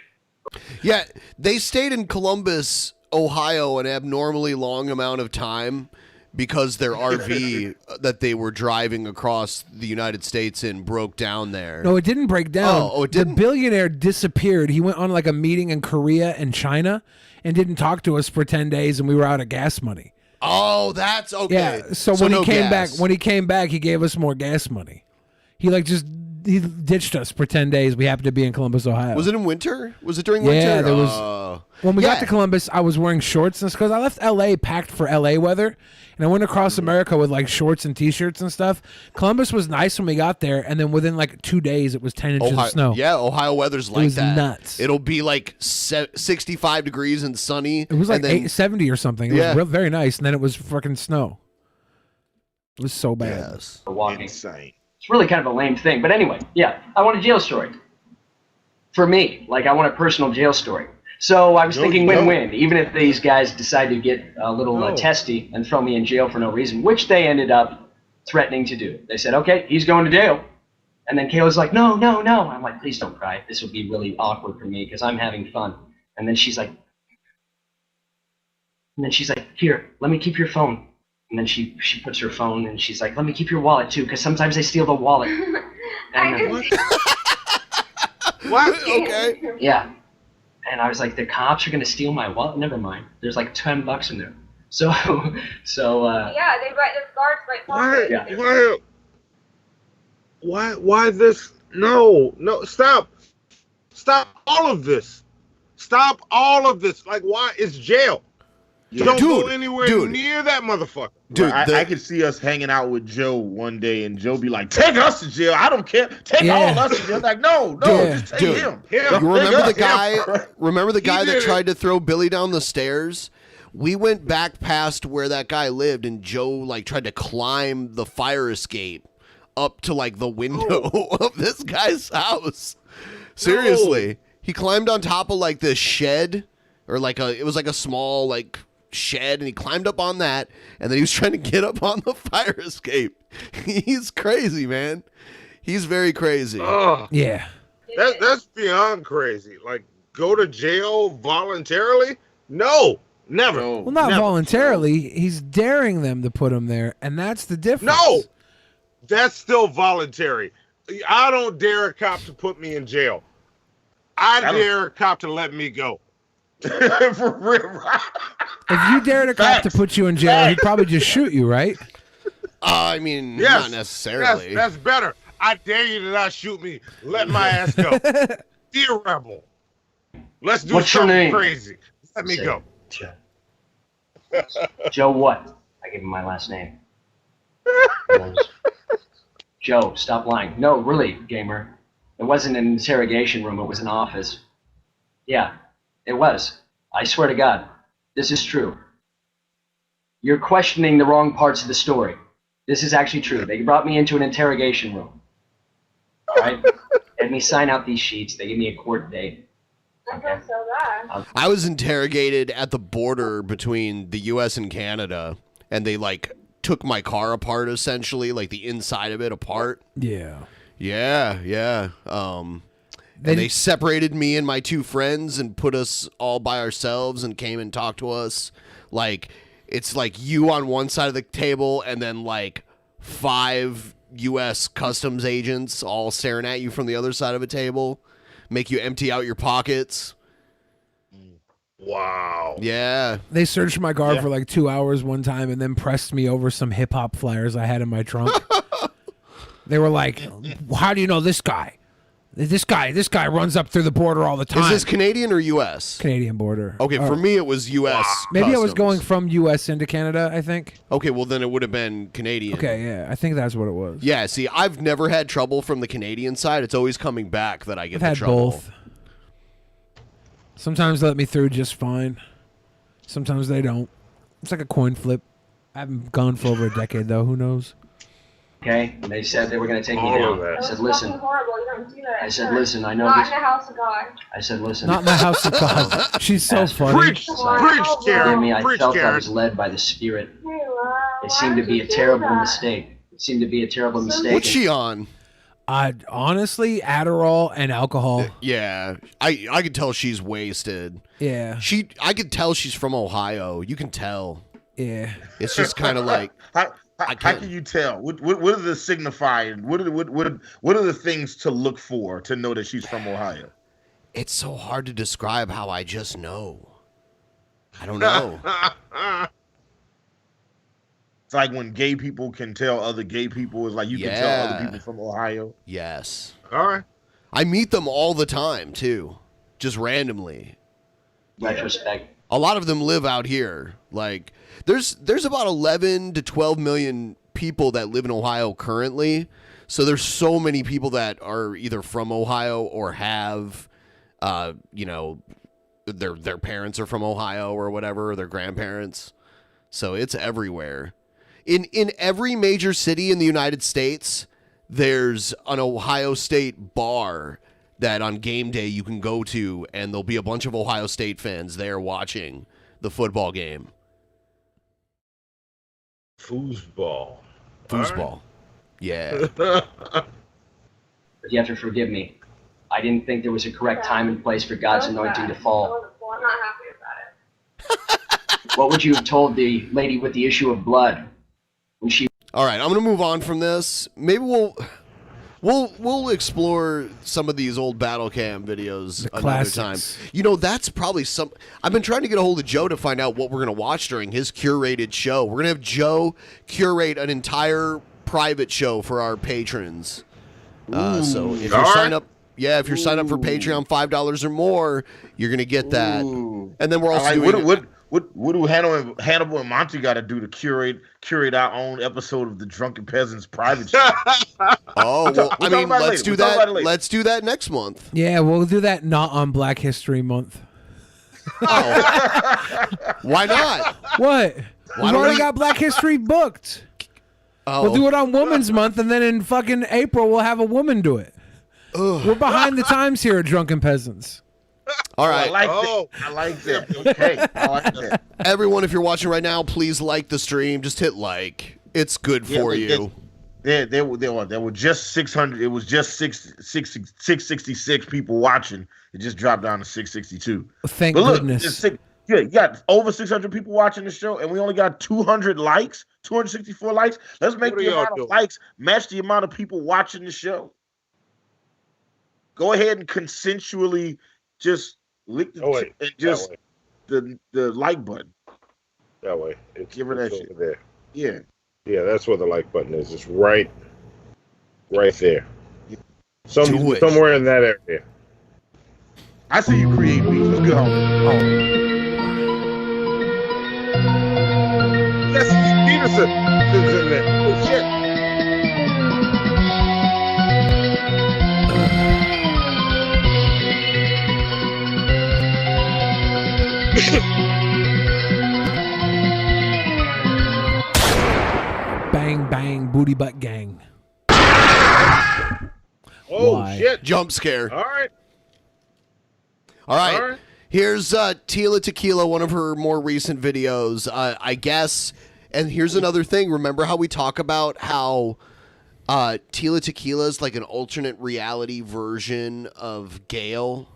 S4: Yeah, they stayed in Columbus, Ohio, an abnormally long amount of time because their RV that they were driving across the United States in broke down there.
S5: No, it didn't break down.
S4: Oh, it didn't?
S5: The billionaire disappeared. He went on like a meeting in Korea and China and didn't talk to us for 10 days, and we were out of gas money.
S4: Oh, that's okay.
S5: Yeah, so when he came back, he gave us more gas money. He he ditched us for 10 days. We happened to be in Columbus, Ohio.
S4: Was it in winter? Was it during winter?
S5: Yeah, there was. When we got to Columbus, I was wearing shorts and because I left LA packed for LA weather, and I went across America with like shorts and t-shirts and stuff. Columbus was nice when we got there, and then within like 2 days, it was 10 inches of snow.
S4: Yeah, Ohio weather's like that.
S5: It was nuts.
S4: It'll be like 65 degrees and sunny.
S5: It was like 70 or something. It was very nice, and then it was freaking snow. It was so bad.
S4: Yes.
S8: Insane.
S15: It's really kind of a lame thing. But anyway, yeah, I want a jail story. For me, like I want a personal jail story. So I was
S6: No,
S15: thinking
S6: you don't.
S15: win-win, even if these guys decide to get a little testy and throw me in jail for no reason, which they ended up threatening to do. They said, okay, he's going to jail. And then Kayla's like, no, no, no. I'm like, please don't cry. This will be really awkward for me because I'm having fun. And then she's like, here, let me keep your phone. And then she puts her phone and she's like, let me keep your wallet too, because sometimes they steal the wallet. And,
S8: What? Okay.
S15: yeah. And I was like, the cops are going to steal my wallet? Never mind. There's like $10 in there. So,
S16: Yeah, they write their guards right pocket.
S8: Yeah. Why this? No, stop all of this. Stop all of this. Like, why? It's jail.
S6: Yeah.
S8: Don't go
S6: Dude,
S8: anywhere
S6: dude.
S8: near that motherfucker.
S6: Dude, I could see us hanging out with Joe one day, and Joe be like, "Take us to jail. I don't care. Take all of us to jail." Like, no, just take him.
S4: You remember the guy? Remember the guy that tried to throw Billy down the stairs? We went back past where that guy lived, and Joe like tried to climb the fire escape up to like the window of this guy's house. Seriously, he climbed on top of like this shed, or it was like a small like shed, and he climbed up on that, and then he was trying to get up on the fire escape. He's crazy, man. He's very crazy.
S5: Yeah.
S8: That's beyond crazy. Like, go to jail voluntarily? No, never.
S5: Well, not voluntarily. He's daring them to put him there, and that's the difference.
S8: No, that's still voluntary. I don't dare a cop to put me in jail. I dare a cop to let me go. For real.
S5: If you dared a cop to put you in jail, he'd probably just shoot you, right?
S4: I mean,
S8: Yes,
S4: not necessarily.
S8: That's better. I dare you to not shoot me. Let my ass go. Be a rebel. Let's do
S15: What's your
S8: something
S15: name?
S8: crazy. Let me
S15: Say
S8: go.
S15: Joe. Joe what? I gave him my last name. He goes, Joe, stop lying. No, really, gamer. It wasn't an interrogation room. It was an office. Yeah, it was. I swear to God, this is true. You're questioning the wrong parts of the story. This is actually true. They brought me into an interrogation room. All right? Had me sign out these sheets. They gave me a court date.
S16: I feel so bad.
S4: I was interrogated at the border between the U.S. and Canada, and they like took my car apart, essentially, like the inside of it apart.
S5: Yeah.
S4: Yeah. And they separated me and my two friends and put us all by ourselves and came and talked to us. Like, it's like you on one side of the table and then like 5 U.S. customs agents all staring at you from the other side of a table, make you empty out your pockets.
S8: Wow.
S4: Yeah.
S5: They searched my car for like 2 hours one time and then pressed me over some hip hop flyers I had in my trunk. They were like, how do you know this guy? This guy runs up through the border all the time.
S4: Is this Canadian or U.S.?
S5: Canadian border.
S4: Okay, for me it was U.S.
S5: Maybe I was
S4: customs.
S5: going from U.S. into Canada, I think.
S4: Okay, well then it would have been Canadian.
S5: Okay, yeah, I think that's what it was.
S4: Yeah, see, I've never had trouble from the Canadian side. It's always coming back that I get
S5: I've
S4: the
S5: had
S4: trouble.
S5: both. Sometimes they let me through just fine. Sometimes they don't. It's like a coin flip. I haven't gone for over a decade, though. Who knows?
S15: Okay? And they said they were going to take me
S8: All
S15: down.
S8: of that.
S15: I said,
S16: It's
S15: listen.
S16: fucking horrible. You don't do that.
S15: I said, listen, I know
S16: Not
S15: this.
S16: in the house of God.
S15: I said, listen.
S5: Not in the house of God. She's so funny.
S8: Preach,
S15: Forgive me, I
S8: Preach,
S15: felt I
S8: Karen.
S15: was led by the Spirit.
S16: Why
S15: It seemed to
S16: would
S15: be
S16: you
S15: a
S16: do
S15: terrible
S16: that?
S15: mistake. It seemed to be a terrible mistake.
S4: What's she on?
S5: Honestly, Adderall and alcohol.
S4: Yeah, I could tell she's wasted.
S5: Yeah.
S4: I could tell she's from Ohio. You can tell.
S5: Yeah.
S4: It's just kind of like
S6: How can you tell? What are the signifying? What are the things to look for to know that she's from Ohio?
S4: it's so hard to describe how I just know. I don't know.
S6: It's like when gay people can tell other gay people. It's like you can tell other people from Ohio.
S4: Yes.
S8: All right.
S4: I meet them all the time too, just randomly.
S15: Retrospect.
S4: A lot of them live out here. Like there's about 11 to 12 million people that live in Ohio currently. So there's so many people that are either from Ohio or have their parents are from Ohio or whatever, or their grandparents. So it's everywhere. In every major city in the United States, there's an Ohio State bar that on game day you can go to, and there'll be a bunch of Ohio State fans there watching the football game.
S8: Foosball.
S4: Foosball. Yeah.
S15: But you have to forgive me. I didn't think there was a correct time and place for God's anointing to fall.
S16: I'm not happy about it.
S15: What would you have told the lady with the issue of blood when she...
S4: All right, I'm going to move on from this. Maybe we'll explore some of these old battle cam videos another time. You know, that's probably some... I've been trying to get a hold of Joe to find out what we're going to watch during his curated show. We're going to have Joe curate an entire private show for our patrons. So if you sign up... Yeah, if you're signed up for Patreon $5 or more, you're going to get that. And then we're also doing...
S6: What do Hannibal and Monty got to do to curate our own episode of the Drunken Peasants private show?
S4: Oh, well, I mean, let's do that. Let's do that next month.
S5: Yeah, we'll do that not on Black History Month.
S4: Why not?
S5: What? We've already got Black History booked. We'll do it on Women's Month, and then in fucking April, we'll have a woman do it. We're behind the times here at Drunken Peasants.
S4: All right.
S6: I like that. Okay. I like that.
S4: Everyone, if you're watching right now, please like the stream. Just hit like. It's good for you.
S6: There were just 600. It was just 666 people watching. It just dropped down to 662.
S5: Thank goodness.
S6: You got over 600 people watching the show, and we only got 200 likes, 264 likes. Let's make the amount of likes match the amount of people watching the show. Go ahead and consensually just lick the the like button.
S8: That way.
S6: Give her that shit.
S8: There.
S6: Yeah.
S8: Yeah, that's where the like button is. It's right there. Somewhere in that area.
S6: I see you create beats. Let's go.
S8: Yes, Peterson is in there. Oh shit.
S5: Bang, bang, booty butt gang.
S6: Oh, shit.
S4: Jump scare.
S6: All right.
S4: All right. Here's Tila Tequila, one of her more recent videos, I guess. And here's another thing. Remember how we talk about how Tila Tequila is like an alternate reality version of Gale?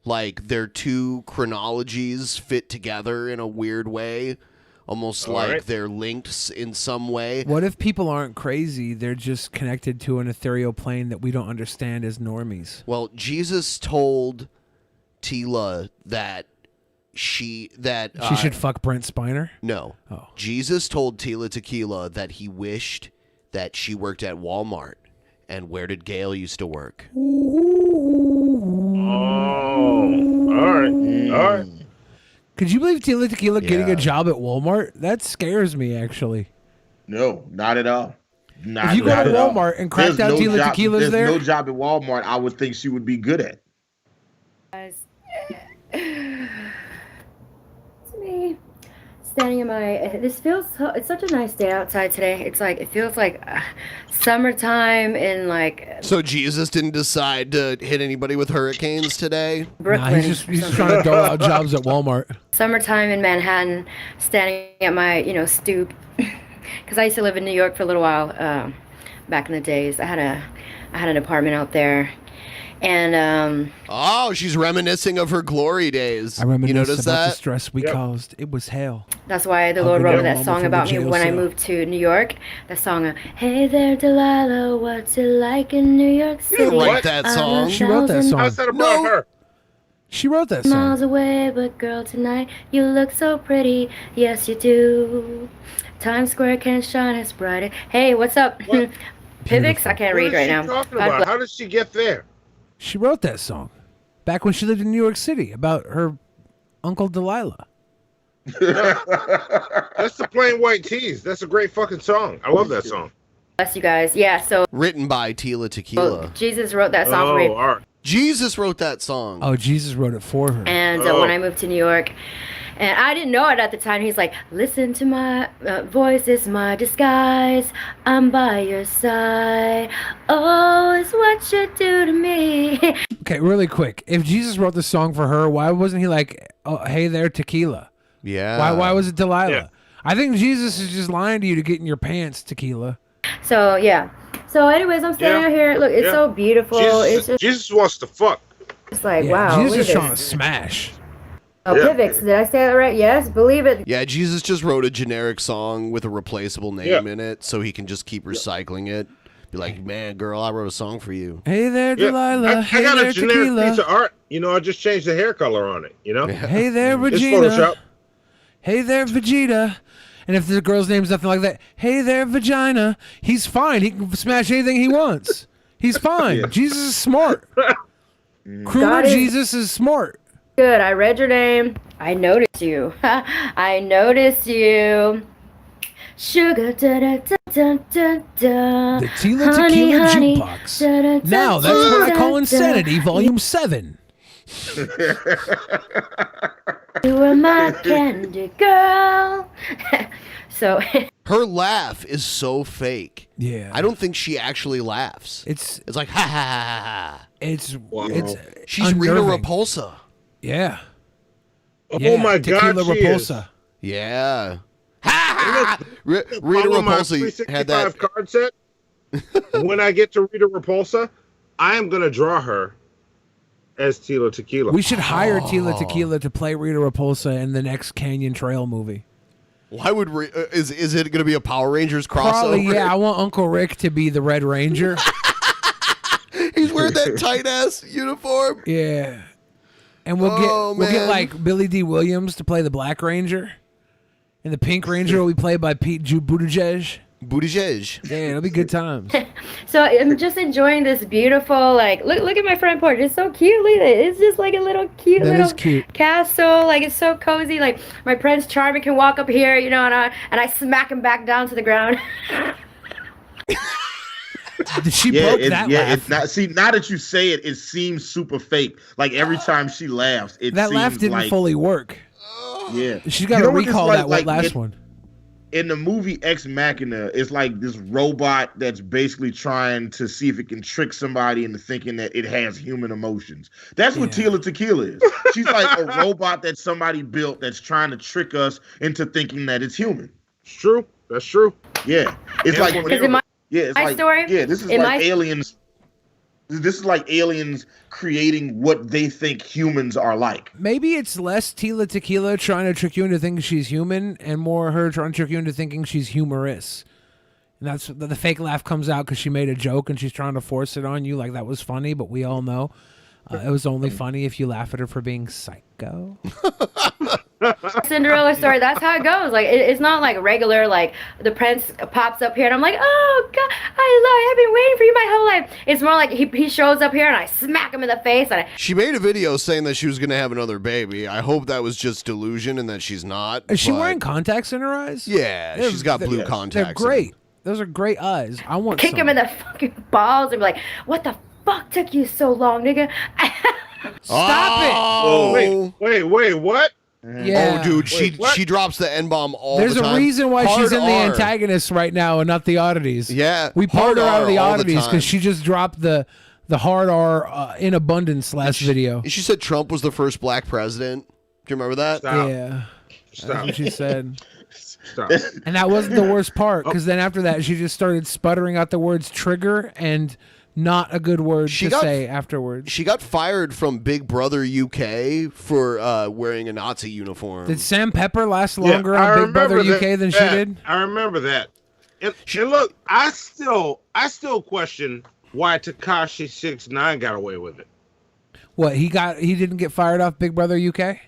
S4: Like their two chronologies fit together in a weird way. Almost like they're linked in some way.
S5: What if people aren't crazy? They're just connected to an ethereal plane that we don't understand as normies.
S4: Well, Jesus told Tila that she
S5: should fuck Brent Spiner?
S4: No.
S5: Oh.
S4: Jesus told Tila Tequila that he wished that she worked at Walmart. And where did Gail used to work?
S8: All right.
S5: Could you believe Tila Tequila getting a job at Walmart? That scares me, actually.
S6: No, not at all.
S5: If you go to Walmart and crack down Tila Tequila's there?
S6: There's no job at Walmart I would think she would be good at.
S17: Guys, it's me standing in my. It's such a nice day outside today. It feels like summertime in like.
S4: So Jesus didn't decide to hit anybody with hurricanes today?
S17: Brooklyn.
S5: Nah, he's just trying to dole out jobs at Walmart.
S17: Summertime in Manhattan, standing at my stoop, because I used to live in New York for a little while back in the days. I had an apartment out there, and
S4: she's reminiscing of her glory days.
S5: I reminisce
S4: you notice
S5: about
S4: that?
S5: the stress we caused. It was hell.
S17: That's why the Lord wrote that song about me when I moved to New York. That song, "Hey there, Delilah, what's it like in New York City?"
S4: You didn't write that song.
S5: She wrote that song.
S8: How's that about her?
S5: She wrote that song.
S17: Miles away, but girl, tonight you look so pretty. Yes, you do. Times Square can't shine as bright. Hey, what's up? Pivix? I can't read right now.
S8: How did she get there?
S5: She wrote that song back when she lived in New York City about her Uncle Delilah.
S8: That's the Plain White Tees. That's a great fucking song. I love that song.
S17: Bless you guys. Yeah, so.
S4: Written by Tila Tequila.
S17: Jesus wrote that song for me.
S4: All right. Jesus wrote that song.
S5: Oh, Jesus wrote it for her.
S17: And when I moved to New York, And I didn't know it at the time. He's like, listen to my voice, it's my disguise. I'm by your side. Oh, it's what you do to me.
S5: Okay, really quick. If Jesus wrote the song for her, why wasn't he like, oh, hey there, Tequila?
S4: Yeah.
S5: Why was it Delilah?
S8: Yeah.
S5: I think Jesus is just lying to you to get in your pants, Tequila.
S17: So, yeah. So, anyways, I'm standing out here. Look, it's so beautiful. It's just
S8: Jesus wants to fuck.
S17: it's like,
S5: Yeah,
S17: wow.
S5: Jesus
S17: look
S5: is
S17: at
S5: trying to
S17: this.
S5: smash.
S17: Oh, Pivx, did I say that right? Yes, believe it.
S4: Yeah, Jesus just wrote a generic song with a replaceable name in it so he can just keep recycling it. Be like, man, girl, I wrote a song for you.
S5: Hey there, Delilah.
S8: I
S5: Hey
S8: got
S5: there,
S8: a generic
S5: Tequila.
S8: piece of art. You know, I just changed the hair color on it. You know.
S5: Hey there,
S8: It's
S5: Regina.
S8: Photoshop.
S5: Hey there, Vegeta. And if the girl's name's nothing like that, hey there, Vagina. He's fine. He can smash anything he wants. He's fine. Jesus is smart. Crooner
S17: God is-
S5: Jesus is smart.
S17: Good. I read your name. I noticed you. I noticed you. Sugar, da da da da da da.
S5: The Tila
S17: Honey,
S5: Tequila
S17: honey,
S5: Jukebox.
S17: da, da, da,
S5: Now, that's what I
S17: da,
S5: call
S17: da,
S5: Insanity,
S17: da.
S5: Volume 7.
S17: You were my candy girl. So
S4: Her laugh is so fake.
S5: Yeah.
S4: I don't think she actually laughs.
S5: It's
S4: like ha ha ha ha.
S5: It's
S4: she's Rita
S5: unnerving.
S4: Repulsa.
S5: Yeah.
S8: Oh
S5: Yeah,
S8: my God,
S5: Tequila
S8: she
S5: Repulsa.
S4: Yeah.
S8: Rita
S4: Rita Repulsa had that.
S8: 365 card set. When I get to Rita Repulsa, I am gonna draw her as Tila Tequila.
S5: We should hire Tila Tequila to play Rita Repulsa in the next Canyon Trail movie.
S4: Why would is it going to be a Power Rangers crossover?
S5: Probably, yeah. I want Uncle Rick to be the Red Ranger.
S4: He's wearing that tight ass uniform.
S5: Yeah. And we'll get
S4: man.
S5: like Billy D. Williams to play the Black Ranger. And the Pink Ranger will be played by Pete Buttigieg.
S4: Buttigieg.
S5: Yeah, it'll be good times.
S17: So I'm just enjoying this beautiful, like, look at my front porch. It's so cute. Look at it. It's just like a little cute
S5: That
S17: little
S5: is cute.
S17: castle. Like, it's so cozy. Like, my Prince Charming can walk up here, you know, and I smack him back down to the ground.
S5: She broke that laugh.
S6: It's not, see, now that you say it, it seems super fake. Like every time she laughs, it
S5: That
S6: seems
S5: laugh didn't
S6: like,
S5: fully work.
S6: Yeah,
S5: She's got to
S6: what it's
S5: recall
S6: like?
S5: that
S6: Like,
S5: last one.
S6: In the movie Ex Machina, it's like this robot that's basically trying to see if it can trick somebody into thinking that it has human emotions. That's what Tila Tequila is. She's like a robot that somebody built that's trying to trick us into thinking that it's human.
S8: It's true. That's true.
S6: Yeah, it's like
S17: Because in my
S6: it's
S17: my
S6: like
S17: story,
S6: this is
S17: in
S6: like
S17: my-
S6: aliens. This is like aliens creating what they think humans are like.
S5: Maybe it's less Tila Tequila trying to trick you into thinking she's human and more her trying to trick you into thinking she's humorous. And that's the fake laugh comes out because she made a joke and she's trying to force it on you like that was funny, but we all know it was only funny if you laugh at her for being psycho.
S17: Cinderella story, that's how it goes. Like, it's not like regular, like, the prince pops up here and I'm like, oh, God, I've been waiting for you my whole life. It's more like he shows up here and I smack him in the face and I...
S4: She made a video saying that she was going to have another baby. I hope that was just delusion and that she's not.
S5: Is she
S4: but-
S5: wearing contacts in her eyes?
S4: Yeah, she's got blue contacts.
S5: They're great. Those are great eyes. I want
S17: kick
S5: some.
S17: him in the fucking balls and be like, what the fuck took you so long, nigga?
S5: Stop
S4: Oh,
S8: wait, what?
S5: Yeah.
S4: Oh, dude,
S8: Wait, what?
S4: she drops the N-bomb all
S5: There's
S4: the time.
S5: a reason why
S4: Hard
S5: she's in the
S4: R.
S5: antagonists right now and not the oddities.
S4: Yeah,
S5: We pulled
S4: hard
S5: her out of
S4: R
S5: the
S4: all the
S5: oddities
S4: time.
S5: because she just dropped the hard R in abundance last video.
S4: She said Trump was the first black president. Do you remember that?
S8: Stop.
S5: Yeah.
S8: Stop.
S5: That's what she said.
S8: Stop.
S5: And that wasn't the worst part because then after that she just started sputtering out the words trigger and not a good word to say afterwards.
S4: She got fired from Big Brother UK for wearing a Nazi uniform.
S5: Did Sam Pepper last longer
S8: I
S5: on Big Brother
S8: remember
S5: UK than she
S8: that.
S5: did?
S8: I remember that. And look, I still question why Tekashi 6ix9ine got away with it.
S5: What, he didn't get fired off Big Brother UK?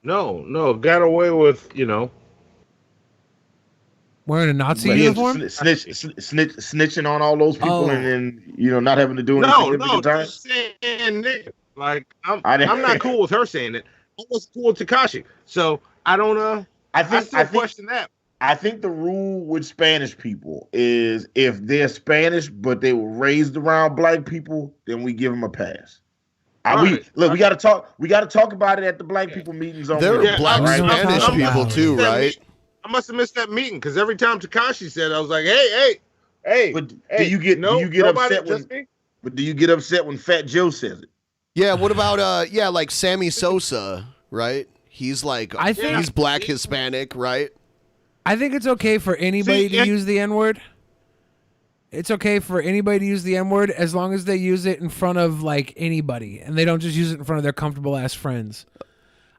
S8: No, got away with,
S5: Wearing a Nazi
S6: Like,
S5: uniform?
S6: snitching on all those people
S5: Oh.
S6: and then not having to do anything
S8: No,
S6: time.
S8: just saying nigga. Like I'm
S6: I didn't-
S8: not cool with her saying it. I wasn't cool with Tekashi. So I don't I still question that.
S6: I think the rule with Spanish people is if they're Spanish but they were raised around black people, then we give them a pass. We got to talk. We got to talk about it at the black people meetings on.
S4: There are black Spanish people too, right?
S8: I must have missed that meeting because every time Takashi said, I was like, hey.
S6: But do you get upset when? But do you get upset when Fat Joe says it?
S4: Yeah. What about like Sammy Sosa, right? He's like, he's black Hispanic, right?
S5: I think it's okay for anybody to use the N-word. It's okay for anybody to use the N-word as long as they use it in front of like anybody and they don't just use it in front of their comfortable ass friends.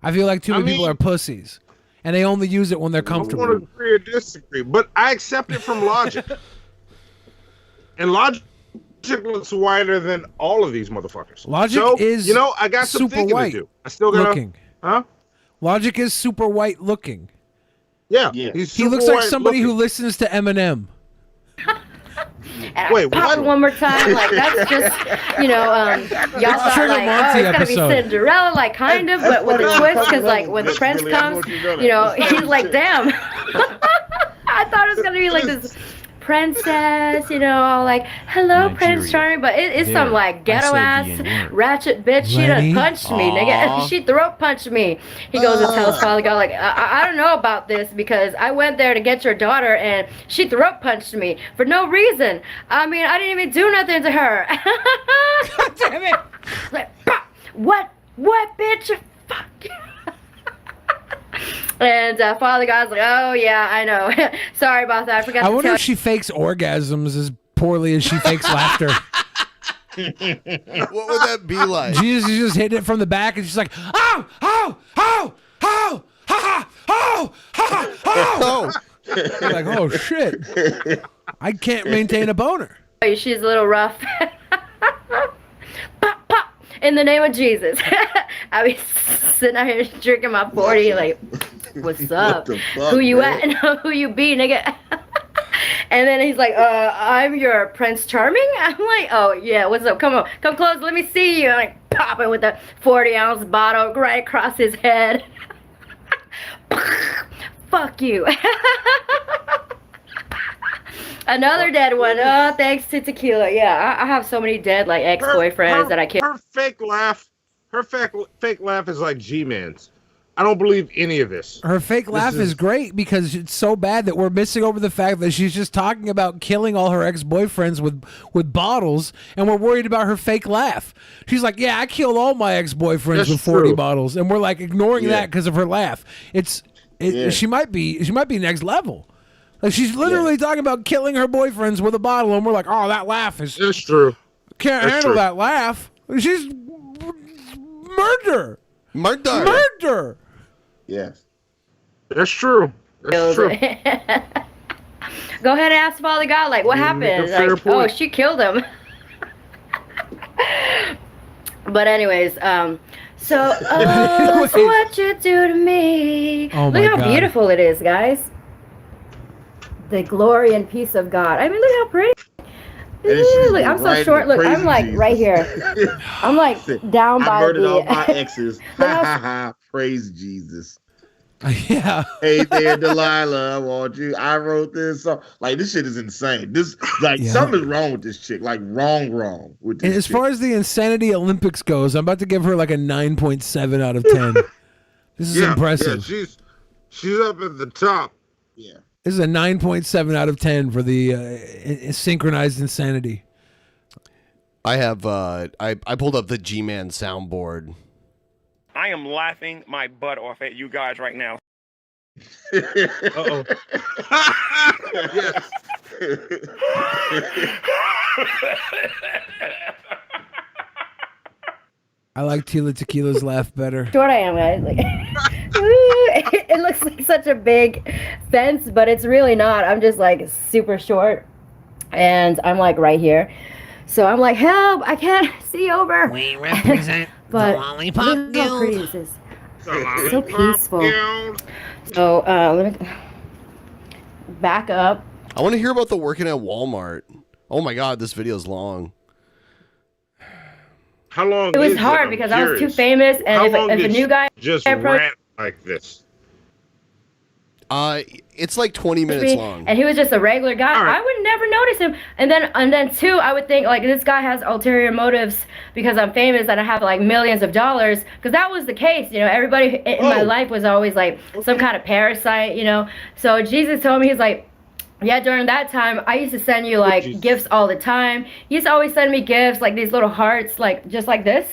S5: I feel like too many people are pussies and they only use it when they're comfortable.
S8: I don't want to agree or disagree, but I accept it from Logic. And Logic looks whiter than all of these motherfuckers.
S5: Logic is
S8: I got some
S5: super
S8: thinking
S5: white
S8: to do. I still got
S5: looking.
S8: Huh?
S5: Logic is super white looking.
S8: Yeah.
S5: He looks like somebody who listens to Eminem.
S17: And pop it one more time, like that's just, y'all thought like, oh, it's gonna be Cinderella, like kind of, but with a twist, because like when the prince comes, he's like, damn, I thought it was gonna be like this princess, all like, hello, Prince Charming, but it's some like ghetto ass ratchet bitch. She done punched me, nigga. She throat punched me. He goes and tells Father God, like, I don't know about this because I went there to get your daughter and she throat punched me for no reason. I mean, I didn't even do nothing to her. God damn it! Like, what, bitch? Fuck. And Father God's like, oh yeah, I know. Sorry about that. I forgot.
S5: I wonder if she fakes orgasms as poorly as she fakes laughter.
S4: What would that be like?
S5: Jesus is just hitting it from the back, and she's like, oh, oh, oh, oh, ha, ha, oh, ha, ha, oh. You're like, oh shit, I can't maintain a boner.
S17: She's a little rough. Pop, pop. In the name of Jesus. I be sitting out here drinking my 40, like, what's up? Who you at? Who you be, nigga? And then he's like, I'm your Prince Charming? I'm like, oh, yeah, what's up? Come on, come close, let me see you. I'm like, popping with a 40-ounce bottle right across his head. Fuck you. Another dead one. Oh, thanks to Tequila. Yeah, I have so many dead like ex-boyfriends that I can't.
S8: Her fake laugh is like G-Man's. I don't believe any of this.
S5: Her fake laugh is great because it's so bad that we're missing over the fact that she's just talking about killing all her ex-boyfriends with bottles, and we're worried about her fake laugh. She's like, yeah, I killed all my ex-boyfriends with 40 bottles, and we're like ignoring that because of her laugh. She might be next level. Like she's literally talking about killing her boyfriends with a bottle, and we're like, "Oh, that laugh is
S8: true.
S5: Can't handle that laugh." She's murder.
S6: Yes,
S8: that's true. That's true.
S17: Go ahead and ask Father God, like, what happened? Like, oh, she killed him. But anyways, so what you do to me?
S5: Oh
S17: Look how beautiful it is, guys. The glory and peace of God. I mean, look how pretty. Look, I'm so short. Look, I'm like right here. I'm like down by the.
S6: I murdered all my exes. Praise Jesus.
S5: Yeah.
S6: Hey there, Delilah. I want you. I wrote this song. Like this shit is insane. This something is wrong with this chick. Like wrong with this.
S5: And as far as the Insanity Olympics goes, I'm about to give her like a 9.7 out of 10. This is impressive.
S8: Yeah, she's up at the top.
S6: Yeah.
S5: This is a 9.7 out of 10 for the synchronized insanity.
S4: I have I pulled up the G-Man soundboard.
S18: I am laughing my butt off at you guys right now.
S8: Uh-oh. Yes.
S5: I like Tila Tequila's laugh better.
S17: Short I am, guys. Like, it looks like such a big fence, but it's really not. I'm just like super short, and I'm like right here. So I'm like, help! I can't see over.
S2: We represent the Lollipop
S17: Guild. How pretty this is. So peaceful. So let me back up.
S4: I want to hear about the working at Walmart. Oh my God, this video is long.
S8: How long?
S17: It was hard because I was too famous, and if a new guy
S8: just rant like this.
S4: It's like 20 minutes long.
S17: And he was just a regular guy. I would never notice him. And then two, I would think like this guy has ulterior motives because I'm famous and I have like millions of dollars. Because that was the case, you know. Everybody in my life was always like some kind of parasite, you know. So Jesus told me, he's like, yeah, during that time, I used to send you like gifts all the time. He used to always send me gifts like these little hearts, like just like this.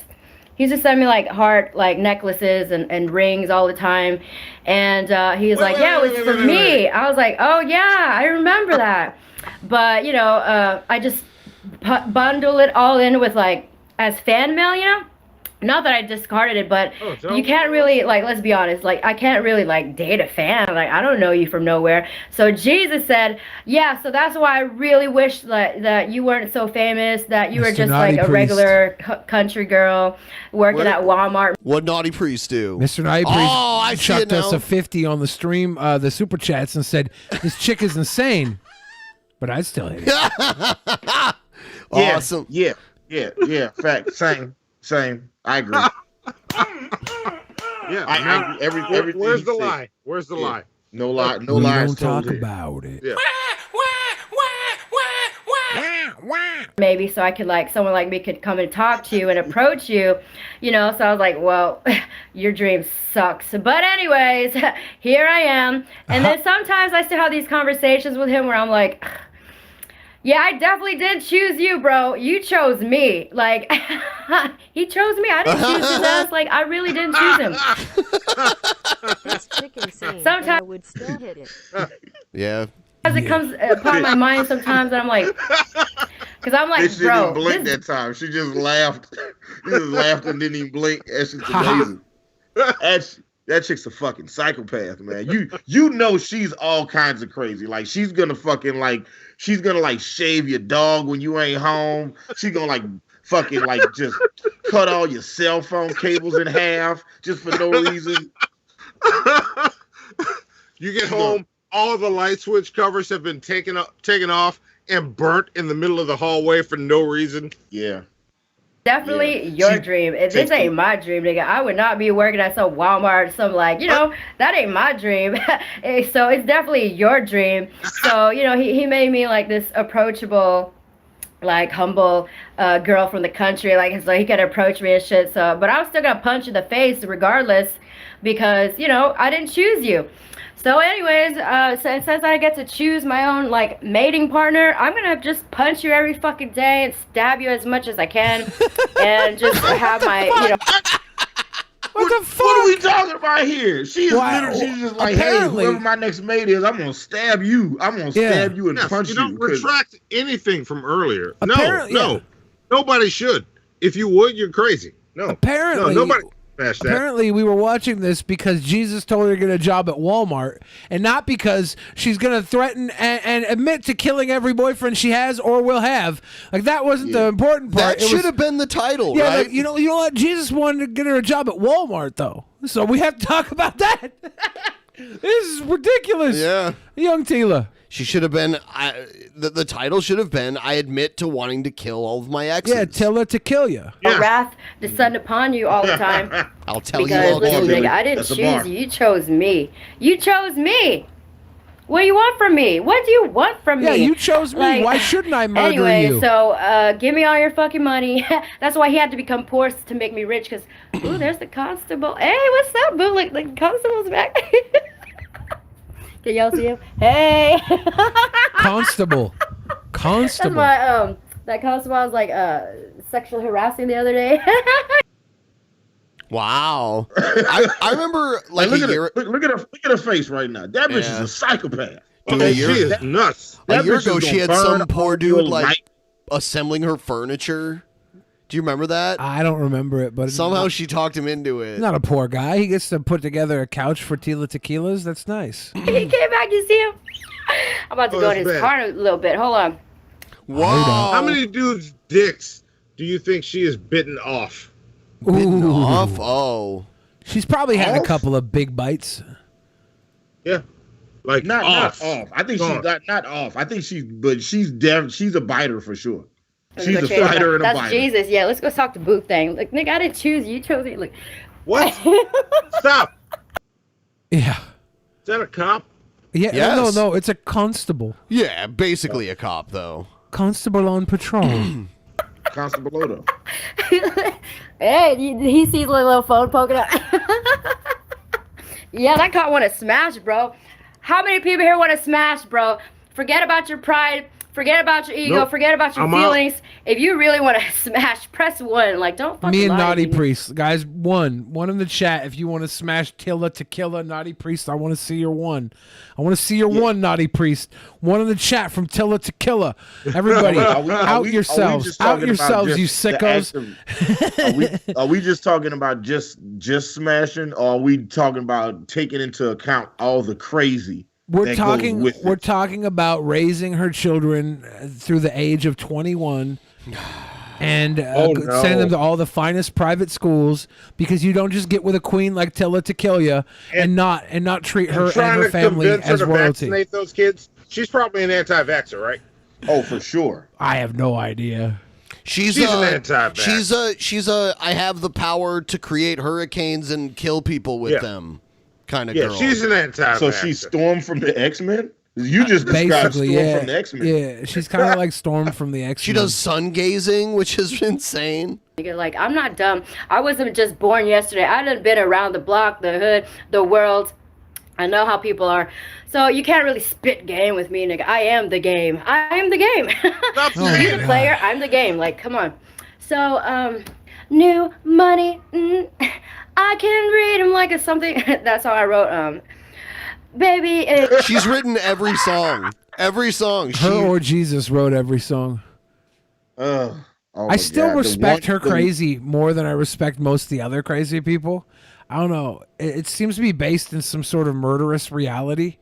S17: He used to send me like heart, like necklaces and rings all the time. And he was like, yeah, it was for me. I was like, oh yeah, I remember that. But, you know, I just bundle it all in with like, as fan mail, you know? Not that I discarded it, but you can't really, like, let's be honest, like, I can't really, like, date a fan. Like, I don't know you from nowhere. So Jesus said, yeah, so that's why I really wish that you weren't so famous, that you were just, like, a regular country girl working at Walmart.
S4: What naughty priest do?
S5: Mr. Naughty Priest chucked us a 50 on the stream, the super chats, and said, this chick is insane. But I'd still hit it.
S4: Awesome.
S6: Yeah. Fact. Same. I agree.
S8: Yeah.
S6: I agree. Everything.
S8: Where's the lie? Where's the lie?
S6: No lie. No
S5: we
S6: lies.
S5: Don't talk about it.
S8: Yeah.
S17: Maybe so I could like someone like me could come and talk to you and approach you, you know. So I was like, well, your dream sucks. But anyways, here I am. And then sometimes I still have these conversations with him where I'm like, yeah, I definitely did choose you, bro. You chose me. Like, he chose me. I didn't choose his ass. Like, I really didn't choose him.
S19: This chick insane.
S17: Sometimes
S19: I would still hit it.
S4: Yeah.
S17: As it comes upon my mind sometimes, and I'm like, because I'm like,
S6: She
S17: bro.
S6: didn't blink that time. She just laughed. She just laughed and didn't even blink. That's just amazing. That chick's a fucking psychopath, man. You know she's all kinds of crazy. Like she's gonna fucking like shave your dog when you ain't home. She's gonna like fucking like just cut all your cell phone cables in half just for no reason.
S8: You get home, all the light switch covers have been taken off and burnt in the middle of the hallway for no reason.
S6: Yeah.
S17: Definitely your dream. If this ain't my dream, nigga, I would not be working at some Walmart, some like, you know, that ain't my dream. So it's definitely your dream. So, you know, he made me like this approachable, like humble girl from the country, like so he could approach me and shit. So, but I was still gonna punch in the face regardless because, you know, I didn't choose you. So anyways, since I get to choose my own like mating partner, I'm gonna just punch you every fucking day and stab you as much as I can, and just have my, you know.
S6: What the fuck? What are we talking about here? She's literally, she's just like, hey, whoever my next mate is, I'm gonna stab you. I'm gonna stab you and punch you.
S8: Don't retract anything from earlier. No, nobody should. If you would, you're crazy. No,
S5: apparently,
S8: no, nobody.
S5: Apparently, we were watching this because Jesus told her to get a job at Walmart, and not because she's going to threaten and admit to killing every boyfriend she has or will have. Like that wasn't the important part.
S4: That should have been the title,
S5: yeah,
S4: right?
S5: Like, you know what? Jesus wanted to get her a job at Walmart, though, so we have to talk about that. This is ridiculous.
S4: Yeah,
S5: young Tila.
S4: She should have been. The title should have been. I admit to wanting to kill all of my exes.
S5: Yeah, Tila Tequila.
S17: Wrath descend upon you all the time.
S4: I'll tell
S17: because,
S4: you all
S17: listen,
S4: about it.
S17: nigga, I didn't choose you. You chose me. You chose me. What do you want from me? What do you want from me?
S5: Yeah, you chose me. Like, why shouldn't I murder you?
S17: Anyway, so give me all your fucking money. That's why he had to become poor to make me rich. Because, ooh, there's the constable. Hey, what's up, boo? Like the constable's back. Can y'all see him? Hey.
S5: Constable.
S17: That's why that constable was like sexual harassing the other day.
S4: Wow. I remember like
S6: look at her face right now. That bitch is a psychopath.
S4: Dude,
S8: she is nuts.
S4: A year ago, she had some poor dude like assembling her furniture. Do you remember that?
S5: I don't remember it, but
S4: somehow she talked him into it.
S5: He's not a poor guy. He gets to put together a couch for Tila Tequilas. That's nice.
S17: He came back. You see him? I'm about to go in his car in a little bit. Hold on.
S8: Wow. How many dudes' dicks do you think she is bitten off?
S4: Bitten off? Oh.
S5: She's probably had a couple of big bites.
S8: Yeah. Like
S6: not off. I think she's not off. I think she's a biter for sure. She's a fighter and a biter.
S17: That's Jesus. Yeah, let's go talk to Booth thing. Like, nigga, I didn't choose you. You chose me. Like,
S8: what? Stop.
S5: Yeah.
S8: Is that a cop?
S5: Yeah,
S4: Yes.
S5: no, it's a constable.
S4: Yeah, basically a cop though.
S5: Constable on patrol.
S6: Constable Odo.
S17: Hey, he sees a little phone poking out. Yeah, that cop want to smash, bro. How many people here want to smash, bro? Forget about your pride. Forget about your ego.
S8: Nope.
S17: Forget about your
S8: I'm
S17: feelings. If you really want to smash, press 1. Like, don't fucking
S5: Me and
S17: lie to
S5: Naughty
S17: me.
S5: Priest, guys, one in the chat. If you want to smash Tila Tequila, Naughty Priest, I want to see your one. I want to see your one, Naughty Priest. One in the chat from Tila Tequila. Everybody, out yourselves, out yourselves, you sickos.
S6: Are we just talking about just smashing, or are we talking about taking into account all the crazy?
S5: We're talking about raising her children through the age of 21 and sending them to all the finest private schools, because you don't just get with a queen like Tila Tequila and not treat her and her family as royalty.
S8: Vaccinate those kids. She's probably an anti-vaxxer, right?
S6: Oh, for sure.
S5: I have no idea.
S4: She's
S8: an anti-vax.
S4: She's a I have the power to create hurricanes and kill people with them kind of girl.
S8: She's an anti-vaxxer.
S6: So she's Storm from the X-Men? You just described Storm from the X-Men.
S5: Yeah, she's kind of like Storm from the X-Men.
S4: She does sun gazing, which is insane.
S17: Like, I'm not dumb. I wasn't just born yesterday. I done been around the block, the hood, the world. I know how people are. So you can't really spit game with me, nigga. I am the game. I am the game. You're the player. I'm the game. Like, come on. So, new money. I can read him like a something. That's how I wrote. Baby.
S4: She's written every song. Every song.
S5: Her or Jesus wrote every song. I still respect her crazy more than I respect most of the other crazy people. I don't know. It seems to be based in some sort of murderous reality.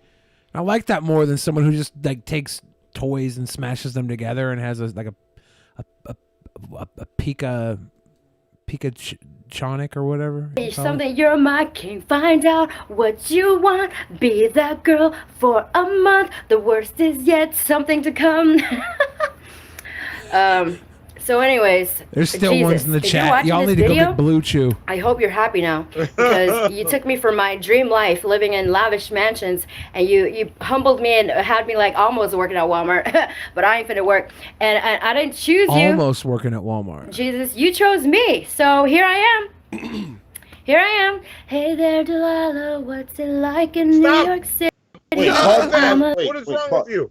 S5: I like that more than someone who just like takes toys and smashes them together and has a Pika-chonic or whatever.
S17: Something, you're my king. Find out what you want. Be that girl for a month. The worst is yet something to come. So anyways,
S5: there's still
S17: Jesus,
S5: ones in the
S17: if you're
S5: chat.
S17: watching
S5: Y'all
S17: this
S5: need to go
S17: video,
S5: get Blue Chew.
S17: I hope you're happy now, because you took me from my dream life, living in lavish mansions, and you humbled me and had me like almost working at Walmart, but I ain't finna work, and I didn't choose you.
S5: Almost working at Walmart.
S17: Jesus, you chose me, so here I am. Here I am. Hey there, Delilah. What's it like in New York City?
S6: Wait,
S8: what is wrong with you?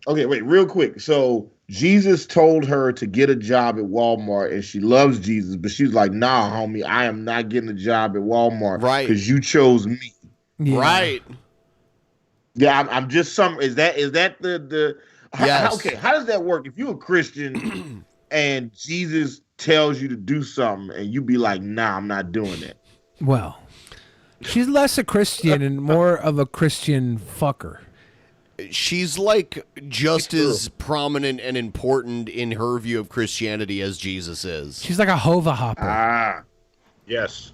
S6: Okay, wait, real quick. So Jesus told her to get a job at Walmart, and she loves Jesus, but she's like, "Nah, homie, I am not getting a job at Walmart,
S4: right?
S6: Because you chose me,
S4: right?"
S6: Yeah, I'm just some. Is that the?
S4: Yes.
S6: Okay, how does that work? If you're a Christian and Jesus tells you to do something, and you be like, "Nah, I'm not doing it."
S5: Well, she's less a Christian and more of a Christian fucker.
S4: She's like just as prominent and important in her view of Christianity as Jesus is.
S5: She's like a hova hopper.
S6: Ah, yes.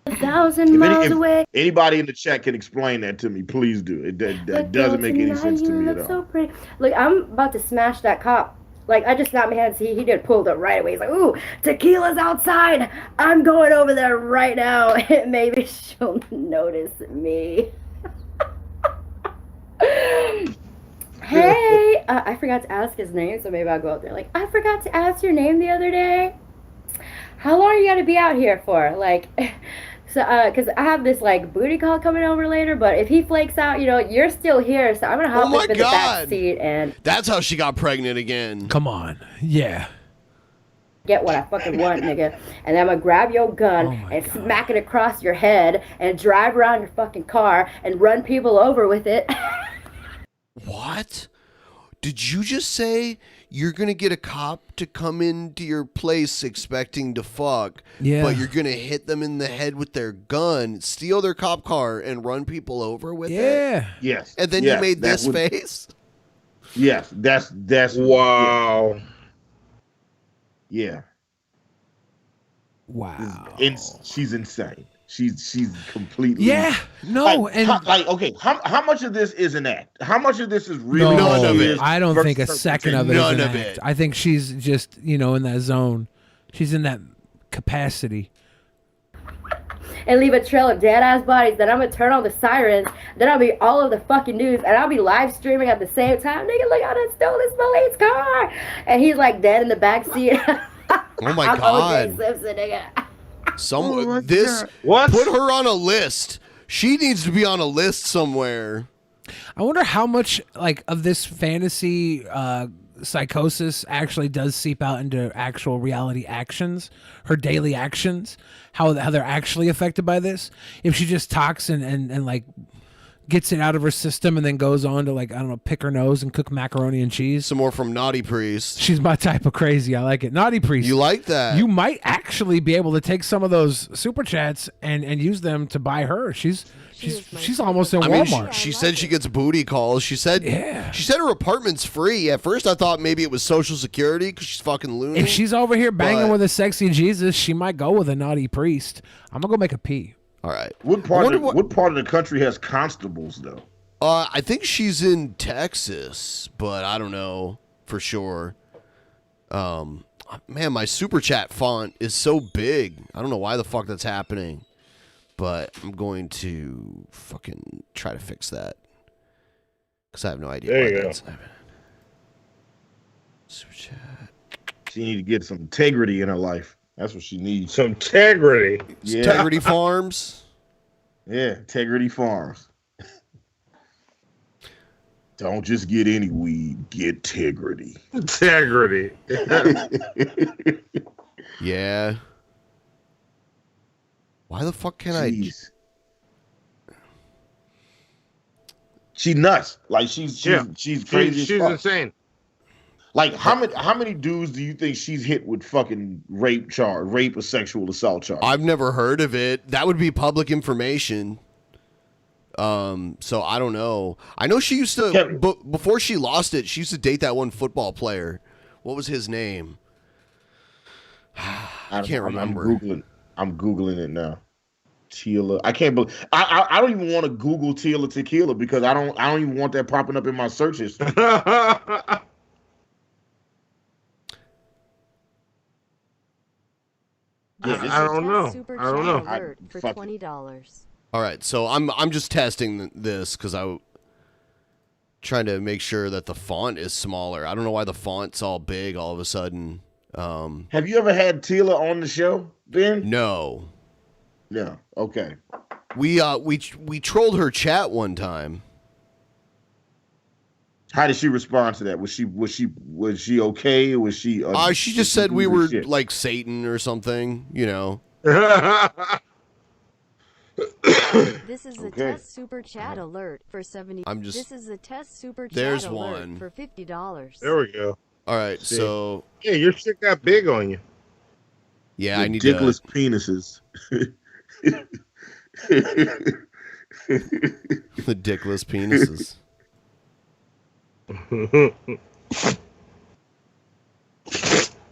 S17: 1,000 miles away.
S6: Anybody in the chat can explain that to me, please do. That doesn't make any sense to me at all.
S17: So pretty. Look, I'm about to smash that cop. Like, I just snapped my hands. He did pull up right away. He's like, ooh, tequila's outside. I'm going over there right now. Maybe she'll notice me. Hey, I forgot to ask his name, so maybe I'll go out there. Like, I forgot to ask your name the other day. How long are you gonna be out here for? Like, so, cause I have this like booty call coming over later. But if he flakes out, you know, you're still here, so I'm gonna hop up in the back seat and.
S4: That's how she got pregnant again.
S5: Come on, yeah.
S17: Get what I fucking want, nigga. And I'm gonna grab your gun and smack it across your head and drive around your fucking car and run people over with it.
S4: What? Did you just say you're gonna get a cop to come into your place expecting to fuck, but you're gonna hit them in the head with their gun, steal their cop car, and run people over with it?
S6: Yes.
S4: And then you made this face?
S6: Yes, that's
S8: wow.
S6: Yeah.
S5: Wow.
S6: She's insane. She's completely
S5: no, and
S6: how much of this is an act? How much of this is really
S5: none
S6: of it?
S5: I don't think a second of it is an act. I think she's just, in that zone. She's in that capacity.
S17: and leave a trail of dead ass bodies. Then I'm gonna turn on the sirens. Then I'll be all over the fucking news, and I'll be live streaming at the same time. Nigga, look how they stole this police car, and he's like dead in the back seat.
S4: Oh my
S17: I'm
S4: God.
S17: O.J. Simpson, nigga.
S4: Put her on a list. She needs to be on a list somewhere.
S5: I wonder how much like of this fantasy psychosis actually does seep out into actual reality actions, her daily actions, how they're actually affected by this. If she just talks and like gets it out of her system and then goes on to, like, I don't know, pick her nose and cook macaroni and cheese.
S4: Some more from Naughty Priest.
S5: She's my type of crazy. I like it. Naughty Priest.
S4: You like that?
S5: You might actually be able to take some of those super chats and use them to buy her. She's almost in Walmart.
S4: She said she gets booty calls. She said her apartment's free. At first, I thought maybe it was Social Security because she's fucking loony.
S5: If she's over here banging with a sexy Jesus, she might go with a Naughty Priest. I'm gonna go make a pee.
S4: All right.
S6: What part of the country has constables though?
S4: I think she's in Texas, but I don't know for sure. Man, my super chat font is so big. I don't know why the fuck that's happening, but I'm going to fucking try to fix that because I have no idea.
S6: There you
S4: why
S6: go.
S4: that's happening. Super chat.
S6: She needs to get some integrity in her life. That's what she needs. Some integrity.
S4: Integrity Farms.
S6: Yeah, Integrity Farms. Don't just get any weed. Get integrity.
S8: Integrity.
S4: Yeah. Why the fuck can't I?
S6: She nuts. Like she's crazy.
S8: She's insane.
S6: Like how many dudes do you think she's hit with fucking rape or sexual assault charge?
S4: I've never heard of it. That would be public information. So I don't know. I know she used to, before she lost it, she used to date that one football player. What was his name? I can't remember.
S6: I'm Googling it now. Tila. I can't believe I don't even want to Google Tila Tequila because I don't even want that popping up in my search history.
S8: I don't know. I don't know.
S19: Alert for $20.
S4: All right, so I'm just testing this because I'm trying to make sure that the font is smaller. I don't know why the font's all big all of a sudden.
S6: Have you ever had Tila on the show, Ben?
S4: No.
S6: No. Okay.
S4: We trolled her chat one time.
S6: How did she respond to that? Was she okay? Was she?
S4: She just said we were like Satan or something. You know.
S19: This is a test super chat alert for 70. This is a test super chat alert for $50.
S8: There we go.
S4: All right, so
S8: yeah, your shit got big on you.
S4: Yeah, I need
S6: ridiculous penises.
S4: The dickless penises.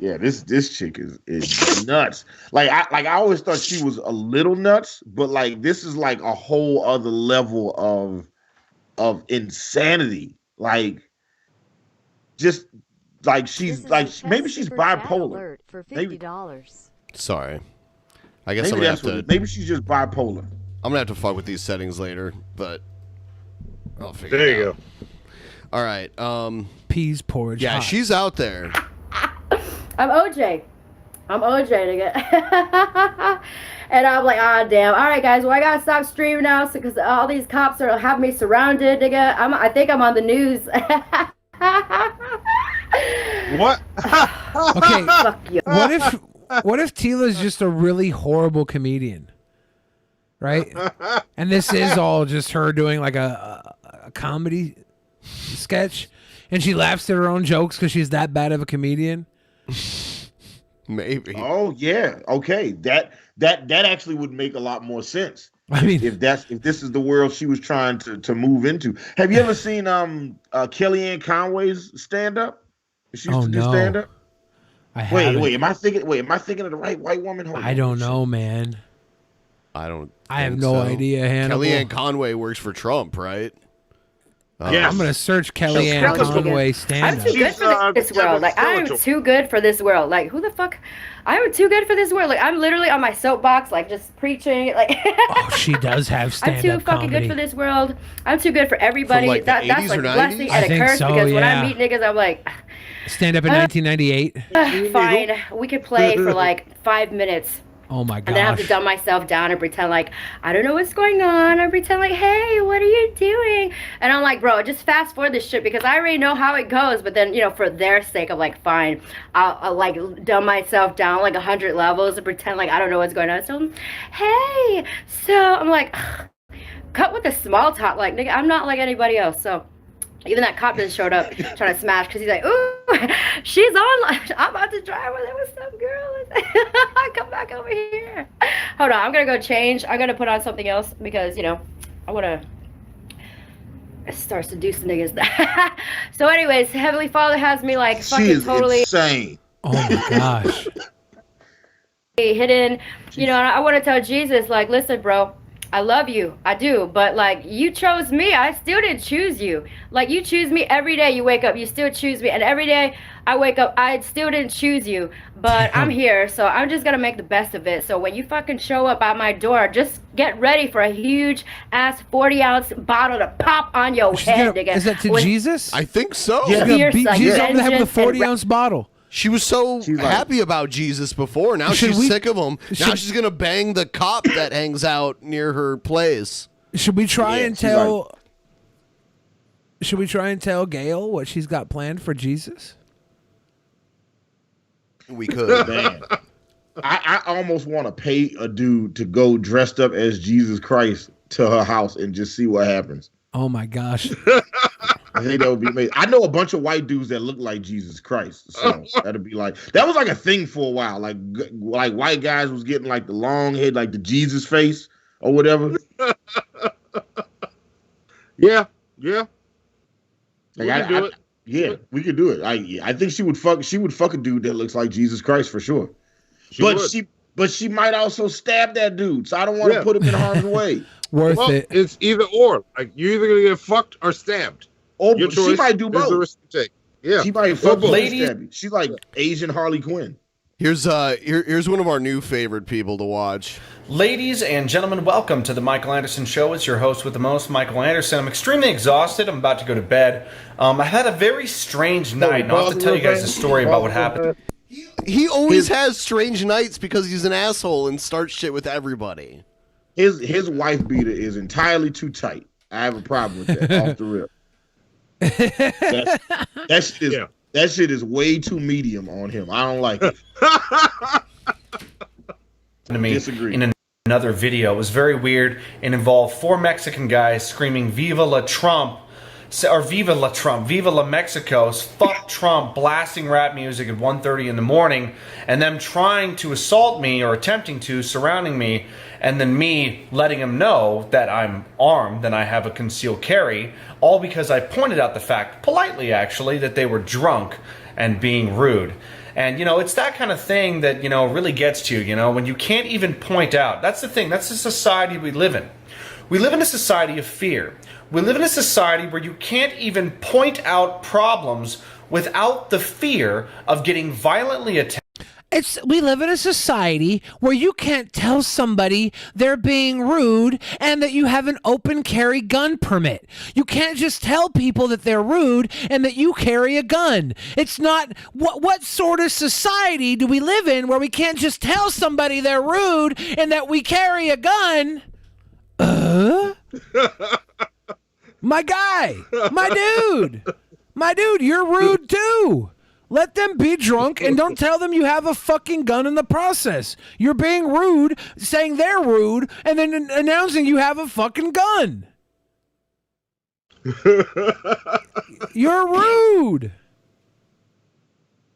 S6: Yeah, this chick is nuts. Like I always thought she was a little nuts, but like this is like a whole other level of insanity. Like just like she's like maybe she's bipolar.
S19: For $50.
S4: Sorry, I guess
S6: maybe
S4: I'm gonna have to.
S6: Maybe she's just bipolar.
S4: I'm gonna have to fuck with these settings later, but I'll figure
S8: there
S4: it
S8: you
S4: out. Go. All right.
S5: Peas porridge.
S4: Yeah,
S5: hot.
S4: she's out there.
S17: I'm OJ, nigga. And I'm like, ah, damn. All right, guys. Well, I gotta stop streaming now because all these cops are having me surrounded, nigga. I think I'm on the news.
S8: What?
S5: Okay.
S17: Fuck you.
S5: What if Tila's just a really horrible comedian, right? And this is all just her doing like a comedy sketch, and she laughs at her own jokes because she's that bad of a comedian.
S4: Maybe.
S6: Oh yeah. Okay. That actually would make a lot more sense.
S5: I mean,
S6: if this is the world she was trying to move into. Have you ever seen Kellyanne Conway's stand up? She used to do stand up. Wait. Am I thinking of the right white woman? Hold
S5: I don't know, man.
S4: I don't.
S5: I have no idea. Hannibal.
S4: Kellyanne Conway works for Trump, right?
S5: I'm gonna search Kellyanne Conway stand-up.
S17: I'm too good for this world. Like I'm too good for this world. Like who the fuck? I'm too good for this world. Like I'm literally on my soapbox, like just preaching. Like
S5: oh, she does have stand-up
S17: I'm too fucking
S5: comedy.
S17: good for this world. I'm too good for everybody.
S4: From, like, the
S17: That's
S4: 80s
S17: like
S4: or
S17: a blessing
S4: 90s?
S17: and a curse because when I
S5: yeah.
S17: meet niggas, I'm like,
S5: Stand-up in 1998.
S17: fine, we could play for like 5 minutes.
S5: Oh my
S17: And then I have to
S5: gosh.
S17: dumb myself down and pretend like I don't know what's going on. I pretend like, hey, what are you doing? And I'm like, bro, just fast forward this shit because I already know how it goes. But then, you know, for their sake, I'm like, fine, I'll like dumb myself down like 100 levels and pretend like I don't know what's going on. So, hey, so I'm like, cut with the small talk. Like, nigga, I'm not like anybody else. So. Even that cop just showed up trying to smash because he's like, ooh, she's on. I'm about to drive with it with some girl. Come back over here. Hold on, I'm going to go change. I'm going to put on something else because, you know, I want to start seducing niggas. So anyways, Heavenly Father has me like fucking
S6: She is
S17: totally
S6: insane.
S5: Oh my gosh.
S17: hidden. You know, and I want to tell Jesus, like, listen, bro. I love you. I do. But, like, you chose me. I still didn't choose you. Like, you choose me every day you wake up. You still choose me. And every day I wake up, I still didn't choose you. But I'm here. So I'm just going to make the best of it. So when you fucking show up at my door, just get ready for a huge-ass 40-ounce bottle to pop on your head, nigga.
S5: Is that to
S17: With
S5: Jesus?
S4: I think so.
S5: She's gonna beat
S17: like,
S5: Jesus up to have the
S17: vengeance and
S5: 40-ounce bottle.
S4: She was so happy about Jesus before. Now she's sick of him. Now she's gonna bang the cop that hangs out near her place.
S5: Should we try and tell? Should we try and tell Gail what she's got planned for Jesus?
S4: We could.
S6: Man. I almost want to pay a dude to go dressed up as Jesus Christ to her house and just see what happens.
S5: Oh my gosh.
S6: I think that would be amazing. I know a bunch of white dudes that look like Jesus Christ. So that'd be like, that was like a thing for a while. Like white guys was getting like the long head, like the Jesus face or whatever.
S8: Yeah.
S6: Like
S8: We can do it.
S6: Yeah, we could do it. I think she would fuck a dude that looks like Jesus Christ for sure. But she might also stab that dude. So I don't want to put him in harm's way.
S5: Worth it.
S8: It's either or. Like you're either gonna get fucked or stabbed.
S6: Oh,
S8: your choice.
S6: she might do
S8: is the
S6: both.
S8: risk you take. Yeah,
S6: She might fuck both.
S2: Ladies-
S6: She's like Asian Harley Quinn.
S4: Here's one of our new favorite people to watch.
S2: Ladies and gentlemen, welcome to the Michael Anderson Show. It's your host with the most, Michael Anderson. I'm extremely exhausted. I'm about to go to bed. I had a very strange night, and I'll have to tell you guys a story about what happened.
S4: He always has strange nights because he's an asshole and starts shit with everybody.
S6: His wife beater is entirely too tight. I have a problem with that off the rip. That shit is way too medium on him. I don't like it.
S2: To me
S6: Disagree.
S2: in another video. It was very weird. It involved 4 Mexican guys screaming "Viva la Trump" or "Viva la Trump," "Viva la Mexico," "Fuck Trump," blasting rap music at 1:30 in the morning, and them trying to assault me or attempting to, surrounding me, and then me letting them know that I'm armed and I have a concealed carry, all because I pointed out the fact, politely actually, that they were drunk and being rude. And, you know, it's that kind of thing that, you know, really gets to you, you know, when you can't even point out. That's the thing. That's the society we live in. We live in a society of fear. We live in a society where you can't even point out problems without the fear of getting violently attacked.
S5: We live in a society where you can't tell somebody they're being rude and that you have an open carry gun permit. You can't just tell people that they're rude and that you carry a gun. It's not what sort of society do we live in where we can't just tell somebody they're rude and that we carry a gun? My guy, my dude, you're rude too. Let them be drunk and don't tell them you have a fucking gun in the process. You're being rude, saying they're rude, and then announcing you have a fucking gun. You're rude.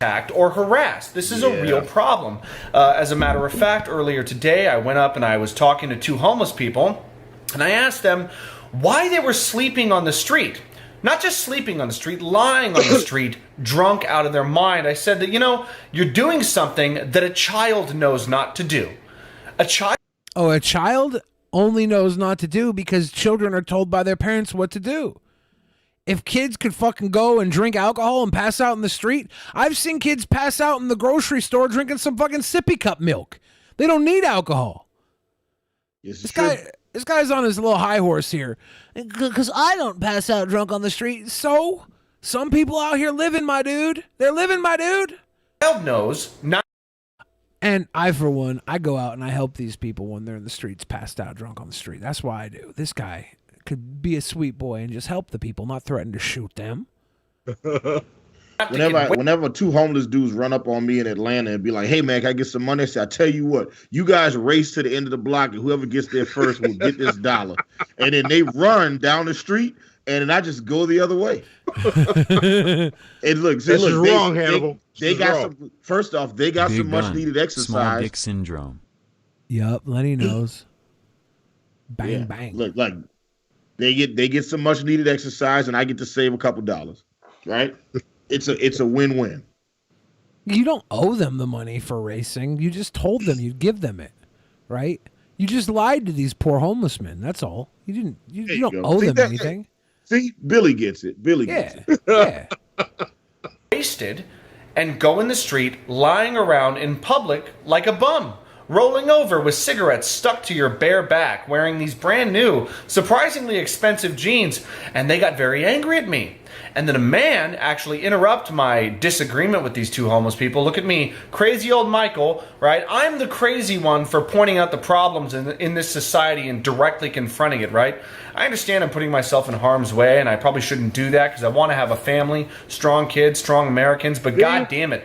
S2: Attacked or harassed. This is a real problem. As a matter of fact, earlier today, I went up and I was talking to 2 homeless people, and I asked them why they were sleeping on the street. Not just sleeping on the street, lying on the street, drunk out of their mind. I said that, you know, you're doing something that a child knows not to do. A child
S5: only knows not to do because children are told by their parents what to do. If kids could fucking go and drink alcohol and pass out in the street, I've seen kids pass out in the grocery store drinking some fucking sippy cup milk. They don't need alcohol. This guy's on his little high horse here. Because I don't pass out drunk on the street. So, some people out here living, my dude. They're living, my dude.
S2: Child knows not.
S5: And I, for one, I go out and I help these people when they're in the streets, passed out drunk on the street. That's why I do. This guy could be a sweet boy and just help the people, not threaten to shoot them.
S6: Whenever two homeless dudes run up on me in Atlanta and be like, "Hey man, can I get some money?" I say, "I tell you what, you guys race to the end of the block, and whoever gets there first will get this dollar." And then they run down the street, and then I just go the other way. And look,
S8: this is wrong, Hannibal.
S6: They got some. First off, they got some much needed exercise.
S11: Small dick syndrome.
S5: Yup, Lenny knows. Bang bang.
S6: Look, like they get some much needed exercise, and I get to save a couple dollars. Right? It's a win-win.
S5: You don't owe them the money for racing. You just told them you'd give them it, right? You just lied to these poor homeless men. That's all. You don't owe them anything.
S6: See, Billy gets it. Billy gets it.
S5: Yeah.
S2: Wasted and go in the street lying around in public like a bum, rolling over with cigarettes stuck to your bare back, wearing these brand new, surprisingly expensive jeans, and they got very angry at me. And then a man actually interrupted my disagreement with these two homeless people. Look at me, crazy old Michael, right? I'm the crazy one for pointing out the problems in this society and directly confronting it, right? I understand I'm putting myself in harm's way, and I probably shouldn't do that because I want to have a family, strong kids, strong Americans, but God damn it.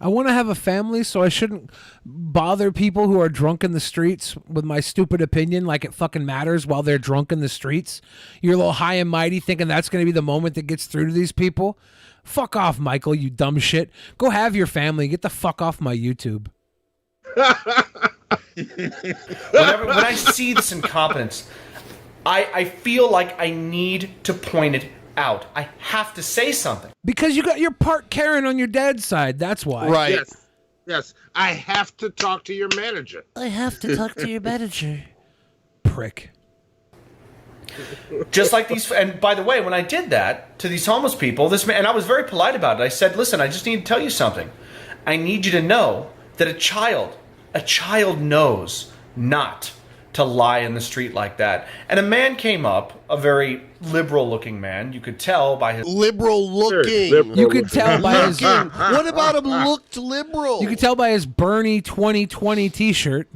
S5: I want to have a family, so I shouldn't bother people who are drunk in the streets with my stupid opinion like it fucking matters while they're drunk in the streets. You're a little high and mighty thinking that's going to be the moment that gets through to these people. Fuck off, Michael, you dumb shit. Go have your family. Get the fuck off my YouTube.
S2: When I see this incompetence, I feel like I need to point it out. I have to say something.
S5: Because you got your part Karen on your dad's side. That's why.
S4: Right.
S8: Yes. I have to talk to your manager.
S5: I have to talk to your manager. Prick.
S2: Just like these, and by the way, when I did that to these homeless people, this man, and I was very polite about it. I said, "Listen, I just need to tell you something. I need you to know that a child knows not to lie in the street like that." And a man came up, a very liberal-looking man. You could tell by his
S4: liberal-looking.
S5: You could tell by his.
S4: What about him looked liberal?
S5: You could tell by his Bernie 2020 T-shirt.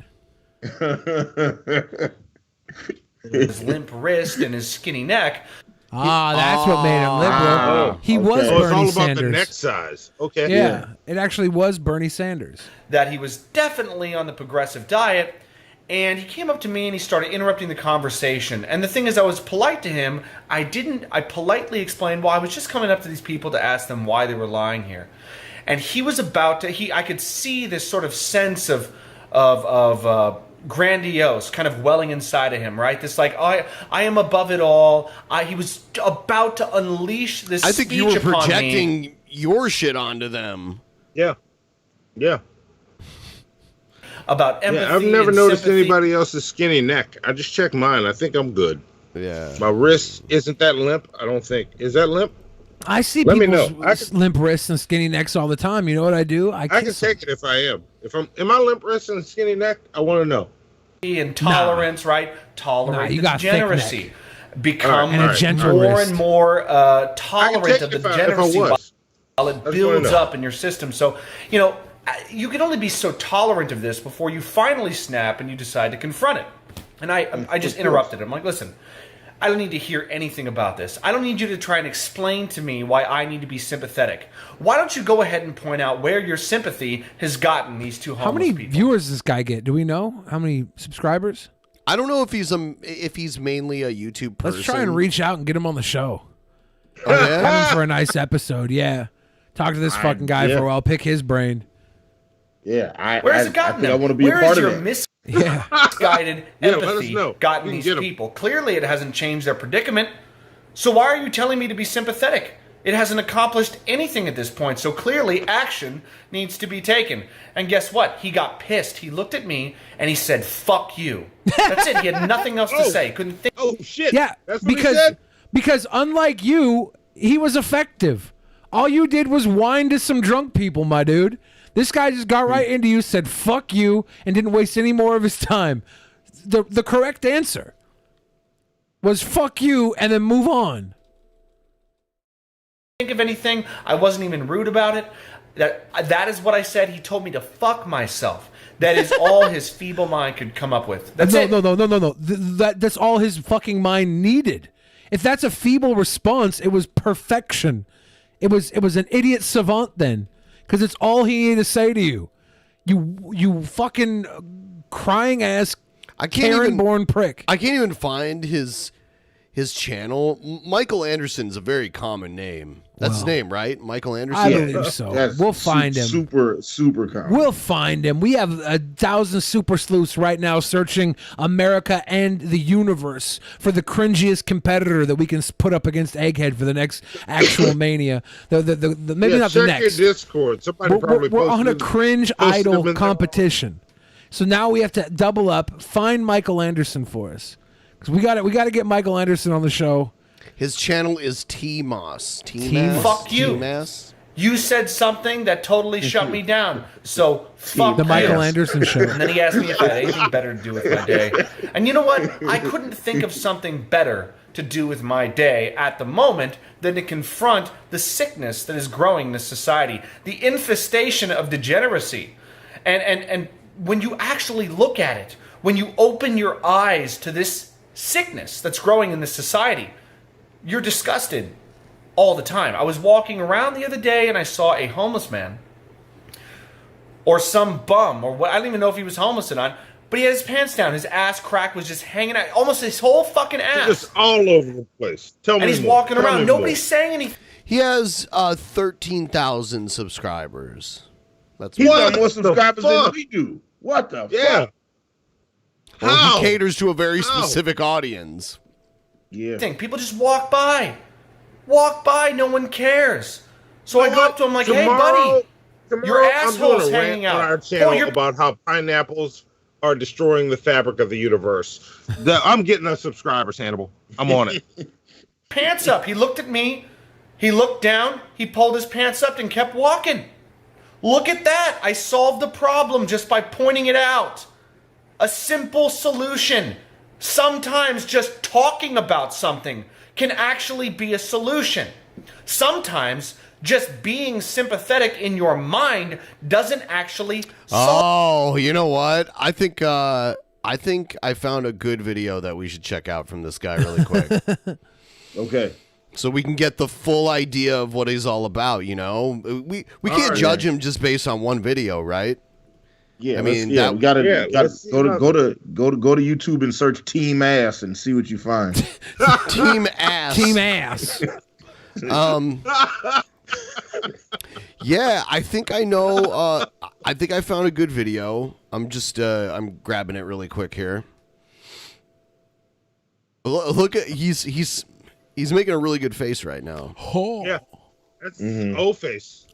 S2: his limp wrist and his skinny neck.
S5: That's what made him liberal. He was Bernie
S8: it's all about
S5: Sanders.
S8: the neck size. Okay.
S5: Yeah, it actually was Bernie Sanders.
S2: That he was definitely on the progressive diet. And he came up to me and he started interrupting the conversation. And the thing is, I was polite to him. I politely explained why I was just coming up to these people to ask them why they were lying here. And he was about to, I could see this sort of sense of grandiose kind of welling inside of him, right? This like, I am above it all. He was about to unleash this
S4: I think
S2: speech
S4: you were
S2: upon
S4: projecting
S2: me.
S4: your shit onto them.
S8: Yeah.
S2: About empathy.
S8: Yeah, I've never
S2: and
S8: noticed
S2: sympathy.
S8: anybody else's skinny neck. I just checked mine. I think I'm good.
S4: Yeah.
S8: My wrist isn't that limp. I don't think. Is that limp?
S5: I see
S8: Let me
S5: people's
S8: know.
S5: limp wrists and skinny necks all the time. You know what I do?
S8: I can take it if I am. Am I limp wrist and skinny neck? I want to know.
S2: And tolerance, right? Tolerance,
S5: you got thick
S2: degeneracy. Become
S5: And a gentle
S2: more
S5: wrist.
S2: and more tolerant of the
S8: if I
S2: degeneracy
S8: was.
S2: while it builds up in your system. So, you can only be so tolerant of this before you finally snap and you decide to confront it. And I just interrupted him. I'm like, listen, I don't need to hear anything about this. I don't need you to try and explain to me why I need to be sympathetic. Why don't you go ahead and point out where your sympathy has gotten these two homeless
S5: How many
S2: people?
S5: viewers does this guy get? Do we know? How many subscribers?
S4: I don't know if he's mainly a YouTube person.
S5: Let's try and reach out and get him on the show.
S4: Oh, yeah?
S5: Have him for a nice episode. Yeah. Talk to this fucking guy for a while. Pick his brain.
S6: Yeah.
S2: Where has it gotten them?
S6: I want to be
S2: Where
S6: a part
S2: is
S6: of
S2: your
S6: it.
S2: misguided
S8: let us
S2: empathy
S8: know.
S2: gotten
S8: We can
S2: these
S8: get 'em.
S2: people? Clearly, it hasn't changed their predicament. So why are you telling me to be sympathetic? It hasn't accomplished anything at this point. So clearly, action needs to be taken. And guess what? He got pissed. He looked at me and he said, "Fuck you." That's it. He had nothing else to say. Couldn't think.
S8: Oh shit.
S5: Yeah,
S8: That's what he
S5: because
S8: said?
S5: Because unlike you, he was effective. All you did was whine to some drunk people, my dude. This guy just got right into you, said fuck you, and didn't waste any more of his time. The correct answer was fuck you and then move on.
S2: Think of anything. I wasn't even rude about it. That is what I said. He told me to fuck myself. That is all his feeble mind could come up with. That's it.
S5: No. That's all his fucking mind needed. If that's a feeble response, it was perfection. It was an idiot savant then, because it's all he needed to say to you. You fucking crying ass Karen-born prick.
S4: I can't even find his channel. Michael Anderson's a very common name. That's his name, right? Michael Anderson?
S5: I believe so. We'll find him.
S6: Super common.
S5: We'll find him. We have 1,000 super sleuths right now searching America and the universe for the cringiest competitor that we can put up against Egghead for the next actual Mania. Maybe not the next.
S8: Check your Discord. Somebody probably
S5: we're on a cringe idol competition. So now we have to double up, find Michael Anderson for us. Because we got to get Michael Anderson on the show.
S4: His channel is T-Moss.
S2: Fuck you.
S4: T-Mass?
S2: You said something that totally shut me down. So fuck
S5: the Michael Anderson show.
S2: And then he asked me if I had anything better to do with my day. And you know what? I couldn't think of something better to do with my day at the moment than to confront the sickness that is growing in this society, the infestation of degeneracy. And when you actually look at it, when you open your eyes to this sickness that's growing in this society, you're disgusted all the time. I was walking around the other day and I saw a homeless man or some bum or what, I don't even know if he was homeless or not, but he had his pants down. His ass crack was just hanging out, almost his whole fucking ass.
S8: Just all over the place. Tell me
S2: and he's
S8: more.
S2: walking around. Nobody's saying anything.
S4: He has 13,000 subscribers. That's
S6: He's got more subscribers than we do. What the fuck?
S4: Well, he caters to a very specific audience.
S6: Yeah.
S2: People just walk by. No one cares. So I go up to him like, hey, buddy, your asshole's hanging out.
S8: On our channel about how pineapples are destroying the fabric of the universe. I'm getting the subscribers, Hannibal. I'm on it.
S2: Pants up. He looked at me. He looked down. He pulled his pants up and kept walking. Look at that. I solved the problem just by pointing it out. A simple solution. Sometimes just talking about something can actually be a solution. Sometimes just being sympathetic in your mind doesn't actually solve.
S4: Oh, you know what? I think I found a good video that we should check out from this guy really quick.
S6: Okay.
S4: So we can get the full idea of what he's all about, you know? We can't judge him just based on one video, right?
S6: Yeah,
S4: I mean,
S6: we gotta go to YouTube and search Team Ass and see what you find.
S4: Team Ass.
S5: Team Ass.
S4: Yeah, I think I know. I think I found a good video. I'm just I'm grabbing it really quick here. Look at he's making a really good face right now.
S5: Oh.
S8: Yeah, that's old face.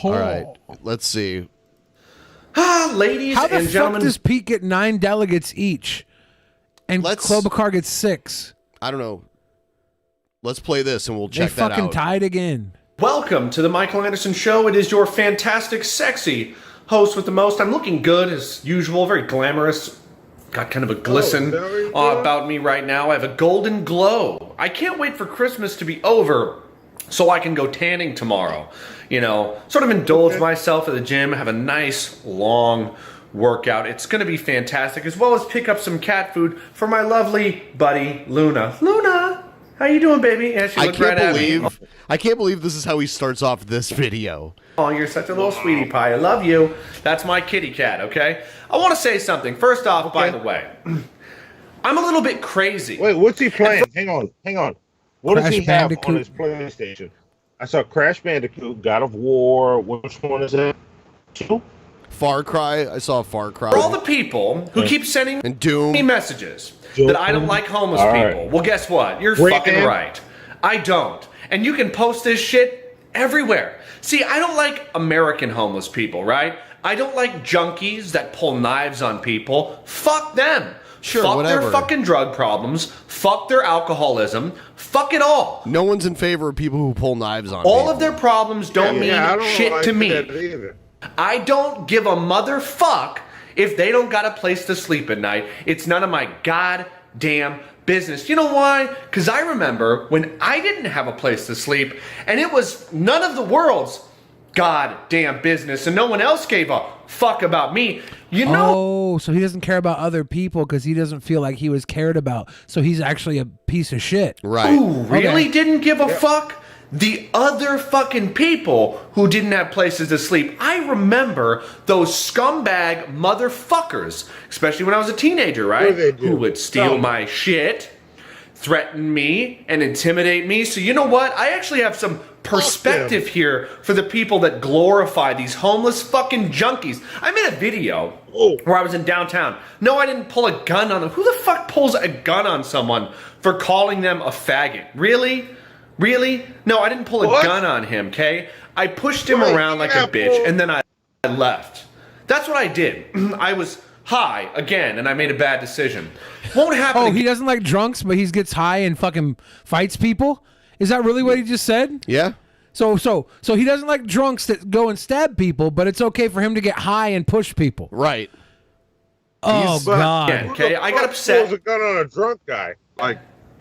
S4: All right, let's see.
S2: Ladies
S5: How the
S2: and
S5: fuck
S2: gentlemen,
S5: does Pete get 9 delegates each, and Klobuchar gets 6?
S4: I don't know. Let's play this and we'll check
S5: they
S4: that
S5: fucking
S4: out.
S5: tied again.
S2: welcome to the Michael Anderson Show. It is your fantastic, sexy host with the most. I'm looking good as usual, very glamorous. Got kind of a glisten about me right now. I have a golden glow. I can't wait for Christmas to be over so I can go tanning tomorrow. You know, sort of indulge myself at the gym, have a nice long workout. It's going to be fantastic, as well as pick up some cat food for my lovely buddy Luna. Luna, how you doing, baby? Yeah, she looked right at me.
S4: I can't believe this is how he starts off this video.
S2: Oh, you're such a little sweetie pie. I love you. That's my kitty cat, okay? I want to say something. First off, by the way, I'm a little bit crazy.
S8: Wait, what's he playing? Hang on. What does he have on his PlayStation? I saw Crash Bandicoot, God of War. Which one is that? 2?
S4: Far Cry. I saw Far Cry.
S2: For all the people who keep sending
S4: and Doom.
S2: me messages that I don't like homeless people, well, guess what? You're fucking right. I don't. And you can post this shit everywhere. See, I don't like American homeless people, right? I don't like junkies that pull knives on people. Fuck them.
S4: Sure,
S2: fuck
S4: whatever.
S2: their fucking drug problems. Fuck their alcoholism. Fuck it all.
S4: No one's in favor of people who pull knives on
S2: All
S4: people.
S2: of their problems don't mean
S8: I don't
S2: shit
S8: like
S2: to me.
S8: that either.
S2: I don't give a motherfuck if they don't got a place to sleep at night. It's none of my goddamn business. You know why? Because I remember when I didn't have a place to sleep, and it was none of the world's goddamn business, and no one else gave a fuck about me. You know?
S5: Oh, so he doesn't care about other people because he doesn't feel like he was cared about. So he's actually a piece of shit.
S4: Right.
S2: Who really
S5: Okay.
S2: didn't give a fuck? The other fucking people who didn't have places to sleep. I remember those scumbag motherfuckers, especially when I was a teenager, right? Who would steal my shit, threaten me, and intimidate me. So you know what? I actually have some perspective here for the people that glorify these homeless fucking junkies. I made a video where I was in downtown. No, I didn't pull a gun on them. Who the fuck pulls a gun on someone for calling them a faggot? Really? Really? No, I didn't pull a gun on him, okay? I pushed him around like a bitch, and then I left. That's what I did. I was high again, and I made a bad decision. Won't happen.
S5: Oh, he doesn't like drunks, but he gets high and fucking fights people? Is that really what he just said?
S4: Yeah.
S5: So he doesn't like drunks that go and stab people, but it's okay for him to get high and push people.
S4: Right.
S5: Oh, God.
S2: Yeah, okay, I got upset.
S8: Pulls a gun on a drunk guy. Like,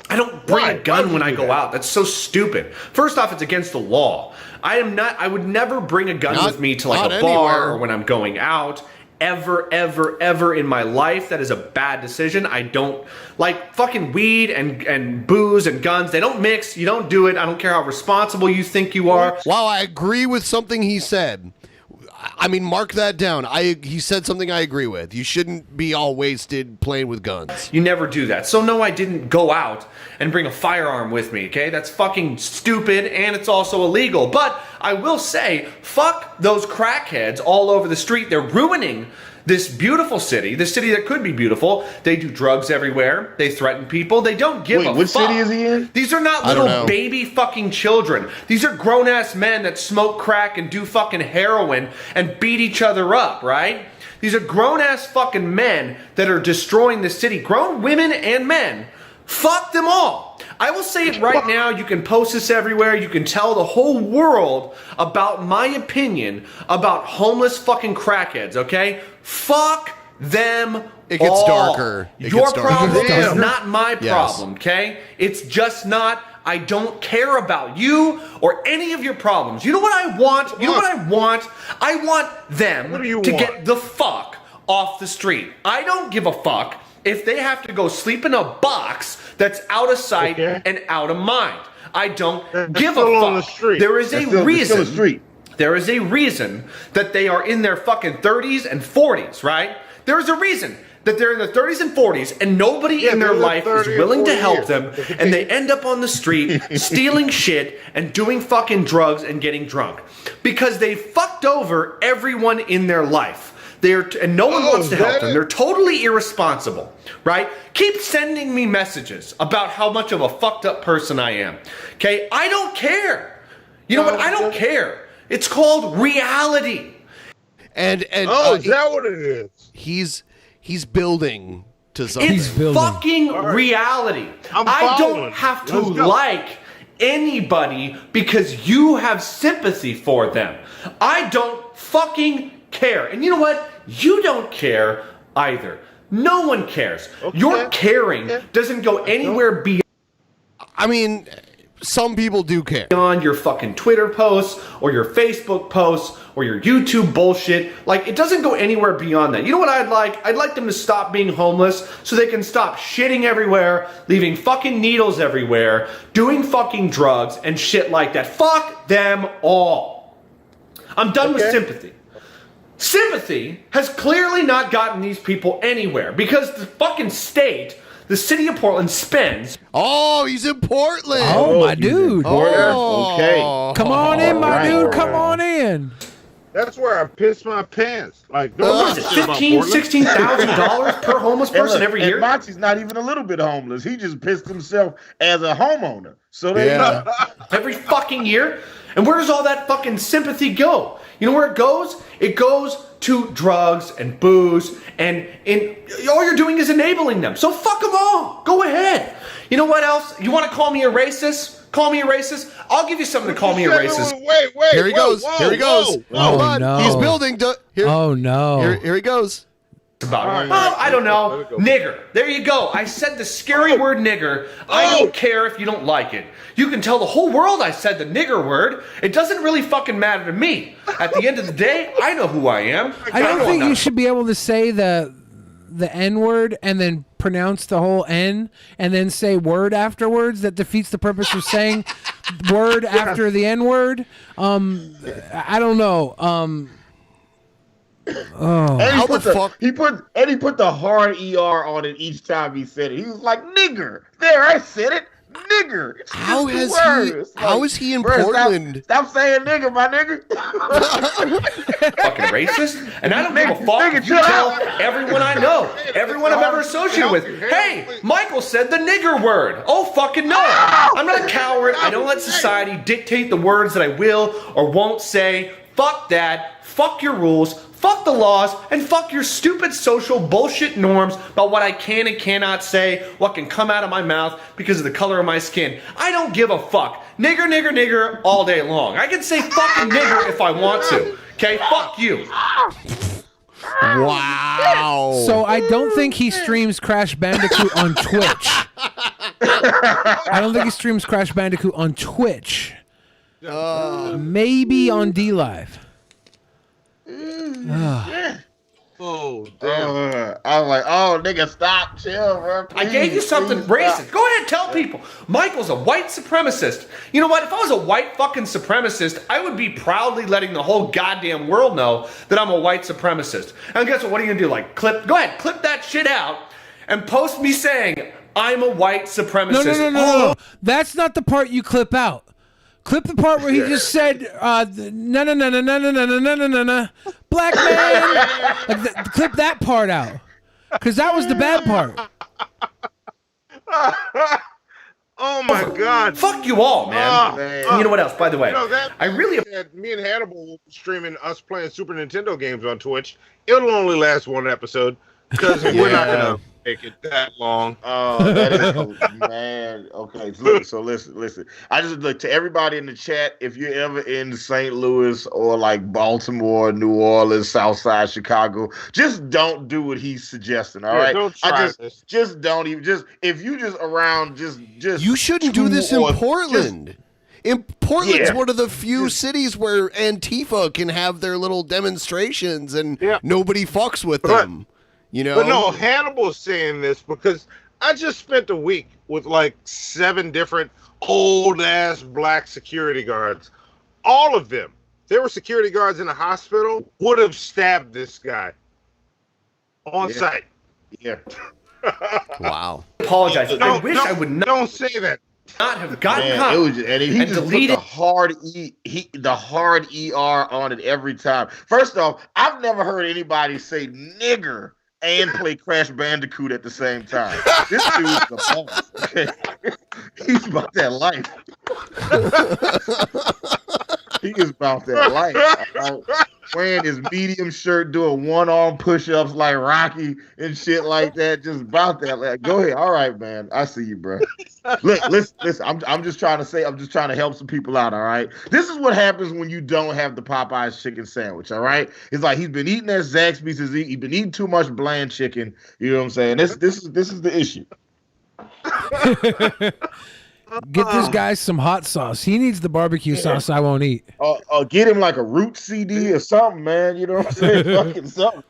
S2: I don't bring a gun when I go out. That's so stupid. First off, it's against the law. I would never bring a gun with me to like a bar or when I'm going out. Ever, ever, ever in my life. That is a bad decision. I don't like fucking weed and booze and guns. They don't mix. You don't do it. I don't care how responsible you think you are.
S4: Wow, I agree with something he said. I mean, mark that down. He said something I agree with. You shouldn't be all wasted playing with guns.
S2: You never do that. So no, I didn't go out and bring a firearm with me, okay? That's fucking stupid, and it's also illegal. But I will say, fuck those crackheads all over the street. They're ruining this beautiful city, this city that could be beautiful. They do drugs everywhere. They threaten people. They don't give a fuck.
S6: Which city is he in?
S2: These are not little baby fucking children. These are grown-ass men that smoke crack and do fucking heroin and beat each other up, right? These are grown-ass fucking men that are destroying the city. Grown women and men. Fuck them all. I will say it right now. You can post this everywhere. You can tell the whole world about my opinion about homeless fucking crackheads, okay? Fuck them
S4: It gets
S2: all.
S4: darker.
S2: Your problem is not my problem, okay? It's just not. I don't care about you or any of your problems. You know what I want? You know what I want? I want them to get the fuck off the street. I don't give a fuck if they have to go sleep in a box that's out of sight and out of mind. I don't give a fuck.
S8: On the street.
S2: There is a
S6: Still
S2: reason.
S6: the street.
S2: There is a reason that they are in their fucking 30s and 40s, right? There is a reason that they're in their 30s and 40s and nobody in their life is willing to help them, and they end up on the street stealing shit and doing fucking drugs and getting drunk because they fucked over everyone in their life. And no one wants to help them. They're totally irresponsible, right? Keep sending me messages about how much of a fucked up person I am. Okay? I don't care. You know what? I don't care. It's called reality.
S4: And
S8: is that what it is?
S4: He's building to something.
S2: It's fucking reality. I don't have to like anybody because you have sympathy for them. I don't fucking care. And you know what? You don't care either. No one cares. Your caring doesn't go anywhere beyond.
S4: I mean, some people do care.
S2: Beyond your fucking Twitter posts or your Facebook posts or your YouTube bullshit. Like, it doesn't go anywhere beyond that. You know what I'd like? I'd like them to stop being homeless so they can stop shitting everywhere, leaving fucking needles everywhere, doing fucking drugs and shit like that. Fuck them all. I'm done with sympathy. Sympathy has clearly not gotten these people anywhere because the fucking state, the city of Portland, spends.
S4: Oh, he's in Portland.
S5: Oh, my dude.
S6: Okay.
S5: Come on in, my dude. Come on in.
S8: That's where I pissed my pants. Like,
S2: what is it, $15,000-$16,000 per homeless person every year?
S6: And Monty's not even a little bit homeless. He just pissed himself as a homeowner. So there you go.
S2: Every fucking year? And where does all that fucking sympathy go? You know where it goes? It goes to drugs and booze, and all you're doing is enabling them. So fuck them all. Go ahead. You know what else? You want to call me a racist? Call me a racist? I'll give you something to call me a racist.
S8: Wait.
S4: Here he goes. Here he goes. Hold on.
S5: No.
S4: He's building.
S5: Oh, no.
S4: Here he goes.
S2: I don't know. Nigger. There you go. I said the scary word nigger. I don't care if you don't like it. You can tell the whole world I said the nigger word. It doesn't really fucking matter to me. At the end of the day, I know who I am.
S5: I don't think you should be able to say the N word and then pronounce the whole N and then say word afterwards. That defeats the purpose of saying word after the N word. I don't know.
S6: And he put the hard ER on it each time he said it. He was like, nigger. There, I said it. Nigger.
S4: How is he in Portland?
S6: Stop saying nigger, my nigger.
S2: Fucking racist. And I don't give a fuck if you tell everyone I know, everyone I've ever associated with, hey, Michael said the nigger word. Oh, fucking no. I'm not a coward. I don't let society dictate the words that I will or won't say. Fuck that. Fuck your rules. Fuck the laws, and fuck your stupid social bullshit norms about what I can and cannot say, what can come out of my mouth because of the color of my skin. I don't give a fuck. Nigger, nigger, nigger all day long. I can say fucking nigger if I want to. Okay, fuck you.
S4: Wow.
S5: So I don't think he streams Crash Bandicoot on Twitch. I don't think he streams Crash Bandicoot on Twitch. Maybe on DLive.
S8: Oh, damn.
S6: I was like, oh, nigga, stop, chill, bro. Please,
S2: I gave you something racist. Go ahead, tell people. Michael's a white supremacist. You know what? If I was a white fucking supremacist, I would be proudly letting the whole goddamn world know that I'm a white supremacist. And guess what? What are you gonna do? Like, go ahead, clip that shit out and post me saying I'm a white supremacist.
S5: No. That's not the part you clip out. Clip the part where he just said, no, black man. Clip that part out. Because that was the bad part.
S8: Oh, my God.
S2: Fuck you all, man. And you know what else, by the way?
S8: Me and Hannibal will be streaming us playing Super Nintendo games on Twitch. It'll only last one episode because we're not going to make it that long.
S6: Oh, that is man. Okay, so listen. I just look to everybody in the chat. If you're ever in St. Louis or like Baltimore, New Orleans, Southside Chicago, just don't do what he's suggesting. All right,
S8: don't try this.
S6: Just don't even. Just if you just around, just
S4: you shouldn't do this in Portland. Portland's one of the few cities where Antifa can have their little demonstrations and nobody fucks with them. You know?
S8: But no, Hannibal's saying this because I just spent a week with like 7 different old-ass black security guards. All of them, they were security guards in a hospital, would have stabbed this guy on site.
S6: Yeah.
S4: Wow.
S2: I apologize. I wish I would not.
S8: Don't say that.
S2: Not have gotten caught
S6: and he just deleted the hard ER on it every time. First off, I've never heard anybody say nigger and play Crash Bandicoot at the same time. This dude's the boss. Okay? He's about that life. He is about that life. Wearing his medium shirt, doing one-arm push-ups like Rocky and shit like that. Just about that. Like, go ahead. All right, man. I see you, bro. Look, listen. I'm just trying to help some people out. All right. This is what happens when you don't have the Popeyes chicken sandwich. All right. It's like he's been eating at Zaxby's. He's been eating too much bland chicken. You know what I'm saying? This is the issue.
S5: Get this guy some hot sauce. He needs the barbecue sauce I won't eat.
S6: Get him like a root CD or something, man. You know what I'm saying? Fucking something.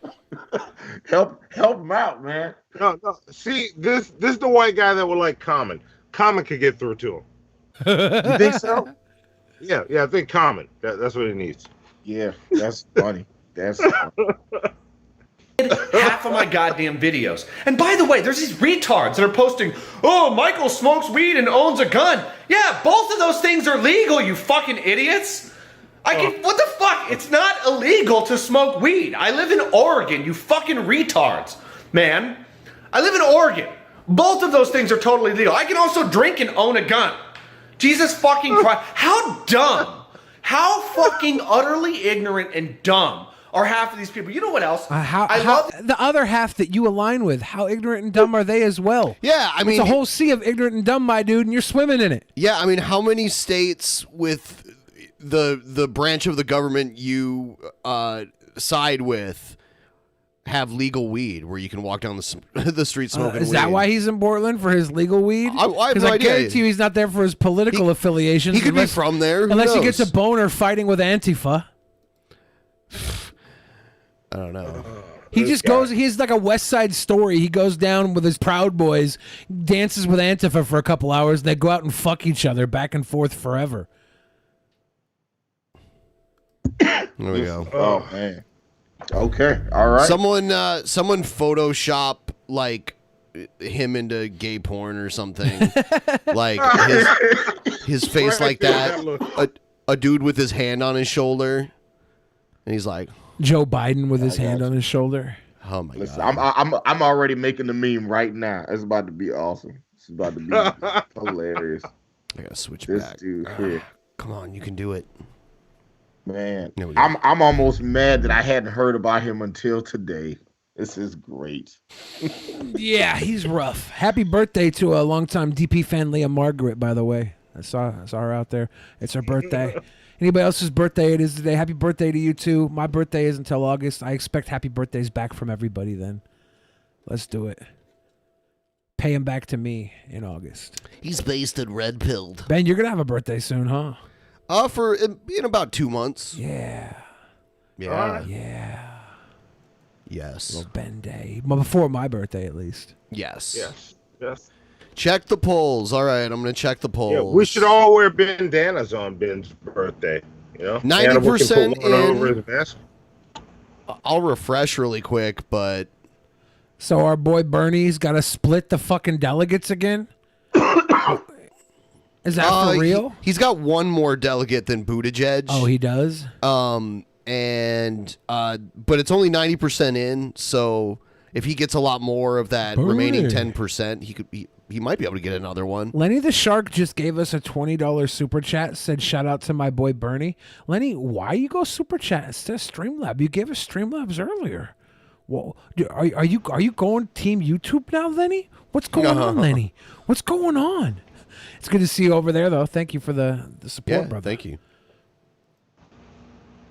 S6: help him out, man.
S8: No. See, this is the white guy that would like Common. Common could get through to him.
S6: You think so?
S8: Yeah. I think Common. That's what he needs.
S6: Yeah, that's funny. That's funny.
S2: Half of my goddamn videos. And by the way, there's these retards that are posting, oh, Michael smokes weed and owns a gun. Yeah, both of those things are legal, you fucking idiots. What the fuck? It's not illegal to smoke weed. I live in Oregon, you fucking retards, man. I live in Oregon. Both of those things are totally legal. I can also drink and own a gun. Jesus fucking Christ. How dumb. How fucking utterly ignorant and dumb are half of these people. You know what else?
S5: The other half that you align with, how ignorant and dumb are they as well?
S4: Yeah, I mean...
S5: It's a whole sea of ignorant and dumb, my dude, and you're swimming in it.
S4: Yeah, I mean, how many states with the branch of the government you side with have legal weed where you can walk down the street smoking weed?
S5: Is that why he's in Portland, for his legal weed?
S4: I have no
S5: Because I
S4: idea.
S5: guarantee you he's not there for his political affiliations.
S4: He could be from there. Who
S5: unless he
S4: knows?
S5: gets a boner fighting with Antifa.
S4: I don't know.
S5: He just goes, he's like a West Side Story. He goes down with his Proud Boys, dances with Antifa for a couple hours, and they go out and fuck each other back and forth forever.
S4: There we go.
S6: Oh, man. Okay, all right.
S4: Someone Photoshop like him into gay porn or something. Like his face like that. A dude with his hand on his shoulder, and he's like
S5: Joe Biden with his hand on his shoulder.
S4: Oh my
S6: Listen,
S4: god!
S6: I'm already making the meme right now. It's about to be awesome. It's about to be hilarious.
S4: I gotta switch
S6: this
S4: back.
S6: Dude here.
S4: Come on, you can do it.
S6: Man,
S4: There we go.
S6: I'm almost mad that I hadn't heard about him until today. This is great.
S5: Yeah, he's rough. Happy birthday to a longtime DP fan, Leah Margaret, by the way. I saw her out there. It's her birthday. Anybody else's birthday it is today, happy birthday to you too. My birthday is until August. I expect happy birthdays back from everybody then. Let's do it. Pay him back to me in August.
S4: He's based in Red Pilled.
S5: Ben, you're going to have a birthday soon, huh?
S4: In about 2 months.
S5: Yeah.
S4: Yeah.
S5: Yeah.
S4: Yes.
S5: Little Ben Day. Well, before my birthday, at least.
S4: Yes.
S8: Yes.
S4: Check the polls. All right, I'm gonna check the polls.
S8: Yeah, we should all wear bandanas on Ben's birthday. You know,
S4: 90%
S8: Hannibal can put one over his mask.
S4: I'll refresh really quick, but
S5: So our boy Bernie's got to split the fucking delegates again? Is that for real?
S4: He's got one more delegate than Buttigieg.
S5: Oh, he does?
S4: But it's only 90% in, so if he gets a lot more of that remaining 10%, he might be able to get another one.
S5: Lenny the Shark just gave us a $20 super chat, said shout out to my boy Bernie. Lenny, why you go super chat instead of Streamlab? You gave us Streamlabs earlier. Well, are you going team YouTube now, Lenny? What's going on, Lenny? What's going on? It's good to see you over there, though. Thank you for the support, brother.
S4: Thank you.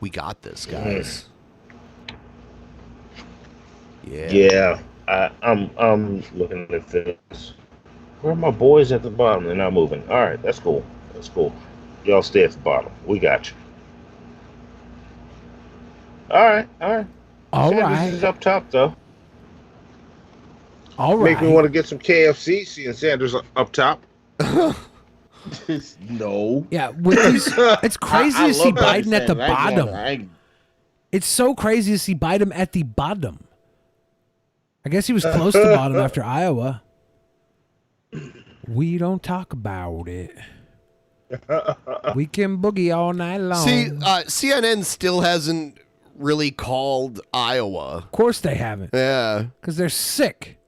S4: We got this, guys.
S8: Yeah. I'm looking at this. Where are my boys at the bottom? They're not moving. All right, that's cool. That's cool. Y'all stay at the bottom. We got you. All right. Sanders is up top, though.
S5: All right.
S8: Make me want to get some KFC seeing Sanders up top.
S6: No.
S5: Yeah, it's crazy to see Biden at the bottom. It's so crazy to see Biden at the bottom. I guess he was close to bottom after Iowa. We don't talk about it. We can boogie all night long.
S4: See, CNN still hasn't really called Iowa.
S5: Of course they haven't.
S4: Yeah.
S5: Because they're sick.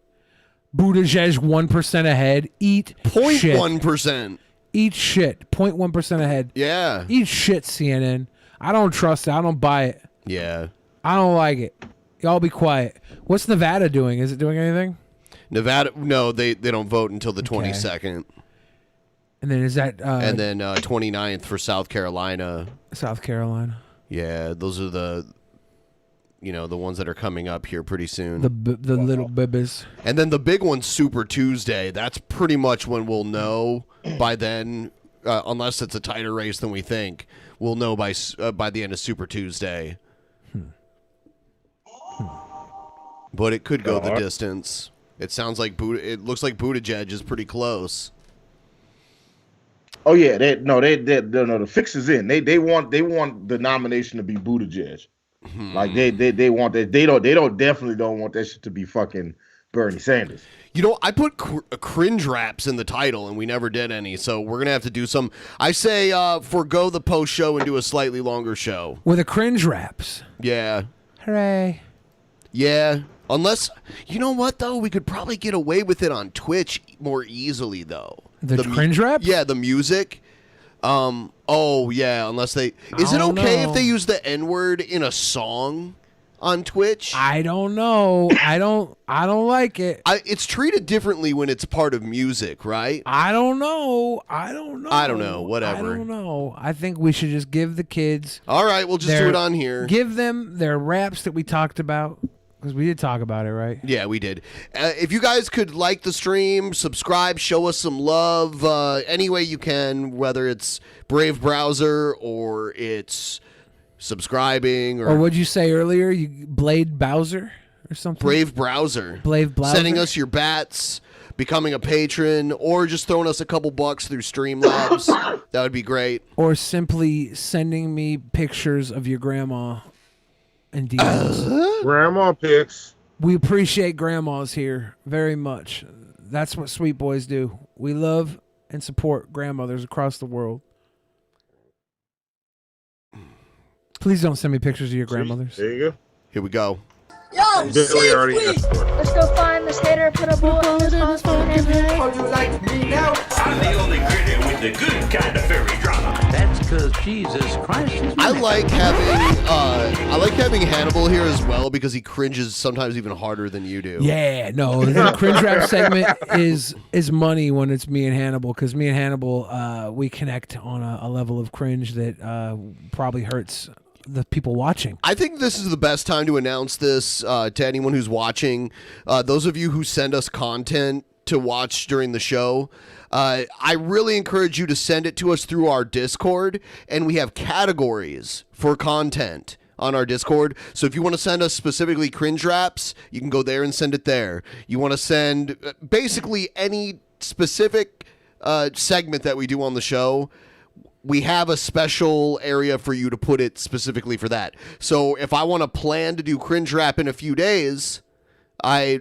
S5: Buttigieg 1% ahead. Eat
S4: 0.1%.
S5: Eat shit. 0.1% ahead.
S4: Yeah.
S5: Eat shit, CNN. I don't trust it. I don't buy it.
S4: Yeah.
S5: I don't like it. Y'all be quiet. What's Nevada doing? Is it doing anything?
S4: Nevada, no, they don't vote until the 22nd.
S5: And then is that...
S4: and then 29th for South Carolina.
S5: South Carolina.
S4: Yeah, those are the ones that are coming up here pretty soon.
S5: The little bibbies.
S4: And then the big one's Super Tuesday. That's pretty much when we'll know by then, unless it's a tighter race than we think. We'll know by the end of Super Tuesday. But it could go the distance. It sounds like it looks like Buttigieg is pretty close.
S6: Oh yeah, the fix is in. They want the nomination to be Buttigieg. Like they want that. They definitely don't want that shit to be fucking Bernie Sanders.
S4: You know, I put cringe raps in the title, and we never did any, so we're going to have to do some. I say forgo the post show and do a slightly longer show.
S5: With the cringe raps.
S4: Yeah.
S5: Hooray.
S4: Yeah. Unless, you know what, though? We could probably get away with it on Twitch more easily, though.
S5: The cringe raps?
S4: Yeah, the music. Oh, yeah, unless they... Is it okay if they use the N-word in a song on Twitch?
S5: I don't know. I don't like it.
S4: It's treated differently when it's part of music, right?
S5: I don't know.
S4: I don't know. Whatever.
S5: I don't know. I think we should just give the kids...
S4: All right, we'll just do it on here.
S5: Give them their raps that we talked about. Because we did talk about it, right?
S4: Yeah, we did. If you guys could like the stream, subscribe, show us some love any way you can, whether it's Brave Browser or it's subscribing.
S5: Or what'd you say earlier? Blade Bowser or something?
S4: Brave Browser.
S5: Brave Browser.
S4: Sending us your bats, becoming a patron, or just throwing us a couple bucks through Streamlabs. That would be great.
S5: Or simply sending me pictures of your grandma. And DMs.
S8: Grandma pics.
S5: We appreciate grandmas here very much. That's what sweet boys do. We love and support grandmothers across the world. Please don't send me pictures of your grandmothers.
S8: There you go.
S4: Here we go.
S20: Yo,
S8: already
S20: let's go find this hater, put a bullet in his fucking head.
S14: Oh, you like me now?
S21: I'm the only critic with the good kind of fairy drama. That's because Jesus Christ is
S4: I like having Hannibal here as well because he cringes sometimes even harder than you do.
S5: Yeah, no, the cringe rap segment is money when it's me and Hannibal, because me and Hannibal we connect on a level of cringe that probably hurts the people watching.
S4: I think this is the best time to announce this to anyone who's watching. Those of you who send us content to watch during the show, I really encourage you to send it to us through our Discord, and we have categories for content on our Discord. So if you want to send us specifically cringe raps, you can go there and send it there. You want to send basically any specific segment that we do on the show, we have a special area for you to put it specifically for that. So if I want to plan to do cringe rap in a few days, I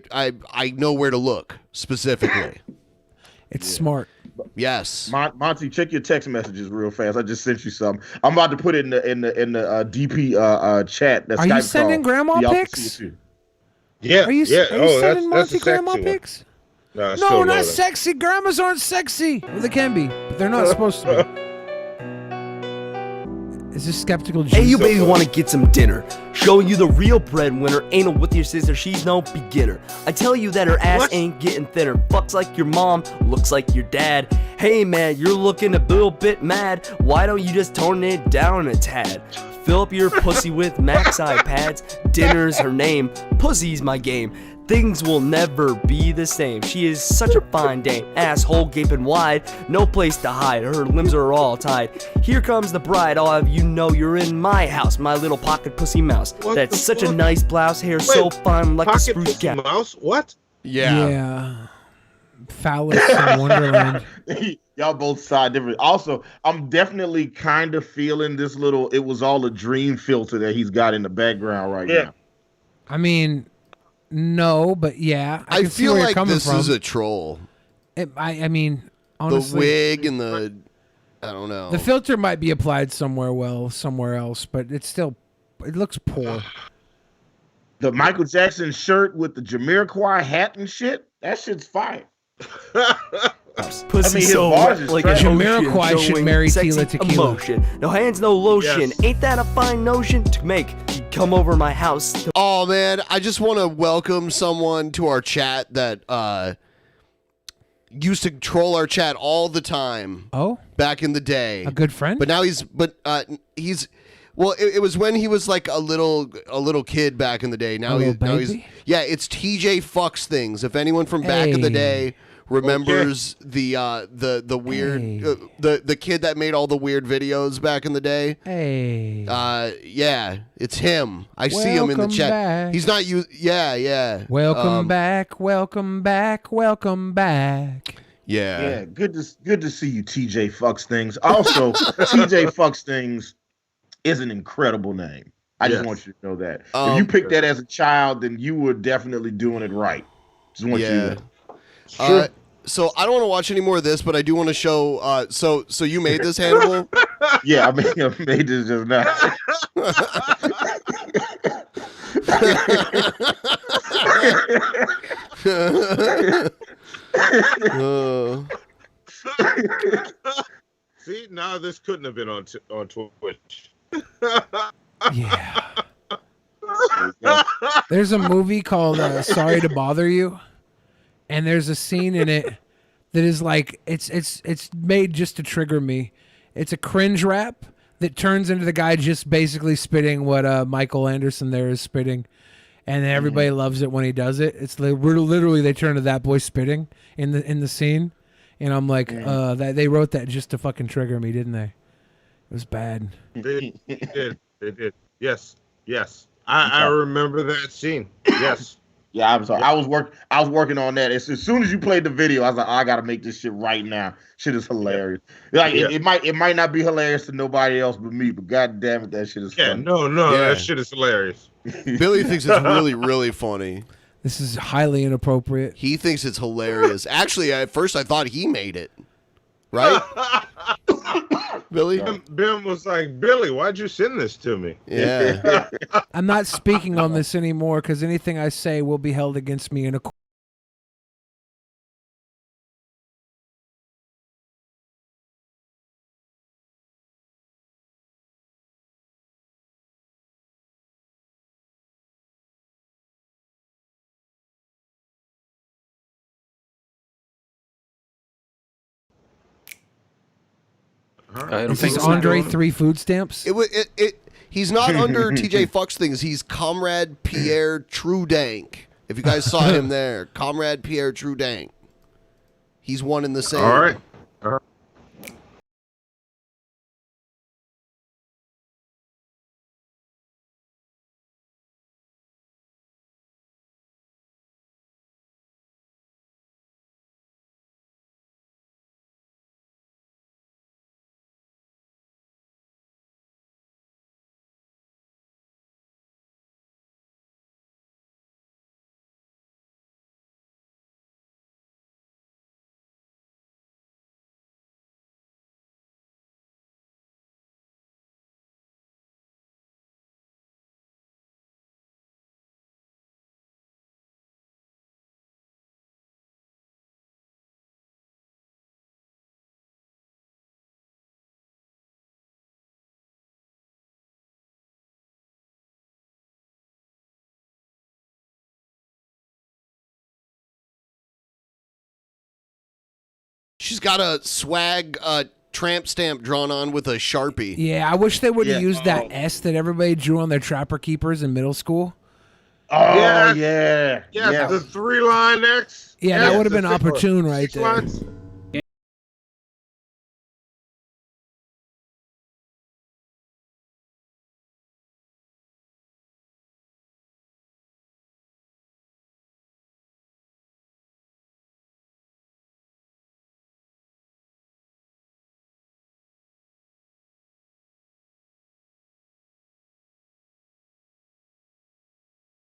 S4: know where to look specifically.
S5: It's smart.
S4: Yes.
S6: Monty, check your text messages real fast. I just sent you some. I'm about to put it in the DP chat. That's
S5: Are you sending grandma pics?
S8: Yeah.
S5: Are you sending Monty grandma
S8: one.
S5: pics?
S8: No,
S5: No, not sexy. Grandmas aren't sexy. Well, they can be, but they're not supposed to be. Is this skeptical juice?
S22: Hey, you baby want to get some dinner. Showing you the real breadwinner. Anal with your sister, she's no beginner. I tell you that her ass ain't getting thinner. Fucks like your mom, looks like your dad. Hey man, you're looking a little bit mad. Why don't you just tone it down a tad? Fill up your pussy with Max iPads. Dinner's her name, pussy's my game. Things will never be the same. She is such a fine dame, asshole gaping wide, no place to hide, her limbs are all tied. Here comes the bride, I'll have you know you're in my house, my little pocket pussy mouse. That's such a nice blouse, hair so fine like a spruce cap.
S8: Mouse? What?
S5: Yeah. Phallus in Wonderland.
S6: Y'all both side different. Also, I'm definitely kind of feeling this little "it was all a dream" filter that he's got in the background right now.
S5: I mean, no, but yeah.
S4: I
S5: can see
S4: feel
S5: where you're
S4: like
S5: coming
S4: this
S5: from.
S4: is a troll.
S5: I mean, honestly,
S4: the wig and the, I don't know.
S5: The filter might be applied somewhere else, but it looks poor.
S6: The Michael Jackson shirt with the Jamiroquai hat and shit, that shit's fire.
S22: Pussy
S6: his
S22: so
S6: bars
S22: wet
S6: is
S22: like
S6: trash.
S22: an
S5: Jamiroquai
S22: ocean,
S5: should
S22: showing
S5: marry
S22: sexy
S5: Tila Tequila.
S22: Emotion. No hands, no lotion.
S8: Yes.
S22: Ain't that a fine notion to make you come over my house?
S4: Oh man, I just want to welcome someone to our chat that used to troll our chat all the time.
S5: Oh,
S4: back in the day,
S5: a good friend.
S4: But now he's well, it was when he was like a little kid back in the day. Now he's yeah. It's TJ Fucks Things. If anyone from back in the day remembers the weird the kid that made all the weird videos back in the day.
S5: Hey.
S4: Yeah, it's him. I see him in the chat.
S5: Back.
S4: He's not you. Yeah.
S5: Welcome back. Welcome back. Welcome back.
S6: Yeah. Good to see you, TJ Fucks Things. Also, TJ Fucks Things is an incredible name. I just want you to know that. If you picked that as a child, then you were definitely doing it right. Just want you to know. Sure.
S4: So I don't want to watch any more of this, but I do want to show. So you made this, Hannibal?
S6: Yeah, I made this just now.
S8: See, now this couldn't have been on Twitch.
S5: Yeah. There's a movie called Sorry to Bother You, and there's a scene in it that is like it's made just to trigger me. It's a cringe rap that turns into the guy just basically spitting what Michael Anderson there is spitting, and everybody loves it when he does it. It's literally they turn to that boy spitting in the scene, and I'm like, that they wrote that just to fucking trigger me, didn't they? It was bad.
S8: They did. Yes. I remember that scene. Yes.
S6: Yeah, I'm sorry. I was working on that. As soon as you played the video, I was like, I gotta make this shit right now. Shit is hilarious. Like it might not be hilarious to nobody else but me, but god damn it, that shit is funny.
S8: That shit is hilarious.
S4: Billy thinks it's really, really funny.
S5: This is highly inappropriate.
S4: He thinks it's hilarious. Actually, at first I thought he made it. Right? Billy?
S8: Ben was like, Billy, why'd you send this to me?
S4: Yeah.
S5: I'm not speaking on this anymore because anything I say will be held against me in a court. Is this Andre 3 food stamps?
S4: He's not under TJ Fucks things. He's Comrade Pierre Trudank. If you guys saw him there, Comrade Pierre Trudank. He's one in the same.
S8: All right.
S4: She's got a swag tramp stamp drawn on with a Sharpie.
S5: Yeah, I wish they would have used that S that everybody drew on their Trapper Keepers in middle school.
S6: Oh,
S8: Yeah.
S6: yeah.
S8: Yeah, the 3-line X.
S5: Yeah, that would have been opportune right there.
S8: Lines.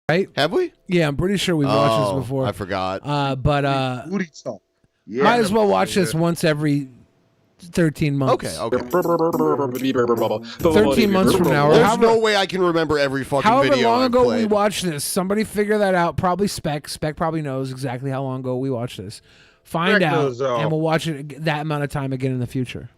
S5: Right?
S4: Have we?
S5: Yeah, I'm pretty sure we watched this before.
S4: I forgot.
S5: But
S6: Booty talk. Yeah,
S5: might as well watch this once every 13 months.
S4: Okay.
S5: 13 months from now.
S4: There's no way I can remember every fucking
S5: However
S4: video
S5: long
S4: I've
S5: ago we
S4: played.
S5: watched this, somebody figure that out. Probably Spec. Spec probably knows exactly how long ago we watched this. Find
S8: Spec
S5: out,
S8: knows,
S5: and we'll watch it that amount of time again in the future.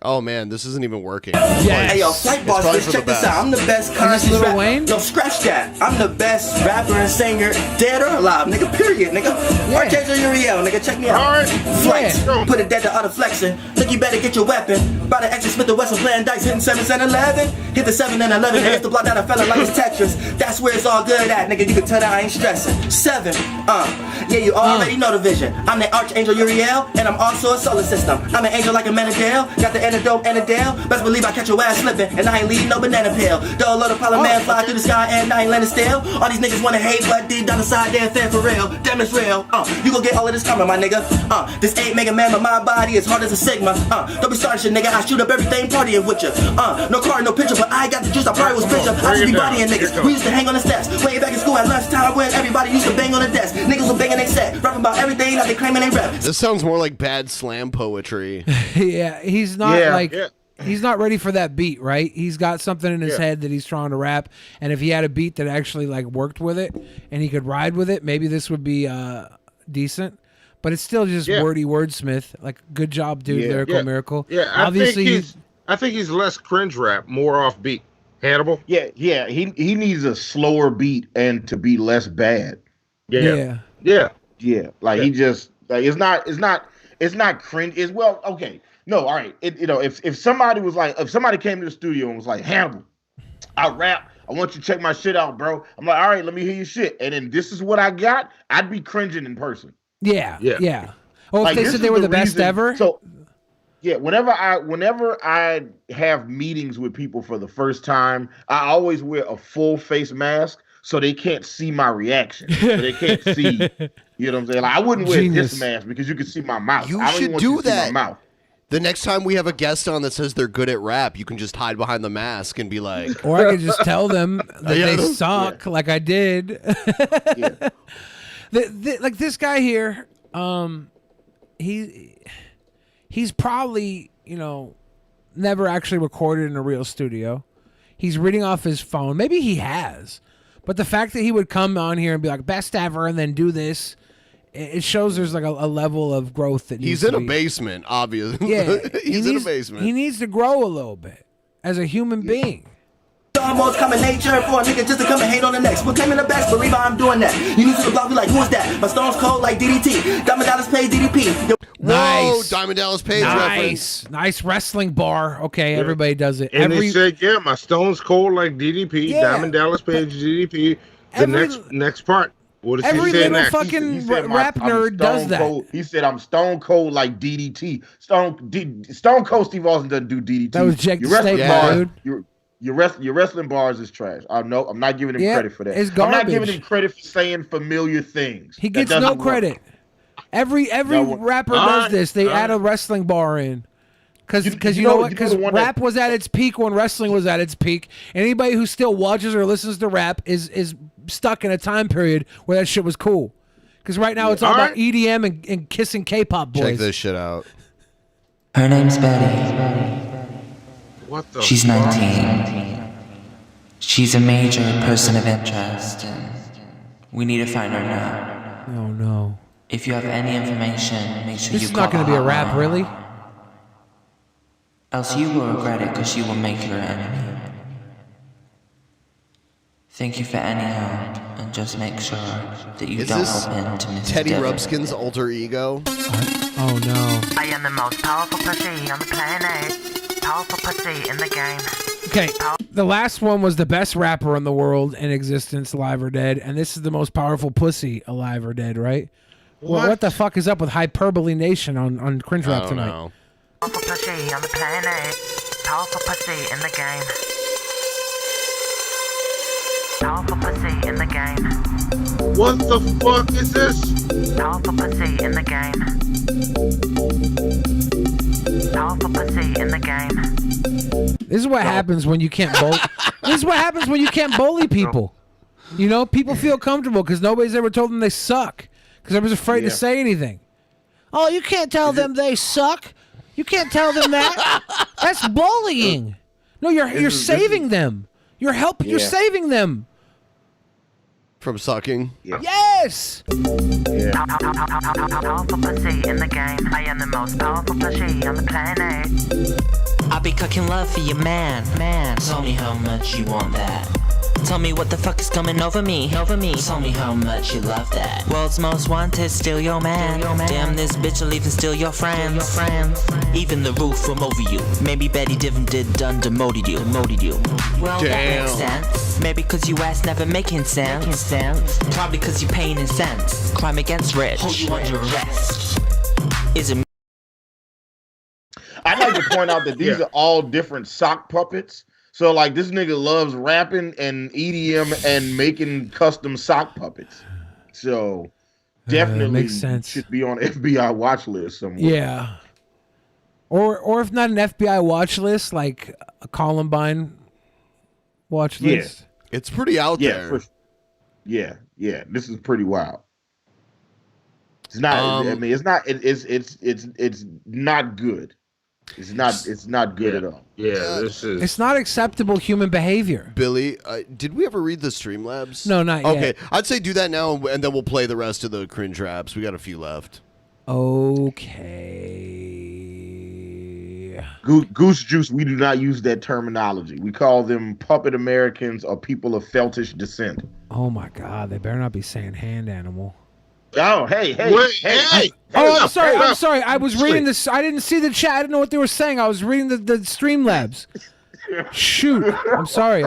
S4: Oh man, this isn't even working.
S5: Yes.
S1: Hey yo, Flight Boss, just check this out. I'm the best conscious
S5: Lil
S1: rapper.
S5: Wayne?
S1: No, scratch that. I'm the best rapper and singer, dead or alive, nigga. Period, nigga. Archangel Uriel, nigga. Check me out.
S8: All right.
S1: Flight. Put it dead to auto flexing. Look, you better get your weapon. By the exit, Smith the Wesson playing dice, hitting 7s and 11. Hit the 7 and 11. Hit the block down a fella like it's Tetris. That's where it's all good at, nigga. You can tell that I ain't stressing. 7. Yeah, you already know the vision. I'm the Archangel Uriel, and I'm also a solar system. I'm an angel like a Menadale. Got the and a dope and a deal. Best believe I catch your ass slipping, and I ain't leaving no banana peel. Don't let a problem man fly through the sky and I ain't landing still. All these niggas wanna hate, but deep down inside they're fair for real. Damn, it's real. You gon' get all of this coming, my nigga. This ain't Mega Man, but my body is hard as a Sigma. Don't be starting shit, nigga. I shoot up everything, partying with you. No car, no picture, but I got the juice. I probably was picture. I just be bodying niggas. We used to hang on the steps. Way back in school at lunchtime when everybody used to bang on the desk. Niggas were banging they set, rapping about everything that they claiming they rap.
S4: This sounds more like bad slam poetry.
S5: Yeah, he's not he's not ready for that beat, right? He's got something in his head that he's trying to rap, and if he had a beat that actually like worked with it and he could ride with it, maybe this would be decent. But it's still just wordy wordsmith. Like, good job, dude. Lyrical miracle.
S8: Yeah,
S5: Obviously,
S8: I think he's less cringe rap, more off beat. Hannibal.
S6: Yeah. He needs a slower beat and to be less bad.
S8: Yeah.
S6: Like he just like it's not cringe. It's well, okay. No, all right. If somebody was like, if somebody came to the studio and was like, Hannibal, I rap. I want you to check my shit out, bro. I'm like, all right, let me hear your shit. And then this is what I got. I'd be cringing in person.
S5: Yeah. Oh, if they said they were the best ever.
S6: So, yeah, whenever I have meetings with people for the first time, I always wear a full face mask so they can't see my reaction. So they can't see, you know what I'm saying? Like, I wouldn't wear this mask because you can see my mouth.
S4: You
S6: I don't
S4: should
S6: want
S4: do
S6: you to see
S4: that.
S6: my mouth.
S4: The next time we have a guest on that says they're good at rap, you can just hide behind the mask and be like,
S5: or I could just tell them that they suck, like I did. Like this guy here, he's probably, never actually recorded in a real studio. He's reading off his phone. Maybe he has, but the fact that he would come on here and be like best ever and then do this, it shows there's like a level of growth that
S4: he's in a basement, obviously.
S5: Yeah,
S4: he's in a basement.
S5: He needs to grow a little bit as a human being.
S1: Almost common nature for a nigga just to come and hate on the next. We're claiming the best, but I'm doing that. You need to the block, be like, who is that? My stone's cold like DDT. Diamond Dallas pays DDP.
S4: Whoa, Diamond Dallas pays reference.
S5: Nice wrestling bar. Okay, everybody does it.
S8: And they said, my stone's cold like DDP.
S5: Yeah.
S8: Diamond Dallas pays DDP. Next part. What does he say next?
S5: Fucking rap nerd does that.
S6: Cold. He said, I'm stone cold like DDT. Stone Cold Steve Austin doesn't do DDT.
S5: That was Jake the Snake, dude.
S6: Your wrestling bars is trash. I'm not giving him credit for that.
S5: It's garbage.
S6: I'm not giving him credit for saying familiar things.
S5: He gets no credit. Every rapper does this. They add a wrestling bar in. Because you know what? Because rap was at its peak when wrestling was at its peak. Anybody who still watches or listens to rap is stuck in a time period where that shit was cool. Because right now it's all about EDM and kissing K-pop boys.
S4: Check this shit out.
S7: Her name's Betty.
S8: What the
S7: She's 19. She's a major person of interest, and we need to find her now.
S5: Oh no.
S7: If you have any information, make sure
S5: this
S7: you
S5: is
S7: call
S5: not going to be a rap,
S7: hotline.
S5: really?
S7: Else you will regret it because she will make you her enemy. Thank you for any help, and just make sure that you don't help him to miss
S4: Teddy Rubskin's alter ego?
S5: Oh no.
S9: I am the most powerful pussy on the planet. Powerful pussy in the game.
S5: Okay, the last one was the best rapper in the world in existence, alive or dead, and this is the most powerful pussy, alive or dead, right? Well, what the fuck is up with Hyperbole Nation on Cringe Rap tonight?
S4: Know.
S9: Powerful pussy on the planet. Powerful pussy in the game. Powerful pussy in the game.
S8: What the fuck is this?
S9: Powerful pussy in the game. Powerful pussy in the game.
S5: This is what happens when you can't bully. This is what happens when you can't bully people. People feel comfortable because nobody's ever told them they suck because everybody's afraid to say anything. Oh, you can't tell them they suck. You can't tell them that. That's bullying. No, you're saving them. You're helping. You're saving them
S4: from sucking.
S5: Yes.
S9: Powerful pussy in the game. I am the most powerful pussy on the planet.
S7: I'll be cooking love for your man. Tell me how much you want that. Tell me what the fuck is coming over me. Tell me how much you love that. World's most wanted, still your man. Damn, this bitch will even steal your friends. Even the roof from over you. Maybe Betty Diven done demoted you. Well, that makes sense. Maybe cause you ass never making sense. Probably cause you paying in cents. Crime against rich. Hold you under arrest. Is it
S6: I'd like to point out that these are all different sock puppets. So like this nigga loves rapping and EDM and making custom sock puppets. So definitely
S5: makes sense.
S6: should be on FBI watch list somewhere.
S5: Yeah. Or if not an FBI watch list, like a Columbine watch list.
S4: It's pretty out there.
S6: Yeah. This is pretty wild. It's not. I mean, it's not. It's not good. It's not good at all.
S8: Yeah, this is.
S5: It's not acceptable human behavior.
S4: Billy, did we ever read the Streamlabs?
S5: No, not yet.
S4: Okay, I'd say do that now, and then we'll play the rest of the cringe raps. We got a few left.
S5: Okay.
S6: Goose juice. We do not use that terminology. We call them puppet Americans or people of feltish descent.
S5: Oh my God! They better not be saying hand animal.
S6: Oh, hey.
S5: Oh, I'm sorry. I was reading this. I didn't see the chat. I didn't know what they were saying. I was reading the Streamlabs. Shoot. I'm sorry.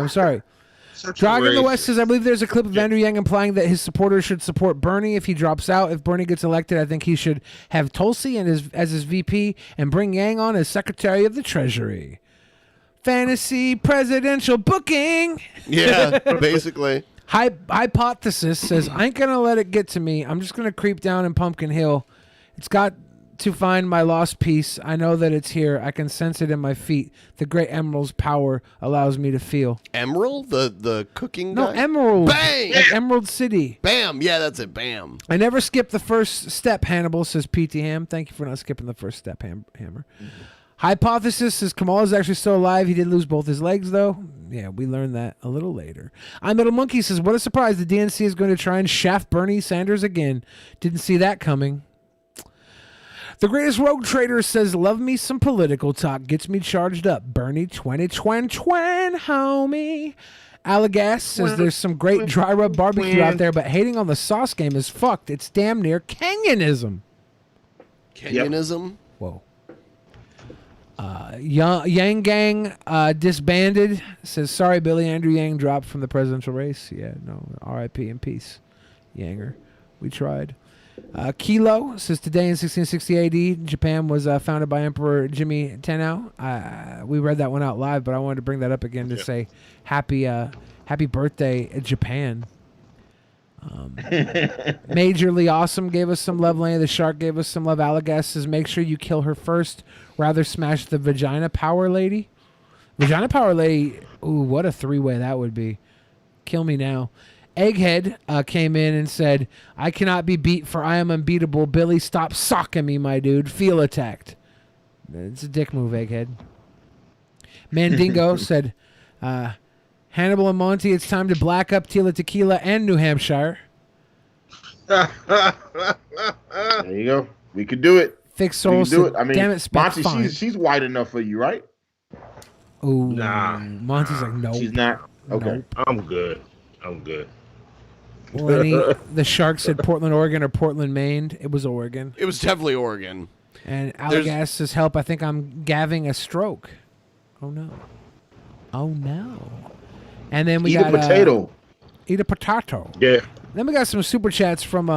S5: Dragon in the West says, I believe there's a clip of Andrew Yang implying that his supporters should support Bernie if he drops out. If Bernie gets elected, I think he should have Tulsi as his VP and bring Yang on as Secretary of the Treasury. Fantasy presidential booking.
S4: Yeah, basically.
S5: Hypothesis says, I ain't gonna let it get to me. I'm just gonna creep down in Pumpkin Hill. It's got to find my lost piece. I know that it's here. I can sense it in my feet. The great Emerald's power allows me to feel.
S4: Emerald? The cooking
S5: No,
S4: guy?
S5: Emerald.
S4: Bang!
S5: Like Emerald City.
S4: Bam! Yeah, that's it. Bam.
S5: I never skip the first step, Hannibal, says PT Ham. Thank you for not skipping the first step, Hammer. Hypothesis says Kamala's actually still alive. He did lose both his legs, though. Yeah, we learned that a little later. I'm Little Monkey says, what a surprise. The DNC is going to try and shaft Bernie Sanders again. Didn't see that coming. The Greatest Rogue Trader says, love me some political talk. Gets me charged up. Bernie 2020, homie. Allegas says there's some great dry rub barbecue out there, but hating on the sauce game is fucked. It's damn near Kenyanism.
S4: Kenyanism?
S5: Whoa. Yang Gang disbanded. Says, sorry, Billy. Andrew Yang dropped from the presidential race. Yeah, no. R.I.P. in peace. Yanger. We tried. Kilo says, today in 1660 AD, Japan was founded by Emperor Jimmy Tenno. We read that one out live, but I wanted to bring that up again to say happy birthday, Japan. Majorly Awesome gave us some love. Lane of the Shark gave us some love. Allegas says, make sure you kill her first. Rather smash the Vagina Power Lady. Vagina Power Lady, ooh, what a three-way that would be. Kill me now. Egghead came in and said, I cannot be beat for I am unbeatable. Billy, stop socking me, my dude. Feel attacked. It's a dick move, Egghead. Mandingo said, Hannibal and Monty, it's time to black up Tila Tequila and New Hampshire.
S6: There you go. We could do it.
S5: Thick Soul said,
S6: I mean,
S5: damn it,
S6: Monty,
S5: fine.
S6: she's white enough for you, right?
S5: Ooh,
S8: Nah.
S5: Monty's like, no.
S6: She's not. Okay.
S5: Nope.
S8: I'm good.
S5: Lenny, the Shark said Portland, Oregon or Portland, Maine. It was Oregon.
S4: It was definitely Oregon.
S5: And Allegas says, help, I think I'm gaving a stroke. Oh, no. Oh, no. And then we got...
S6: a potato.
S5: Eat a potato.
S8: Yeah.
S5: Then we got some super chats from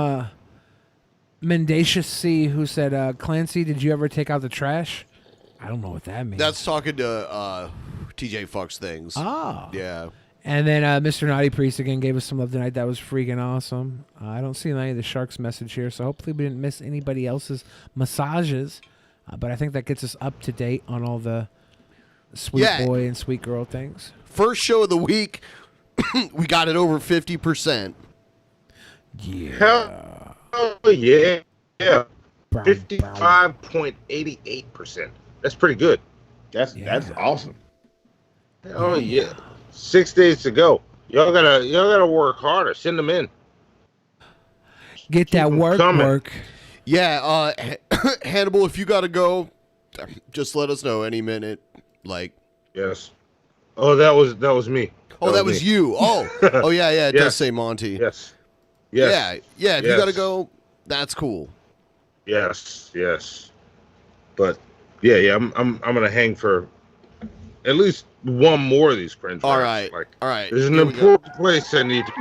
S5: Mendacious C, who said, Clancy, did you ever take out the trash? I don't know what that means.
S4: That's talking to TJ Fucks Things.
S5: Ah.
S4: Yeah.
S5: And then Mr. Naughty Priest again gave us some love tonight. That was freaking awesome. I don't see any of the Sharks message here, so hopefully we didn't miss anybody else's massages. But I think that gets us up to date on all the sweet boy and sweet girl things.
S4: First show of the week, we got it over 50%.
S5: Yeah.
S8: Oh, yeah. 55.88%. That's pretty good.
S6: That's awesome.
S8: Oh yeah. 6 days to go. Y'all gotta work harder. Send them in.
S5: Get that work.
S4: Yeah, Hannibal, if you gotta go, just let us know any minute.
S8: Yes. Oh, that was me.
S4: Oh, that was you. Oh, yeah. It does say Monty.
S8: Yes.
S4: Yeah. If you gotta go, that's cool.
S8: Yes. But yeah. I'm gonna hang for at least one more of these cringe.
S4: All right.
S8: There's an important place I need to.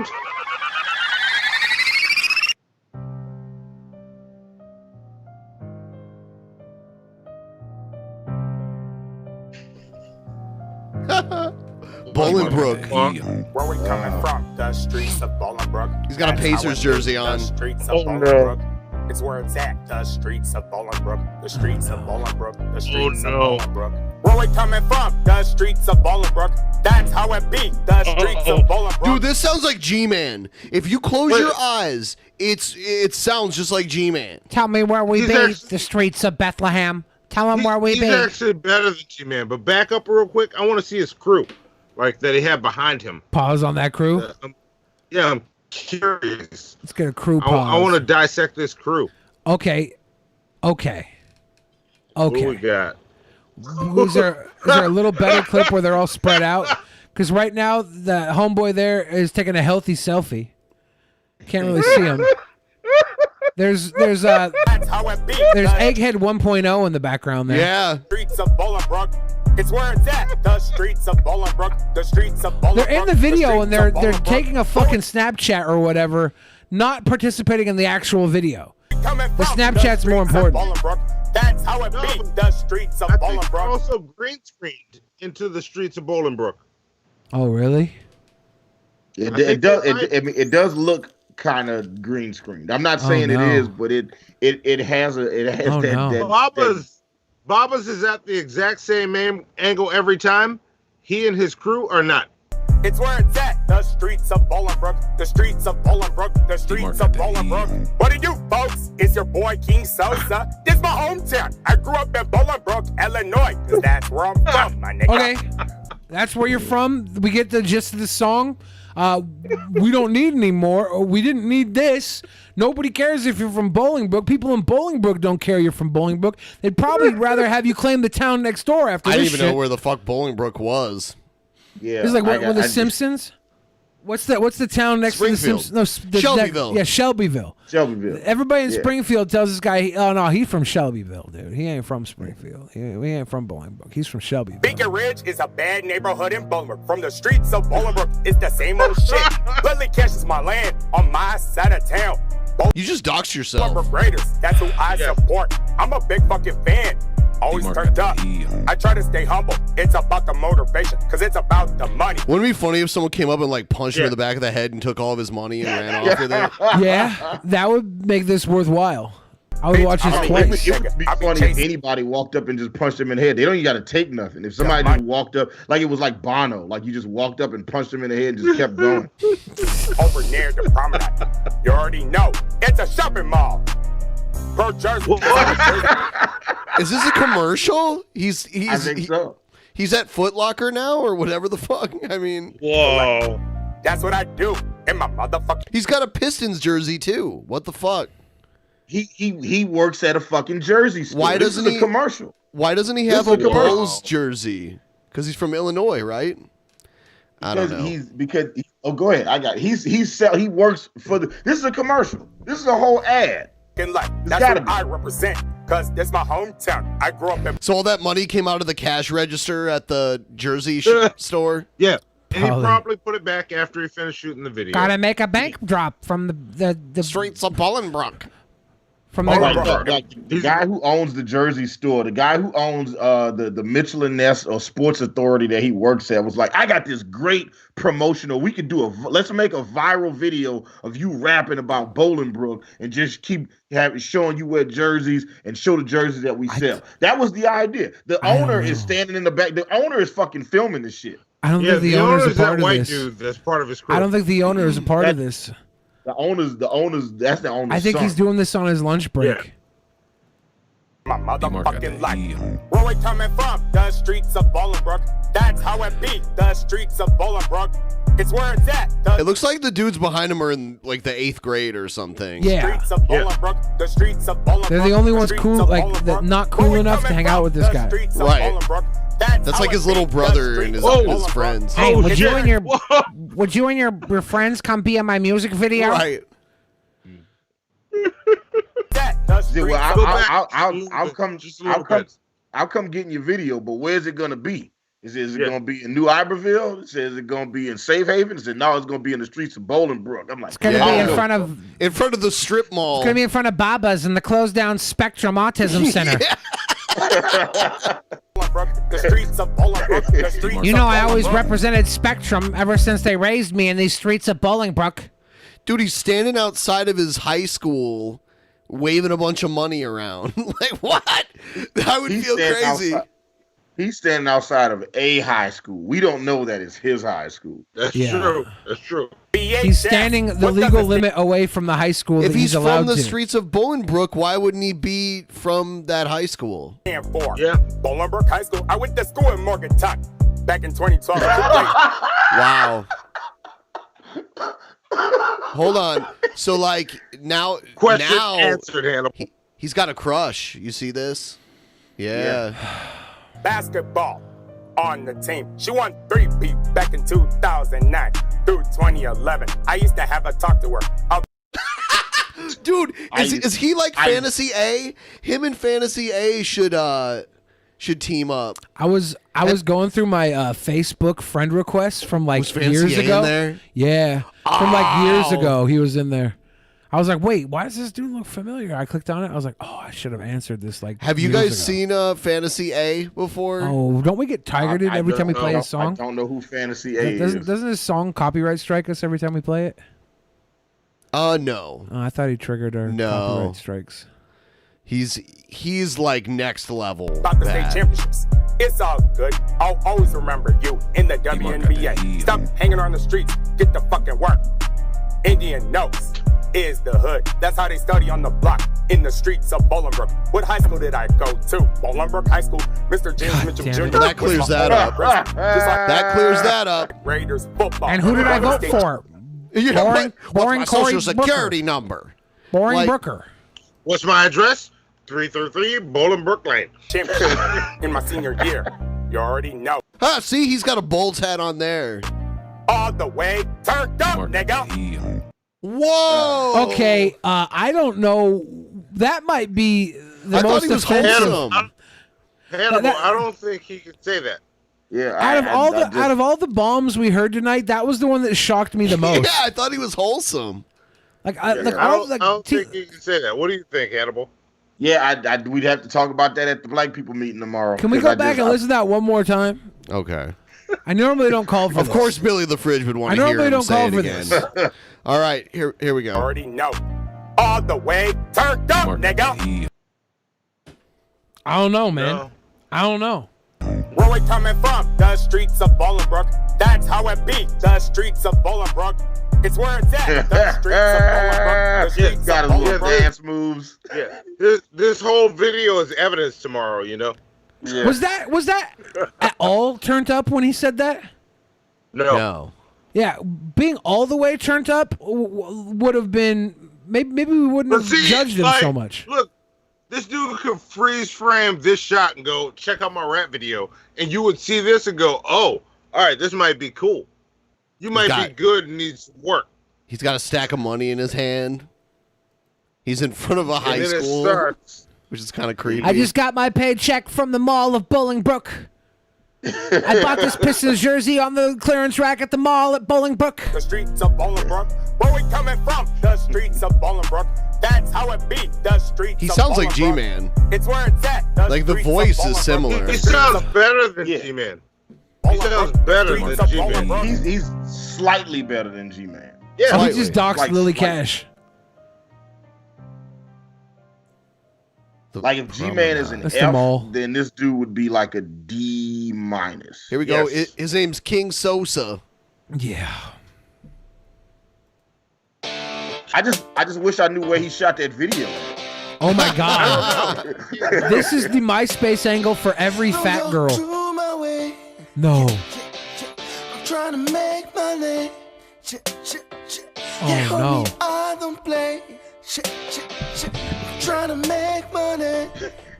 S4: Bolingbrook.
S10: Where we coming from? The streets of Bolingbrook.
S4: He's got a
S10: That's how
S4: Pacers
S10: it
S4: jersey
S10: is.
S4: on.
S10: The streets of Bolingbrook. It's where it's at. The streets of Bolingbrook. The streets of Bolingbrook. The streets of Bolingbrook. Where we coming from? The streets of Bolingbrook. That's how it be. The streets of Bolingbrook.
S4: Dude, this sounds like G-Man. If you close your eyes, it sounds just like G-Man.
S5: Tell me where we be. The streets of Bethlehem. Tell him where we
S8: He's
S5: be.
S8: actually better than G-Man. But back up real quick. I want to see his crew, like that he had behind him.
S5: Pause on that crew.
S8: Yeah, I'm curious.
S5: Let's get a crew pause.
S8: I want to dissect this crew.
S5: Okay.
S8: What we got?
S5: Is there a little better clip where they're all spread out? Because right now the homeboy there is taking a healthy selfie. Can't really see him. There's Egghead 1.0 in the background there.
S4: Yeah.
S10: Streets of Bolingbrook. It's where it's at. The streets of Bolingbrook. The streets of Bolingbrook.
S5: They're in the video and they're taking a fucking Snapchat or whatever, not participating in the actual video. The Snapchat's more important.
S10: That's how it be. The streets of Bolingbrook.
S8: Also green screened into the streets of Bolingbrook.
S5: Oh, really?
S6: It does look kind of green screened. I'm not saying it is, but it has that.
S8: Baba's is at the exact same angle every time. He and his crew are not.
S10: It's where it's at. The streets of Bolingbrook. The streets of Bolingbrook. The streets of Bolingbrook. What do you folks? It's your boy King Sosa. This my hometown. I grew up in Bolingbrook, Illinois. Cause that's where I'm from, my nigga.
S5: Okay. That's where you're from. We get the gist of the song. We don't need any more. We didn't need this. Nobody cares if you're from Bolingbrook. People in Bolingbrook don't care you're from Bolingbrook. They'd probably rather have you claim the town next door after
S4: I
S5: this
S4: didn't even know
S5: shit.
S4: where the fuck Bolingbrook was.
S6: Yeah.
S5: It's like what the Simpsons? What's the town next to the Simpsons? No,
S4: Shelbyville.
S5: Shelbyville.
S6: Shelbyville.
S5: Everybody in
S6: Yeah.
S5: Springfield tells this guy, oh no, he's from Shelbyville, dude. He ain't from Springfield. He ain't from Bolingbrook. He's from Shelbyville.
S10: Beacon Ridge is a bad neighborhood in Bolingbrook. From the streets of Bolingbrook, it's the same old shit. Dudley Cash is my land on my side of town.
S4: You just doxed yourself.
S10: Bolingbrook Raiders, that's who I support. I'm a big fucking fan. Always turned up. I try to stay humble. It's about the motivation, because it's about the money.
S4: Wouldn't it be funny if someone came up and like punched him in the back of the head and took all of his money and ran off with it?
S5: Yeah, that would make this worthwhile. I would watch this twice.
S6: It would be funny if anybody walked up and just punched him in the head. They don't even got to take nothing. If somebody just walked up, like it was like Bono, like you just walked up and punched him in the head and just kept going.
S10: Over near the promenade. You already know. It's a shopping mall. Per Jersey.
S4: Is this a commercial?
S6: I think so.
S4: He's at Foot Locker now or whatever the fuck. I mean,
S8: whoa.
S10: That's what I do in my motherfucking.
S4: He's got a Pistons jersey too. What the fuck?
S6: He works at a fucking jersey store.
S4: Why doesn't he
S6: commercial?
S4: Why doesn't he have a Bulls jersey? Because he's from Illinois, right? I don't know.
S6: Go ahead. I got it. He works for the. This is a commercial. This is a whole ad.
S10: That's what I represent, because this is my hometown. I grew up in.
S4: So all that money came out of the cash register at the jersey store?
S8: Yeah. And he promptly put it back after he finished shooting the video.
S5: Gotta make a bank drop from the
S4: streets of Bolingbrook.
S5: From
S6: the guy who owns the jersey store, the guy who owns the Michelin Nest or Sports Authority that he works at was like, I got this great promotional. We could let's make a viral video of you rapping about Bolingbrook and just keep showing you wear jerseys and show the jerseys that we sell. That was the idea. The owner is standing in the back. The owner is fucking filming this shit.
S5: I don't think the owner is a part of this.
S8: Dude, that's part of his crew.
S5: I don't think the owner is a part of this.
S6: The owners, that's the owner's
S5: I think
S6: son.
S5: he's doing this on his lunch break.
S10: My motherfucking life. Where we coming from? The streets of Bolingbrook. That's how it be. The streets of Bolingbrook. It's where it's at.
S4: It looks like the dudes behind him are in like the 8th grade or something.
S5: Yeah.
S10: Streets of Bolingbrook. The streets of Bolingbrook.
S5: They're the only ones cool, like not cool enough to hang out with this guy.
S4: Right. That's like his little brother and his friends.
S5: Hey, would you and your friends come be in my music video?
S4: Right.
S6: I'll come get in your video, but where's it gonna be? Is it gonna be in New Iberville? Is it gonna be in Safe Haven? Is it no? It's gonna be in the streets of Bolingbrook. I'm like,
S5: It's gonna be in front of
S4: the strip mall.
S5: It's gonna be in front of Baba's in the closed down Spectrum Autism Center.
S10: Bolingbrook, the streets of Bolingbrook, the streets
S5: You know,
S10: of
S5: I always
S10: Bolingbrook.
S5: represented Spectrum ever since they raised me in these streets of Bolingbrook.
S4: Dude, he's standing outside of his high school waving a bunch of money around. Like, what? I would feel crazy.
S6: He's standing outside of a high school. We don't know that it's his high school.
S8: That's
S5: Yeah.
S8: true. That's true.
S5: He's standing the legal limit away from the high school
S4: If
S5: that
S4: he's
S5: allowed
S4: from the
S5: to.
S4: streets of Bolingbrook, why wouldn't he be from that high school?
S10: Yeah. Bolingbrook High School. I went to school in Morgantown back in 2012.
S4: Wow. Hold on. So, like, now...
S8: Question
S4: now
S8: answered, Hannibal.
S4: He's got a crush. You see this? Yeah.
S10: Basketball on the team. She won 3-peat back in 2009 through 2011. I used to have a talk to her.
S4: Dude, is he like Fantasy A? Him and Fantasy A should team up.
S5: I was going through my Facebook friend requests from like
S4: Fantasy
S5: years
S4: A in
S5: ago.
S4: there?
S5: Yeah, from like years
S4: Oh.
S5: ago, he was in there. I was like, wait, why does this dude look familiar? I clicked on it. I was like, oh, I should have answered this. Like,
S4: Have you
S5: years
S4: guys
S5: ago.
S4: seen Fantasy A before?
S5: Oh, don't we get targeted
S6: I
S5: every time we
S6: don't
S5: play
S6: know.
S5: a song?
S6: I don't know who Fantasy A is.
S5: Doesn't this song copyright strike us every time we play it?
S4: No.
S5: Oh, I thought he triggered our
S4: No.
S5: copyright strikes.
S4: He's like next level.
S10: About the state
S4: bad.
S10: championships. It's all good. I'll always remember you in the WNBA. Stop hanging on the streets. Get the fucking work. Indian knows is the hood. That's how they study on the block in the streets of Bolingbrook. What high school did I go to? Bolingbrook High School. Mr. James Mitchell
S5: damn
S10: Jr.
S5: it.
S4: Well, that clears that up. That clears that up.
S10: Raiders football.
S5: And who did I vote for?
S4: You know
S5: Boring-
S4: what?
S5: boring
S4: What's my
S5: Cory
S4: social
S5: Booker.
S4: security number?
S5: Boring
S4: Like-
S5: Brooker.
S8: What's my address? 333 Bolingbrook Lane.
S10: Championship in my senior year. You already know.
S4: Ah, see, he's got a Bulls hat on there.
S10: All the way turned up, nigga.
S4: Whoa.
S5: Okay, I don't know. That might be the
S4: I thought
S5: most
S4: he was
S5: offensive.
S4: wholesome.
S8: Hannibal, I don't think he could say that.
S6: Yeah.
S5: Out of all the bombs we heard tonight, that was the one that shocked me the most.
S4: Yeah, I thought he was wholesome.
S5: Like,
S8: I don't think he can say that. What do you think, Hannibal?
S6: Yeah, we'd have to talk about that at the black people meeting tomorrow.
S5: Can we go back and listen to that one more time?
S4: Okay.
S5: I normally don't call for
S4: Of
S5: this.
S4: course, Billy the Fridge would want
S5: I
S4: to hear
S5: normally
S4: him
S5: don't
S4: say
S5: call
S4: it
S5: for
S4: again.
S5: this.
S4: All right, here we go.
S10: Already know. All the way turned up, nigga.
S5: I don't know, man.
S8: No.
S5: I don't know.
S10: Where we coming from? The streets of Bolingbrook. That's how it be. The streets of Bolingbrook. It's where it's at. The streets of Bolingbrook. The streets
S6: Got
S10: of
S6: his little
S10: Bolingbrook.
S6: dance moves.
S8: Yeah. This whole video is evidence tomorrow, you know?
S6: Yeah.
S5: Was that at all turned up when he said that?
S8: No.
S5: Yeah, being all the way turned up would have been maybe we wouldn't have judged him so much.
S8: Look, this dude could freeze frame this shot and go, check out my rap video. And you would see this and go, oh, all right, this might be cool. You might be good and needs work.
S4: He's got a stack of money in his hand. He's in front of a high
S8: then it
S4: school,
S8: starts.
S4: which is kind of creepy.
S5: I just got my paycheck from the mall of Bolingbrook. I bought this Pistons jersey on the clearance rack at the mall at Bolingbrook.
S10: The streets of Bolingbrook. Where we coming from? The streets of Bolingbrook. That's how it be. The streets
S4: He
S10: of
S4: sounds like
S10: Bolingbrook.
S4: G-Man.
S10: It's where it's at.
S4: Like, the
S10: streets of
S4: voice is
S10: Bolingbrook.
S4: similar.
S8: He sounds better than G-Man. He sounds better than G-Man.
S6: He's slightly better than G-Man.
S8: Yeah,
S5: Oh, he
S8: slightly.
S5: just doxed
S6: Like,
S5: Lily
S6: slightly.
S5: Cash.
S6: Like if G-Man is an
S5: That's the
S6: F,
S5: mall.
S6: then this dude would be like a D minus.
S4: Here we go.
S6: Yes.
S4: His name's King Sosa.
S5: Yeah.
S6: I just wish I knew where he shot that video.
S5: Oh my God. This is the MySpace angle for every fat girl. No.
S1: I'm trying to make money.
S5: Oh no.
S1: I don't play. I'm trying to make money.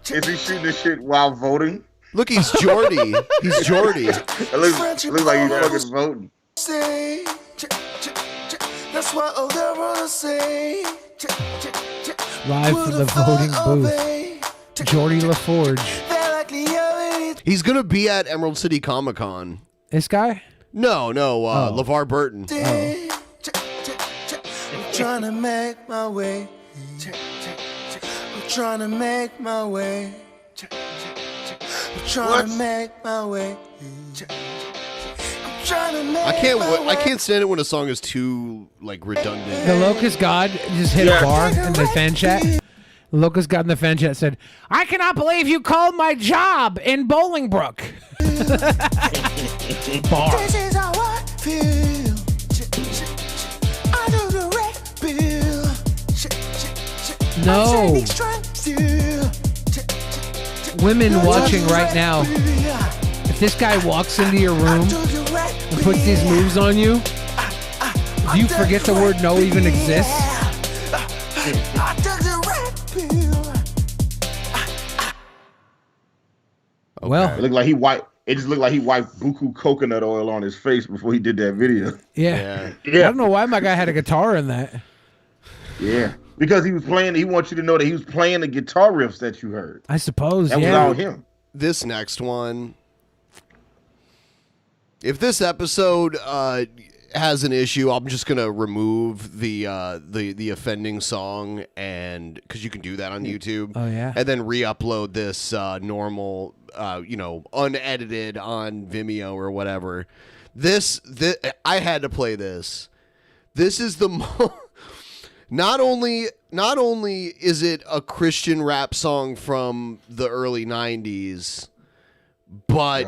S6: Is he shooting this shit while voting?
S4: Look, he's Jordy. He's Jordy.
S6: It looks like he's fucking voting.
S1: Say, that's what all the runners say.
S5: Live from the voting booth. Jordy LaForge.
S4: He's gonna be at Emerald City Comic Con.
S5: This guy?
S4: No, LeVar Burton.
S1: I'm trying to make my way. I'm trying to make my way. I'm trying to make my way.
S4: I can't stand it when a song is too like redundant.
S5: The Locust God just hit a bar in the fan chat. The Locust God in the fan chat said, "I cannot believe you called my job in Bolingbrook." Bar.
S1: This is how I feel. I do the red bill.
S5: No. Women watching right now. If this guy walks into your room and puts these moves on you, do you forget the word no even exists? Well,
S6: it looked like he wiped. It just looked like he wiped buku coconut oil on his face before he did that video.
S5: Yeah. I don't know why my guy had a guitar in that.
S6: Yeah, because he was playing. He wants you to know that he was playing the guitar riffs that you heard.
S5: I suppose.
S6: That was all him.
S4: This next one. If this episode has an issue, I'm just gonna remove the offending song, and because you can do that on YouTube.
S5: Oh yeah.
S4: And then re-upload this normal, unedited on Vimeo or whatever. This I had to play this. This is the not only is it a Christian rap song from the early 90s, but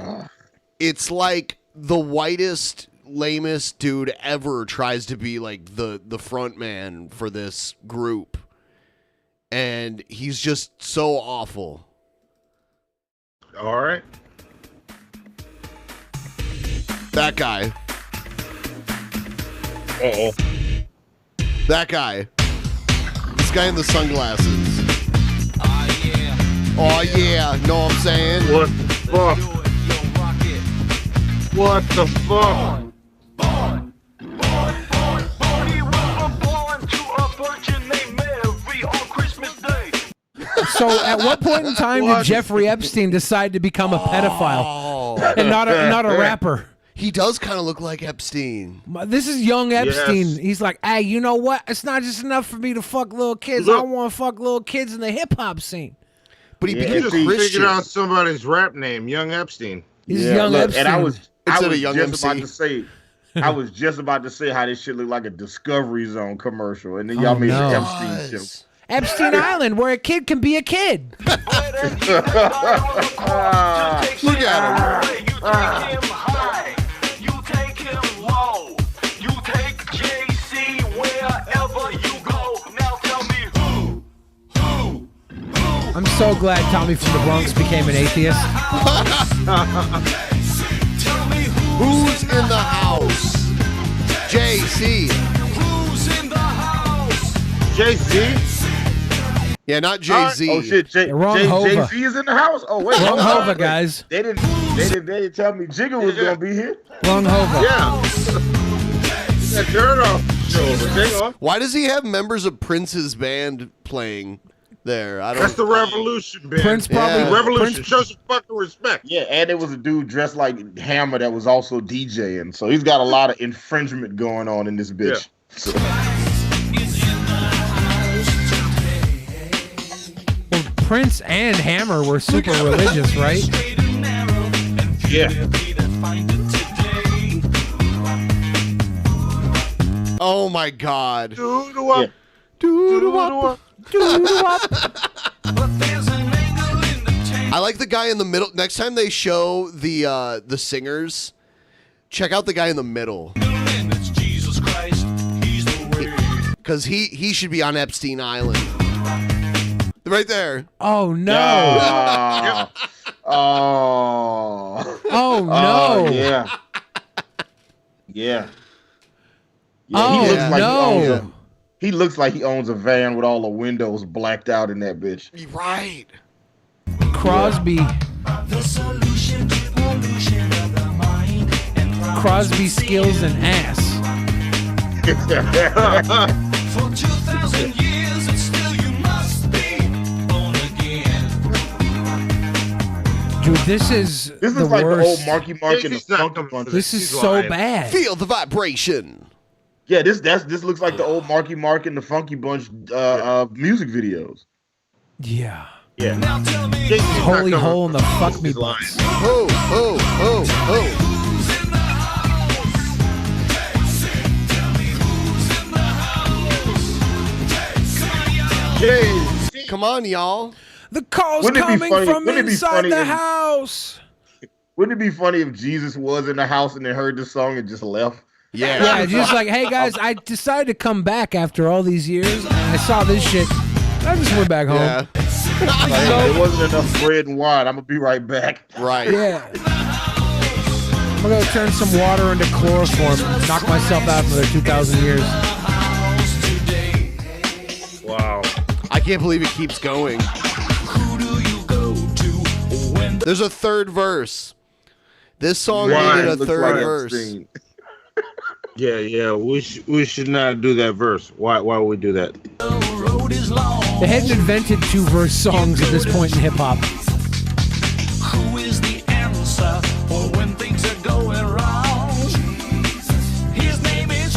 S4: it's like the whitest, lamest dude ever tries to be like the front man for this group. And he's just so awful.
S8: All right.
S4: That guy.
S8: Uh-oh.
S4: That guy. This guy in the sunglasses. Oh yeah, know what I'm saying?
S8: What the fuck? What the fuck?
S5: So at what point in time did Jeffrey Epstein decide to become a pedophile and not a rapper?
S4: He does kind of look like Epstein.
S5: This is young Epstein.
S4: Yes.
S5: He's like, hey, you know what? It's not just enough for me to fuck little kids. I want to fuck little kids in the hip hop scene.
S4: But
S8: he just figured out somebody's rap name, Young Epstein.
S5: He's Young Epstein.
S6: And I was
S4: Instead of Young
S6: just
S4: MC.
S6: about to say, I was just about to say how this shit looked like a Discovery Zone commercial, and then y'all made the Epstein show.
S5: Epstein Island, where a kid can be a kid.
S4: Look at him.
S5: I'm so glad Tommy from the Bronx became an atheist.
S4: Who's in the house? JC.
S8: Who's in the house? JC?
S4: Yeah, not Jay-Z.
S6: Oh shit,
S5: Wrong Hova.
S6: Jay-Z is in the house. Oh wait,
S5: Wrong
S6: hold on.
S5: Hova, guys.
S6: They didn't tell me Jigga was gonna be here.
S5: Wrong Hova.
S8: Yeah. That turn off show. Hang on.
S4: Why does he have members of Prince's band playing there? I don't.
S8: That's the Revolution band.
S5: Prince probably.
S4: Yeah.
S8: Revolution.
S5: Prince-
S8: Show some fucking respect.
S6: Yeah, and there was a dude dressed like Hammer that was also DJing. So he's got a lot of infringement going on in this bitch. So.
S5: Well, Prince and Hammer were super religious, right?
S8: Yeah.
S4: Oh my God.
S8: Doo-doo-wop.
S4: Doo-doo-wop.
S5: Doo-doo-wop.
S4: I like the guy in the middle. Next time they show the singers, check out the guy in the middle. Because he should be on Epstein Island. Right there.
S5: Oh no.
S6: Oh.
S5: Oh no.
S6: Yeah. Yeah.
S5: Oh,
S6: he looks like
S5: no.
S6: he looks like he owns a van with all the windows blacked out in that bitch.
S4: Right.
S5: Crosby. Crosby skills and ass.
S1: For 2,000 years and still you must be born again.
S5: Dude, this is
S6: This
S5: the
S6: is like
S5: worst.
S6: the old Marky Mark and the
S8: He's not
S6: Funky
S8: coming
S6: Bunch.
S8: for
S5: This is
S8: He's
S5: so
S8: lying.
S5: bad.
S4: Feel the vibration.
S6: Yeah, this looks like the old Marky Mark and the Funky Bunch music videos.
S5: Yeah.
S8: Yeah.
S5: Holy hole in the fuck me box.
S4: Oh, oh, oh, oh. Come on, y'all.
S5: The call's coming from inside the house.
S6: Wouldn't it be funny if Jesus was in the house and then heard this song and just left?
S5: Yeah, just like, hey guys, I decided to come back after all these years. And I saw this shit. I just went back home.
S6: Yeah. There wasn't enough bread and wine. I'm gonna be right back.
S4: Right.
S5: Yeah. I'm gonna go turn some water into chloroform and knock myself out for another 2,000 years.
S8: Wow.
S4: I can't believe it keeps going. There's a third verse. This song needed a third verse.
S8: Yeah. We should not do that verse. Why would we do that?
S5: They hadn't invented 2-verse songs at this point in hip hop.
S21: Who is the answer for when things are going wrong? His name is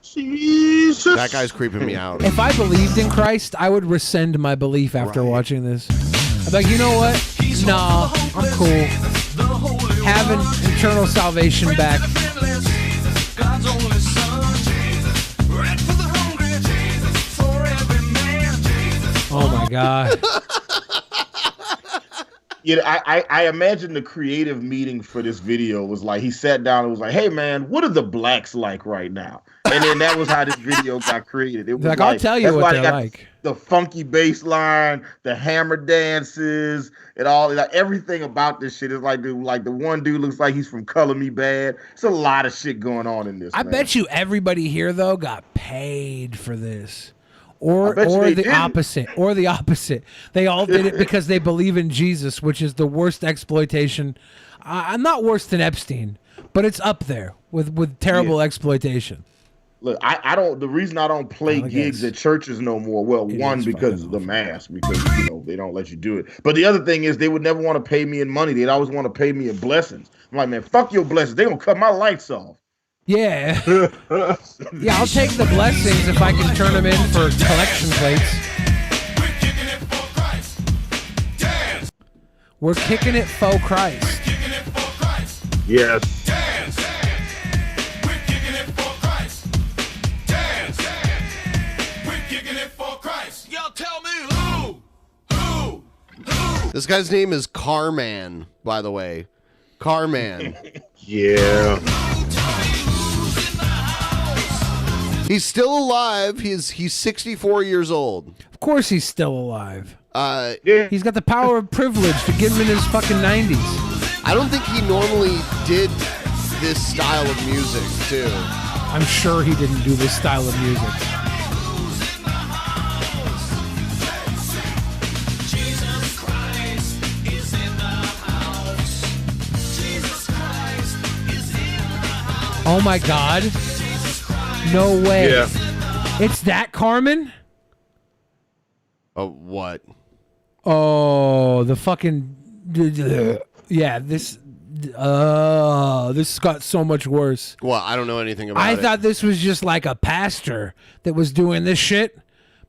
S8: Jesus.
S4: That guy's creeping me out.
S5: If I believed in Christ, I would rescind my belief after watching this. I'd be like, you know what? Nah, I'm cool. Having eternal salvation back. Oh my God.
S6: I imagine the creative meeting for this video was like, he sat down and was like, hey man, what are the blacks like right now? And then that was how this video got created. It was
S5: like, I'll tell you what they're like.
S6: The funky bass line, the hammer dances, and all like everything about this shit is like the one dude looks like he's from Color Me Bad. It's a lot of shit going on in this.
S5: I bet you everybody here though got paid for this. Or the opposite. They all did it because they believe in Jesus, which is the worst exploitation. I'm not worse than Epstein, but it's up there with terrible exploitation.
S6: Look, I don't. The reason I don't play gigs at churches no more. Well, one, because of the mask, because they don't let you do it. But the other thing is, they would never want to pay me in money. They'd always want to pay me in blessings. I'm like, man, fuck your blessings. They gonna cut my lights off.
S5: Yeah. Yeah, I'll take the blessings if I can turn them in for collection plates. We're kicking it for Christ.
S8: Yes.
S4: This guy's name is Carman, by the way. Carman.
S8: Yeah.
S4: He's still alive. He's 64 years old.
S5: Of course he's still alive.
S4: Yeah.
S5: He's got the power of privilege to get him in his fucking 90s.
S4: I don't think he normally did this style of music, too.
S5: I'm sure he didn't do this style of music. Oh my God. No way.
S8: Yeah.
S5: It's that Carmen?
S4: What?
S5: Oh, the fucking... Yeah, this got so much worse.
S4: Well, I don't know anything about it.
S5: I thought this was just like a pastor that was doing this shit.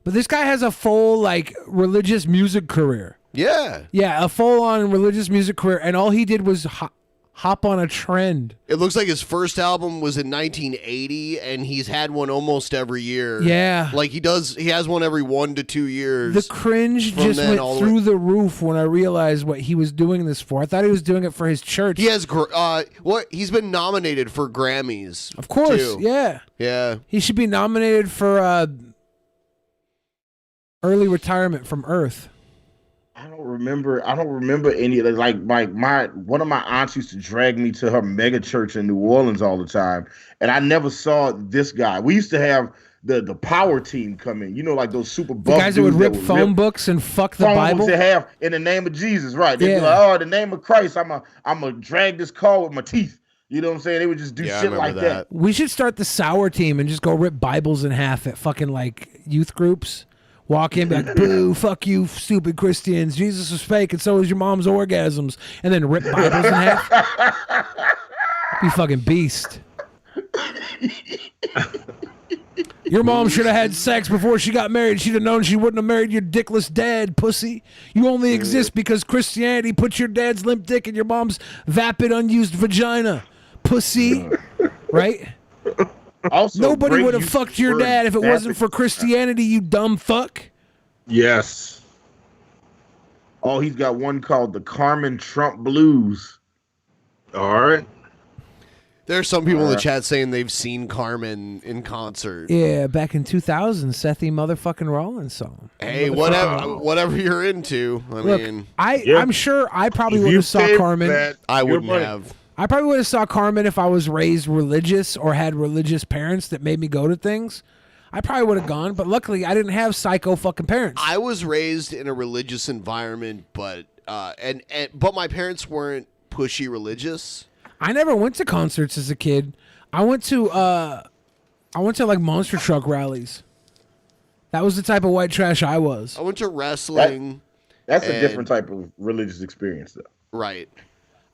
S5: But this guy has a full, like, religious music career.
S4: Yeah.
S5: Yeah, a full-on religious music career. And all he did was hop on a trend.
S4: It looks like his first album was in 1980, and he's had one almost every year.
S5: Yeah.
S4: Like he has one every 1 to 2 years.
S5: The cringe just went through the roof when I realized what he was doing this for. I thought he was doing it for his church.
S4: He has, he's been nominated for Grammys.
S5: Of course,
S4: too.
S5: yeah.
S4: Yeah.
S5: He should be nominated for early retirement from Earth.
S6: I don't remember any of that. Like one of my aunts used to drag me to her mega church in New Orleans all the time, and I never saw this guy. We used to have the power team come in, like those super buff
S5: the guys that would rip phone books and fuck the Bible.
S6: Books they have in the name of Jesus, right? They'd be like, "Oh, in the name of Christ, I'm a drag this car with my teeth." You know what I'm saying? They would just do shit like that.
S5: We should start the sour team and just go rip Bibles in half at fucking like youth groups. Walk in, be like, boo, fuck you, stupid Christians. Jesus was fake, and so was your mom's orgasms. And then rip Bibles in half. Be fucking beast. Your mom should have had sex before she got married. She'd have known she wouldn't have married your dickless dad, pussy. You only exist because Christianity put your dad's limp dick in your mom's vapid, unused vagina, pussy. Right?
S6: Also,
S5: nobody would have fucked your dad if it wasn't for Christianity, you dumb fuck.
S6: Yes. Oh, he's got one called the Carmen Trump Blues. All right.
S4: There's some people in the chat saying they've seen Carmen in concert.
S5: Yeah, back in 2000, Sethy motherfucking Rollins song.
S4: Hey, whatever you're into.
S5: Look, I'm sure I probably
S4: If
S5: would
S4: you
S5: have saw
S4: saved
S5: Carmen.
S4: that, I wouldn't have.
S5: I probably would have saw Carmen if I was raised religious or had religious parents that made me go to things. I probably would have gone, but luckily I didn't have psycho fucking parents.
S4: I was raised in a religious environment, but but my parents weren't pushy religious.
S5: I never went to concerts as a kid. I went to like monster truck rallies. That was the type of white trash I was.
S4: I went to wrestling.
S6: That's a different type of religious experience, though.
S4: Right.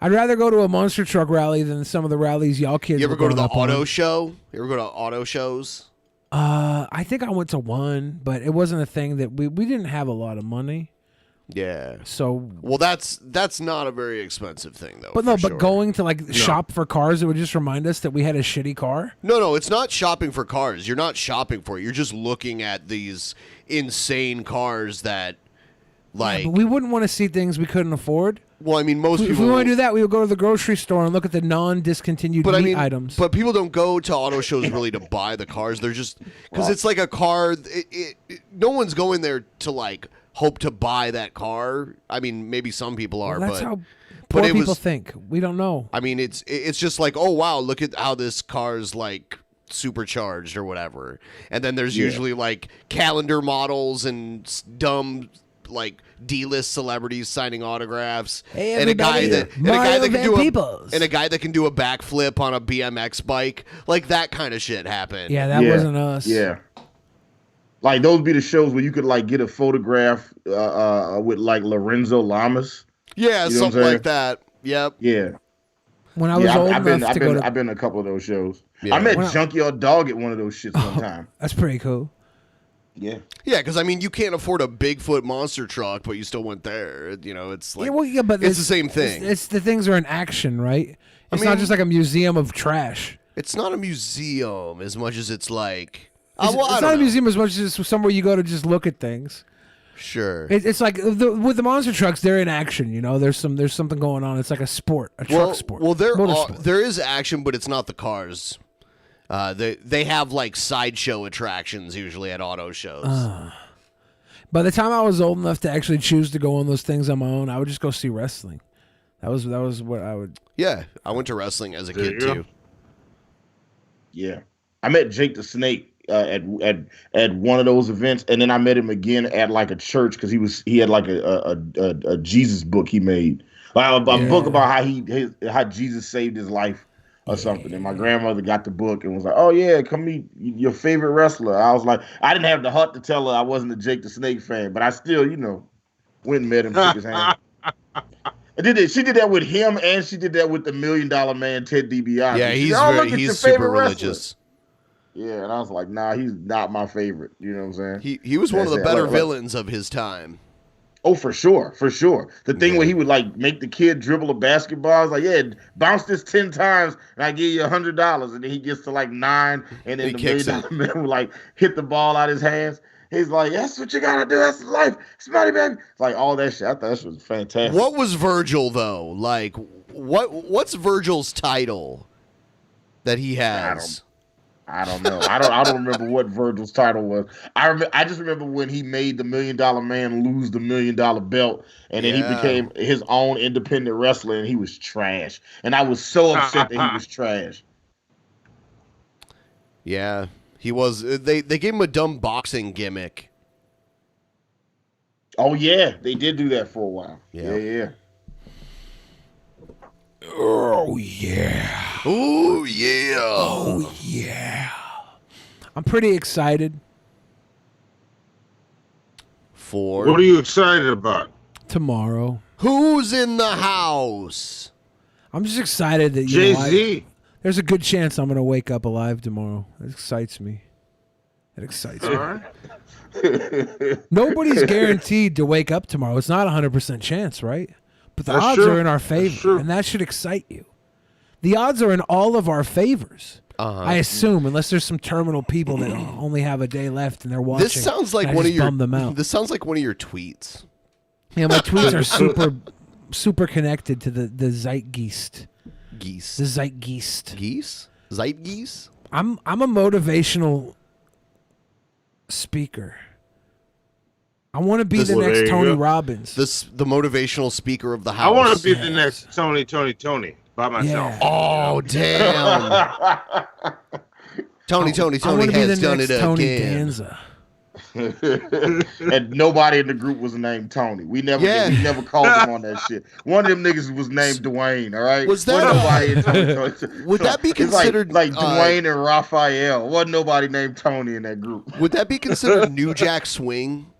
S5: I'd rather go to a monster truck rally than some of the rallies y'all kids.
S4: You ever
S5: were
S4: go to the
S5: growing up on.
S4: auto show? You ever go to auto shows?
S5: I think I went to one, but it wasn't a thing that we didn't have a lot of money.
S4: Yeah.
S5: So
S4: well, that's not a very expensive thing though.
S5: But no,
S4: for
S5: but
S4: sure.
S5: going to like shop for cars, it would just remind us that we had a shitty car.
S4: No, it's not shopping for cars. You're not shopping for it. You're just looking at these insane cars that, like,
S5: But we wouldn't want to see things we couldn't afford.
S4: Well, I mean, most
S5: If
S4: people.
S5: we want to do that, we would go to the grocery store and look at the non-discontinued
S4: But I
S5: meat
S4: mean,
S5: items.
S4: but people don't go to auto shows really to buy the cars. They're just because it's like a car. No one's going there to like hope to buy that car. I mean, maybe some people are,
S5: Well, that's
S4: but
S5: how
S4: but
S5: poor
S4: it
S5: people
S4: was.
S5: think. We don't know.
S4: I mean, it's just like, oh wow, look at how this car's like supercharged or whatever. And then there's
S6: Yeah.
S4: usually like calendar models and dumb like D-list celebrities signing autographs,
S5: Hey,
S4: and a guy
S5: everybody,
S4: that
S5: Mario
S4: can
S5: Van
S4: do
S5: Peebles.
S4: and a guy that can do a backflip on a BMX bike, like that kind of shit happened.
S5: Yeah, that wasn't us.
S6: Yeah. Like those be the shows where you could like get a photograph with like Lorenzo Lamas.
S4: Yeah,
S6: You know what I'm
S4: something
S6: saying?
S4: like that. Yep.
S6: Yeah.
S5: When I was old
S6: I've
S5: enough to go to,
S6: I've been to a couple of those shows.
S4: Yeah.
S6: I met
S5: When I-
S6: Junkyard Dog at one of those shits one time.
S5: that's pretty cool.
S6: Yeah.
S4: Yeah, because I mean, you can't afford a Bigfoot monster truck, but you still went there. You know, it's like
S5: But
S4: it's the same thing.
S5: It's the things are in action, right? It's
S4: mean-
S5: not just like a museum of trash.
S4: It's not a museum as much as it's like.
S5: It's,
S4: well, I
S5: it's
S4: don't
S5: not a
S4: know.
S5: museum as much as it's somewhere you go to just look at things.
S4: Sure.
S5: It's like with the monster trucks, they're in action. You know, there's something going on. It's like a sport, a truck sport.
S4: Well,
S5: motorsport.
S4: there is action, but it's not the cars. They have like sideshow attractions usually at auto shows.
S5: By the time I was old enough to actually choose to go on those things on my own, I would just go see wrestling. That was what I would.
S4: Yeah, I went to wrestling as a kid too.
S6: Yeah. I met Jake the Snake at one of those events, and then I met him again at like a church because he had like a Jesus book he made, like a book about how Jesus saved his life or something. And my grandmother got the book and was like, "Oh yeah, come meet your favorite wrestler." I was like, I didn't have the heart to tell her I wasn't a Jake the Snake fan, but I still, went and met him, shook his hand. She did that with him, and she did that with the $1 Million Man Ted DiBiase.
S4: Yeah,
S6: She
S4: he's
S6: said, "Look at your
S4: he's super
S6: favorite wrestler."
S4: religious.
S6: Yeah, and I was like, nah, he's not my favorite. You know what I'm saying?
S4: He was one of the
S6: That's it.
S4: better
S6: Like-
S4: villains of his time.
S6: Oh, for sure. The thing where he would like make the kid dribble a basketball. I was like, yeah, bounce this 10 times and I give you $100. And then he gets to like 9, and then
S4: He
S6: the
S4: kicks
S6: $1 Million Man would like hit the ball out of his hands. He's like, that's what you gotta do. That's life. It's money, baby. It's like all that shit. I thought that shit was fantastic.
S4: What was Virgil though? Like, what's Virgil's title that he has?
S6: I don't know. I don't remember what Virgil's title was. I just remember when he made the $1 Million Man lose the $1 Million belt, and then he became his own independent wrestler, and he was trash. And I was so upset that he was trash.
S4: Yeah, he was. They gave him a dumb boxing gimmick.
S6: Oh yeah, they did do that for a while.
S4: Yeah.
S6: Yeah.
S5: Oh yeah.
S4: Oh yeah.
S5: Oh yeah. I'm pretty excited.
S4: For
S8: What are you excited about?
S5: Tomorrow.
S4: Who's in the house?
S5: I'm just excited that
S8: Jay-Z.
S5: there's a good chance I'm gonna wake up alive tomorrow. It excites me. It excites me. Nobody's guaranteed to wake up tomorrow. It's not 100% chance, right? But the
S8: That's
S5: odds
S8: true.
S5: are in our
S8: That's
S5: favor,
S8: true.
S5: and that should excite you. The odds are in all of our favors. I assume, unless there's some terminal people that only have a day left and they're watching.
S4: This sounds like
S5: and I
S4: one of
S5: just
S4: your.
S5: bum them out.
S4: This sounds like one of your tweets.
S5: Yeah, my tweets are super connected to the zeitgeist.
S4: Geese.
S5: The zeitgeist.
S4: Geese? Zeitgeist?
S5: I'm a motivational speaker. I want to be the
S8: Well,
S5: next
S8: there you
S5: Tony
S8: go.
S5: Robbins.
S4: The motivational speaker of the house.
S8: I want to be the next Tony by myself.
S4: Oh damn! Tony
S5: I wanna be
S4: has
S5: the
S4: done
S5: next
S4: it
S5: Tony
S4: again.
S5: Danza.
S6: And nobody in the group was named Tony. We never called him on that shit. One of them niggas was named Dwayne. All right.
S4: Was that would that be
S6: It's
S4: considered
S6: like Dwayne and Raphael? Wasn't nobody named Tony in that group.
S4: Would that be considered New Jack Swing?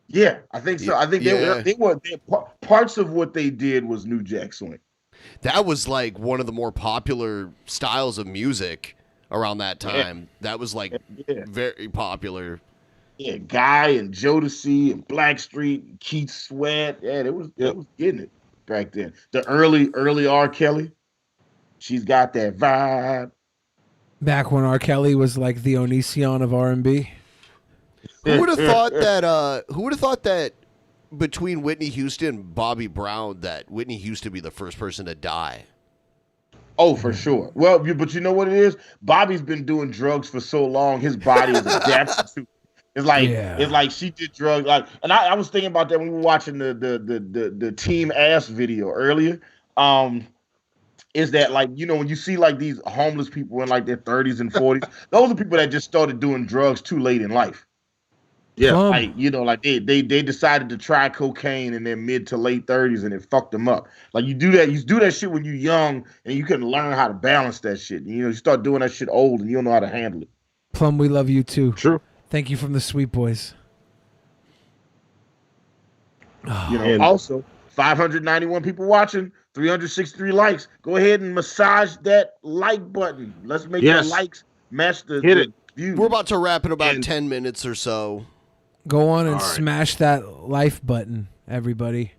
S6: Yeah, I think so. I think
S4: Yeah.
S6: they were parts of what they did was New Jack Swing.
S4: That was like one of the more popular styles of music around that time. That was like very popular.
S6: Yeah, Guy and Jodeci and Blackstreet and Keith Sweat. Yeah, it was getting it back then. The early R. Kelly. She's got that vibe.
S5: Back when R. Kelly was like the Onision of R&B.
S4: Who would have thought that? Who would have thought that between Whitney Houston and Bobby Brown, that Whitney Houston would be the first person to die?
S6: Oh, for sure. Well, but you know what it is? Bobby's been doing drugs for so long, his body is adapted to. It's like she did drugs. Like, and I was thinking about that when we were watching the Team Ass video earlier. Is that like, you know, when you see like these homeless people in like their 30s and 40s, those are people that just started doing drugs too late in life. Yeah, like, you know, like they decided to try cocaine in their mid to late 30s and it fucked them up. Like you do that shit when you're young and you can learn how to balance that shit. You know, you start doing that shit old and you don't know how to handle it.
S5: Plum, we love you too.
S6: True.
S5: Thank you from the Sweet Boys.
S6: You know, also 591 people watching, 363 likes. Go ahead and massage that like button. Let's make the likes match the views.
S4: We're about to wrap in about 10 minutes or so.
S5: Go on and smash that life button, everybody.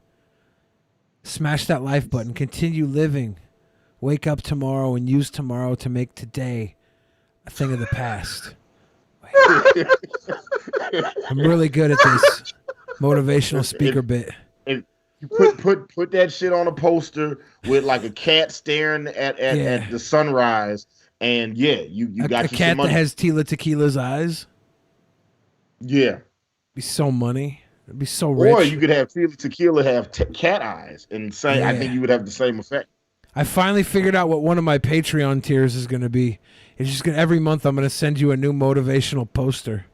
S5: Smash that life button. Continue living. Wake up tomorrow and use tomorrow to make today a thing of the past. I'm really good at this motivational speaker bit.
S6: And you put that shit on a poster with like a cat staring at the sunrise, and you got
S5: a cat that has Tila Tequila's eyes.
S6: Yeah,
S5: be so money. It'd be so rich.
S6: Or you could have Tila Tequila have cat eyes, and say I think you would have the same effect.
S5: I finally figured out what one of my Patreon tiers is going to be. It's just gonna every month I'm going to send you a new motivational poster.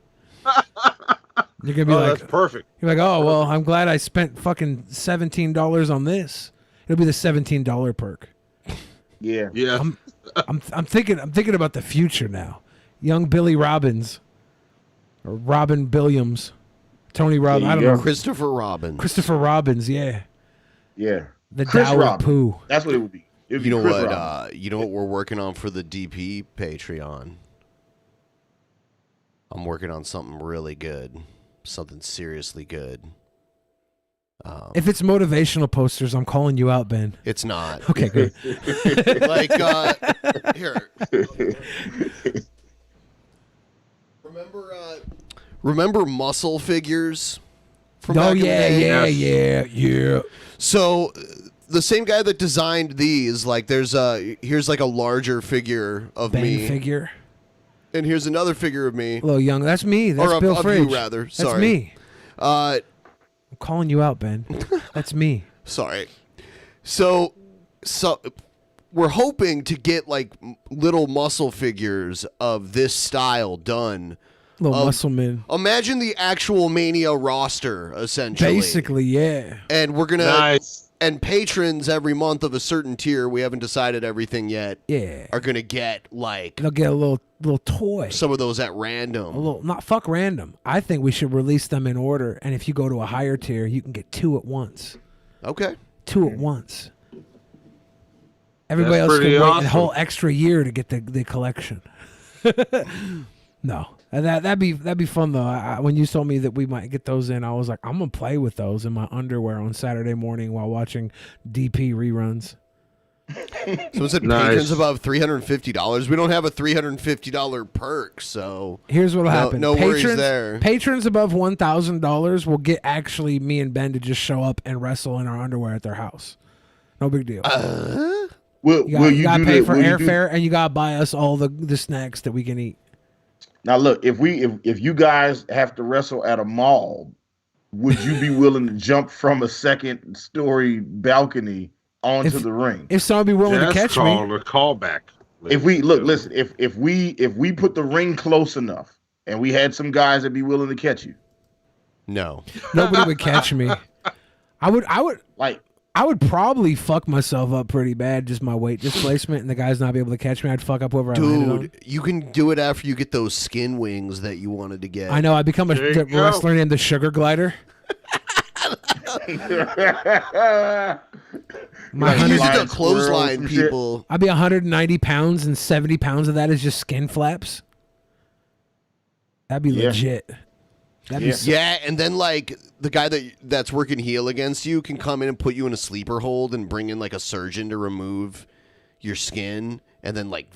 S5: You're gonna be like,
S8: that's perfect.
S5: You're like, oh well, I'm glad I spent fucking $17 on this. It'll be the $17 perk.
S6: Yeah.
S5: I'm thinking about the future now. Young Billy Robbins, or Robin Billiams, Tony Robbins. I don't know.
S4: Christopher Robbins.
S5: Christopher Robbins. Yeah.
S6: Yeah.
S5: The
S6: Chris
S5: Dow of
S6: Robbins.
S5: Pooh.
S6: That's what it would be. It would
S4: You
S6: be
S4: know
S6: Chris
S4: what?
S6: Robbins.
S4: You know what we're working on for the DP Patreon. I'm working on something really good, something seriously good.
S5: If it's motivational posters, I'm calling you out, Ben.
S4: It's not.
S5: Okay, good.
S4: Like here. Remember muscle figures from back in the day?
S5: Yeah.
S4: So the same guy that designed these, like here's like a larger figure of
S5: Ben
S4: me.
S5: figure.
S4: And here's another figure of me.
S5: Hello, Young. That's me. That's
S4: Or
S5: Bill
S4: of
S5: Fridge.
S4: you, rather.
S5: That's
S4: Sorry.
S5: me. I'm calling you out, Ben. That's me.
S4: Sorry. So we're hoping to get like little muscle figures of this style done.
S5: Little muscle men.
S4: Imagine the actual Mania roster, essentially.
S5: Basically, yeah.
S4: And we're gonna
S8: Nice.
S4: and patrons every month of a certain tier, we haven't decided everything yet.
S5: Yeah.
S4: Are gonna get like
S5: They'll get a little toy.
S4: some of those at random.
S5: A little, not fuck random. I think we should release them in order, and if you go to a higher tier, you can get 2 at once.
S4: Okay.
S5: 2 at once. Everybody
S8: That's
S5: else can
S8: pretty
S5: wait
S8: awesome.
S5: a whole extra year to get the collection. No. That'd be fun though. When you told me that we might get those in, I was like, I'm gonna play with those in my underwear on Saturday morning while watching DP reruns.
S4: So is it patrons above $350? We don't have a $350 perk, so
S5: Here's what'll happen.
S4: No worries there.
S5: Patrons above $1,000 will get actually me and Ben to just show up and wrestle in our underwear at their house. No big deal. You gotta pay for airfare and you gotta buy us all the snacks that we can eat.
S6: Now look, if you guys have to wrestle at a mall, would you be willing to jump from a second story balcony onto the ring?
S5: If somebody be willing to catch me.
S8: That's called a callback.
S6: If we listen, if we put the ring close enough and we had some guys that'd be willing to catch you.
S4: No.
S5: Nobody would catch me. I would probably fuck myself up pretty bad, just my weight displacement, and the guys not be able to catch me. I'd fuck up whoever I landed on.
S4: Dude, you can do it after you get those skin wings that you wanted to get.
S5: I know. I become a wrestler named the Sugar Glider.
S4: You use the clothesline people.
S5: I'd be 190 pounds, and 70 pounds of that is just skin flaps. That'd be legit.
S4: Yeah, and then like the guy that's working heel against you can come in and put you in a sleeper hold and bring in like a surgeon to remove your skin, and then like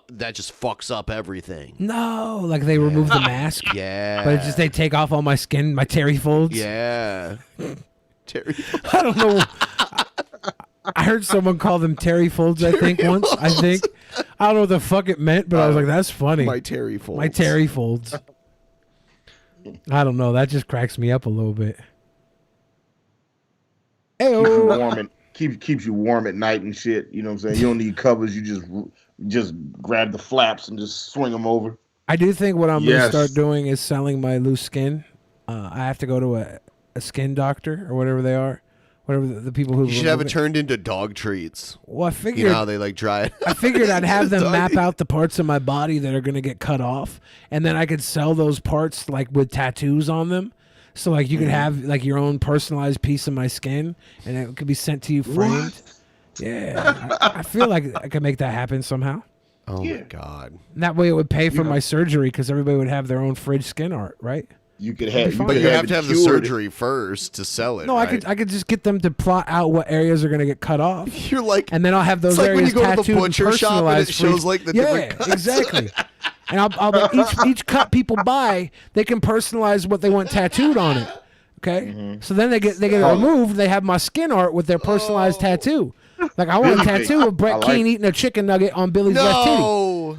S4: that just fucks up everything.
S5: No, like they remove the mask.
S4: Yeah,
S5: but it's just they take off all my skin, my terry folds.
S4: Yeah, terry.
S5: I don't know. I heard someone call them terry folds. I think once. I don't know what the fuck it meant, but I was like, that's funny.
S4: My terry folds.
S5: My terry folds. I don't know. That just cracks me up a little bit.
S6: Keeps you warm at night and shit. You know what I'm saying? You don't need covers. You just grab the flaps and just swing them over.
S5: I do think what I'm going to start doing is selling my loose skin. I have to go to a skin doctor or whatever they are. Whatever the people who
S4: you should have it turned into dog treats.
S5: Well, I figured
S4: you know how they like dry it.
S5: I figured I'd have them map out the parts of my body that are going to get cut off, and then I could sell those parts like with tattoos on them. So like you could have like your own personalized piece of my skin, and it could be sent to you framed. What? Yeah, I feel like I could make that happen somehow.
S4: Oh my god!
S5: And that way it would pay for my surgery because everybody would have their own fridge skin art, right?
S6: You could have,
S4: but you have to have the surgery first to sell it.
S5: No,
S4: right?
S5: I could just get them to plot out what areas are going to get cut off.
S4: You're like,
S5: and then I'll have those
S4: it's
S5: areas
S4: like when you go
S5: tattooed
S4: to the butcher shop and it shows like the different cuts.
S5: Exactly. And I'll each cut people buy, they can personalize what they want tattooed on it. Okay, so then they get it removed. They have my skin art with their personalized tattoo. Like I want a tattoo of Brett Keane eating a chicken nugget on Billy's left titty.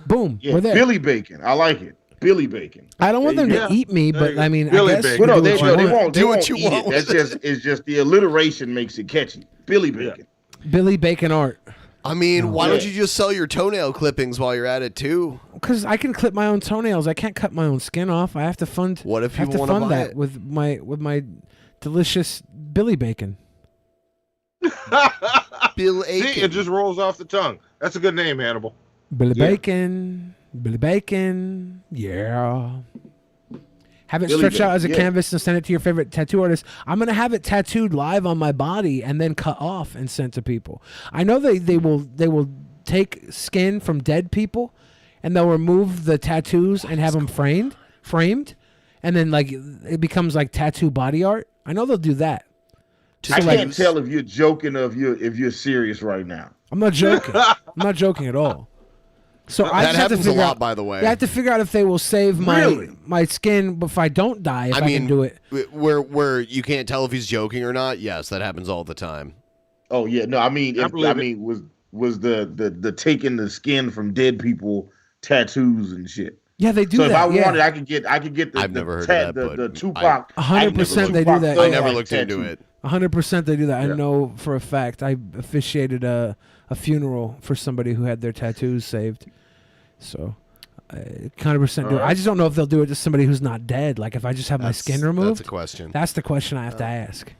S5: Boom, we're there.
S6: Billy Bacon, I like it. Billy Bacon.
S5: I don't want them to eat me, but I mean,
S6: Billy
S5: I guess
S6: Bacon. Well, they won't
S4: do what you
S6: eat
S4: want.
S6: It. It's just the alliteration makes it catchy. Billy Bacon.
S5: Billy Bacon art.
S4: I mean, why don't you just sell your toenail clippings while you're at it too?
S5: Because I can clip my own toenails. I can't cut my own skin off. I have to fund.
S4: What if you
S5: want to
S4: fund
S5: that
S4: it?
S5: with my delicious Billy Bacon?
S4: Bill
S8: See, it just rolls off the tongue. That's a good name, Hannibal.
S5: Billy Bacon. Billy Bacon. Yeah. Have it stretched out as a canvas and send it to your favorite tattoo artist. I'm going to have it tattooed live on my body and then cut off and sent to people. I know they will take skin from dead people and they'll remove the tattoos and have them framed, and then like it becomes like tattoo body art. I know they'll do that.
S6: I can't tell if you're joking or if you're serious right now.
S5: I'm not joking. I'm not joking at all. So I
S4: that
S5: just have to
S4: happens a
S5: figure
S4: lot,
S5: out,
S4: by the way.
S5: I have to figure out if they will save my skin if I don't die. If I can do it.
S4: Where you can't tell if he's joking or not. Yes, that happens all the time.
S6: Oh yeah, no, I mean, was the taking the skin from dead people tattoos and shit.
S5: Yeah, they do
S6: so
S5: that.
S6: if I
S5: yeah.
S6: wanted, I could get the
S4: I've never heard of that,
S6: the
S4: but
S6: Tupac.
S5: 100% they do that.
S4: I never looked into it.
S5: 100% they do that. I know for a fact. I officiated a funeral for somebody who had their tattoos saved. So, 100% do it. I just don't know if they'll do it to somebody who's not dead. Like if I just have my skin removed.
S4: That's a question.
S5: That's the question I have to ask.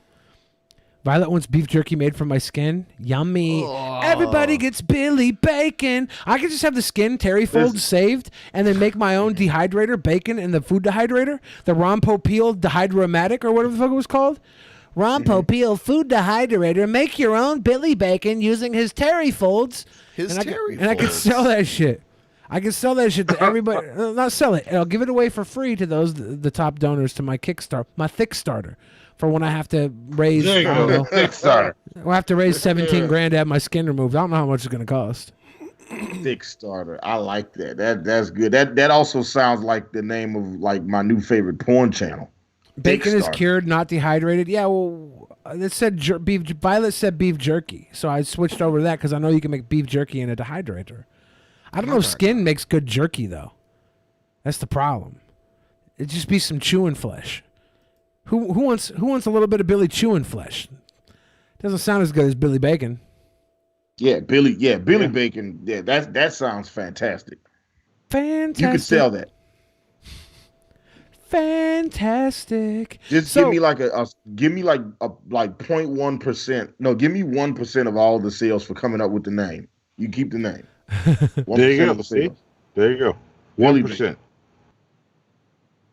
S5: Violet wants beef jerky made from my skin. Yummy. Everybody gets Billy Bacon. I could just have the skin terry folds saved and then make my own dehydrator, bacon, and the food dehydrator. The Ron Popeil Dehydramatic or whatever the fuck it was called. Ron Popeil food dehydrator. Make your own Billy Bacon using his terry folds.
S4: And I could
S5: sell that shit. I can sell that shit to everybody. Not sell it. I'll give it away for free to those the top donors to my Thickstarter for when I have to raise.
S6: There you go. Thickstarter.
S5: I'll have to raise 17 grand to have my skin removed. I don't know how much it's going to cost.
S6: Thickstarter. I like that. That's good. That also sounds like the name of like my new favorite porn channel.
S5: Bacon is cured, not dehydrated. Yeah, well, it said beef. Violet said beef jerky, so I switched over to that because I know you can make beef jerky in a dehydrator. I don't know if skin makes good jerky though. That's the problem. It'd just be some chewing flesh. Who wants a little bit of Billy chewing flesh? Doesn't sound as good as Billy Bacon.
S6: Billy Bacon. Yeah, that sounds fantastic.
S5: Fantastic.
S6: You could sell that.
S5: Fantastic.
S6: Just give me like a 0.1%. No, give me 1% of all the sales for coming up with the name. You keep the name.
S8: There you go. See? There you go. 1%.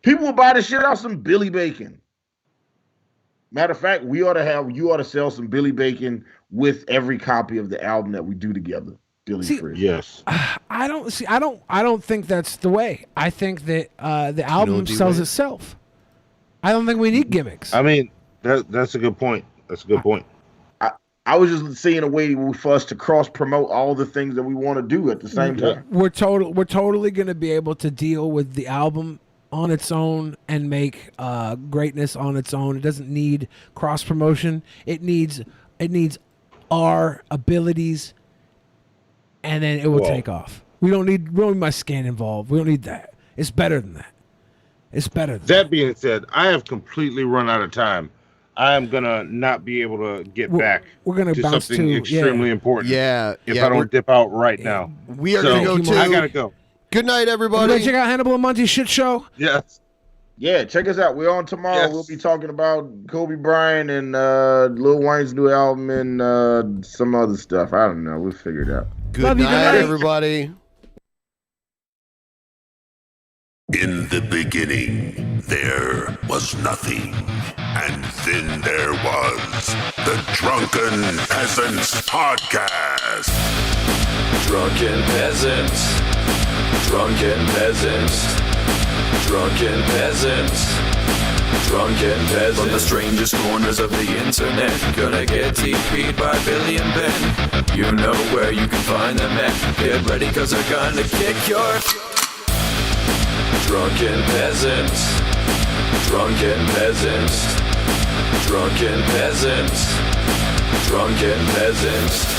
S6: People will buy the shit out some Billy Bacon. Matter of fact, you ought to sell some Billy Bacon with every copy of the album that we do together. Billy Free.
S8: Yes.
S5: I don't think that's the way. I think that the album sells itself. I don't think we need gimmicks.
S8: I mean, that's a good point. That's a good point.
S6: I was just seeing a way for us to cross promote all the things that we want to do at the same time.
S5: We're totally going to be able to deal with the album on its own and make greatness on its own. It doesn't need cross promotion. It needs our abilities, and then it will take off. We don't need my skin involved. We don't need that. It's better than that. It's better than
S8: that. Being said, I have completely run out of time. I am gonna not be able to get back.
S5: We're gonna
S8: to
S5: bounce
S8: something extremely important.
S4: Yeah,
S8: if I don't dip out right now,
S4: we are gonna go too.
S8: I gotta go.
S4: Good night, everybody.
S5: Check out Hannibal Monty shit show.
S8: Yes.
S6: Yeah, check us out. We're on tomorrow.
S8: Yes.
S6: We'll be talking about Kobe Bryant and Lil Wayne's new album and some other stuff. I don't know. We'll figure it out.
S4: Good night, everybody.
S3: In the beginning, there was nothing. And then there was the Drunken Peasants Podcast.
S13: Drunken Peasants. Drunken Peasants. Drunken Peasants. Drunken Peasants. From the strangest corners of the internet, gonna get TP'd by Billy and Ben. You know where you can find them at. Get ready, cause they're gonna kick your... Drunken Peasants. Drunken Peasants. Drunken Peasants. Drunken Peasants.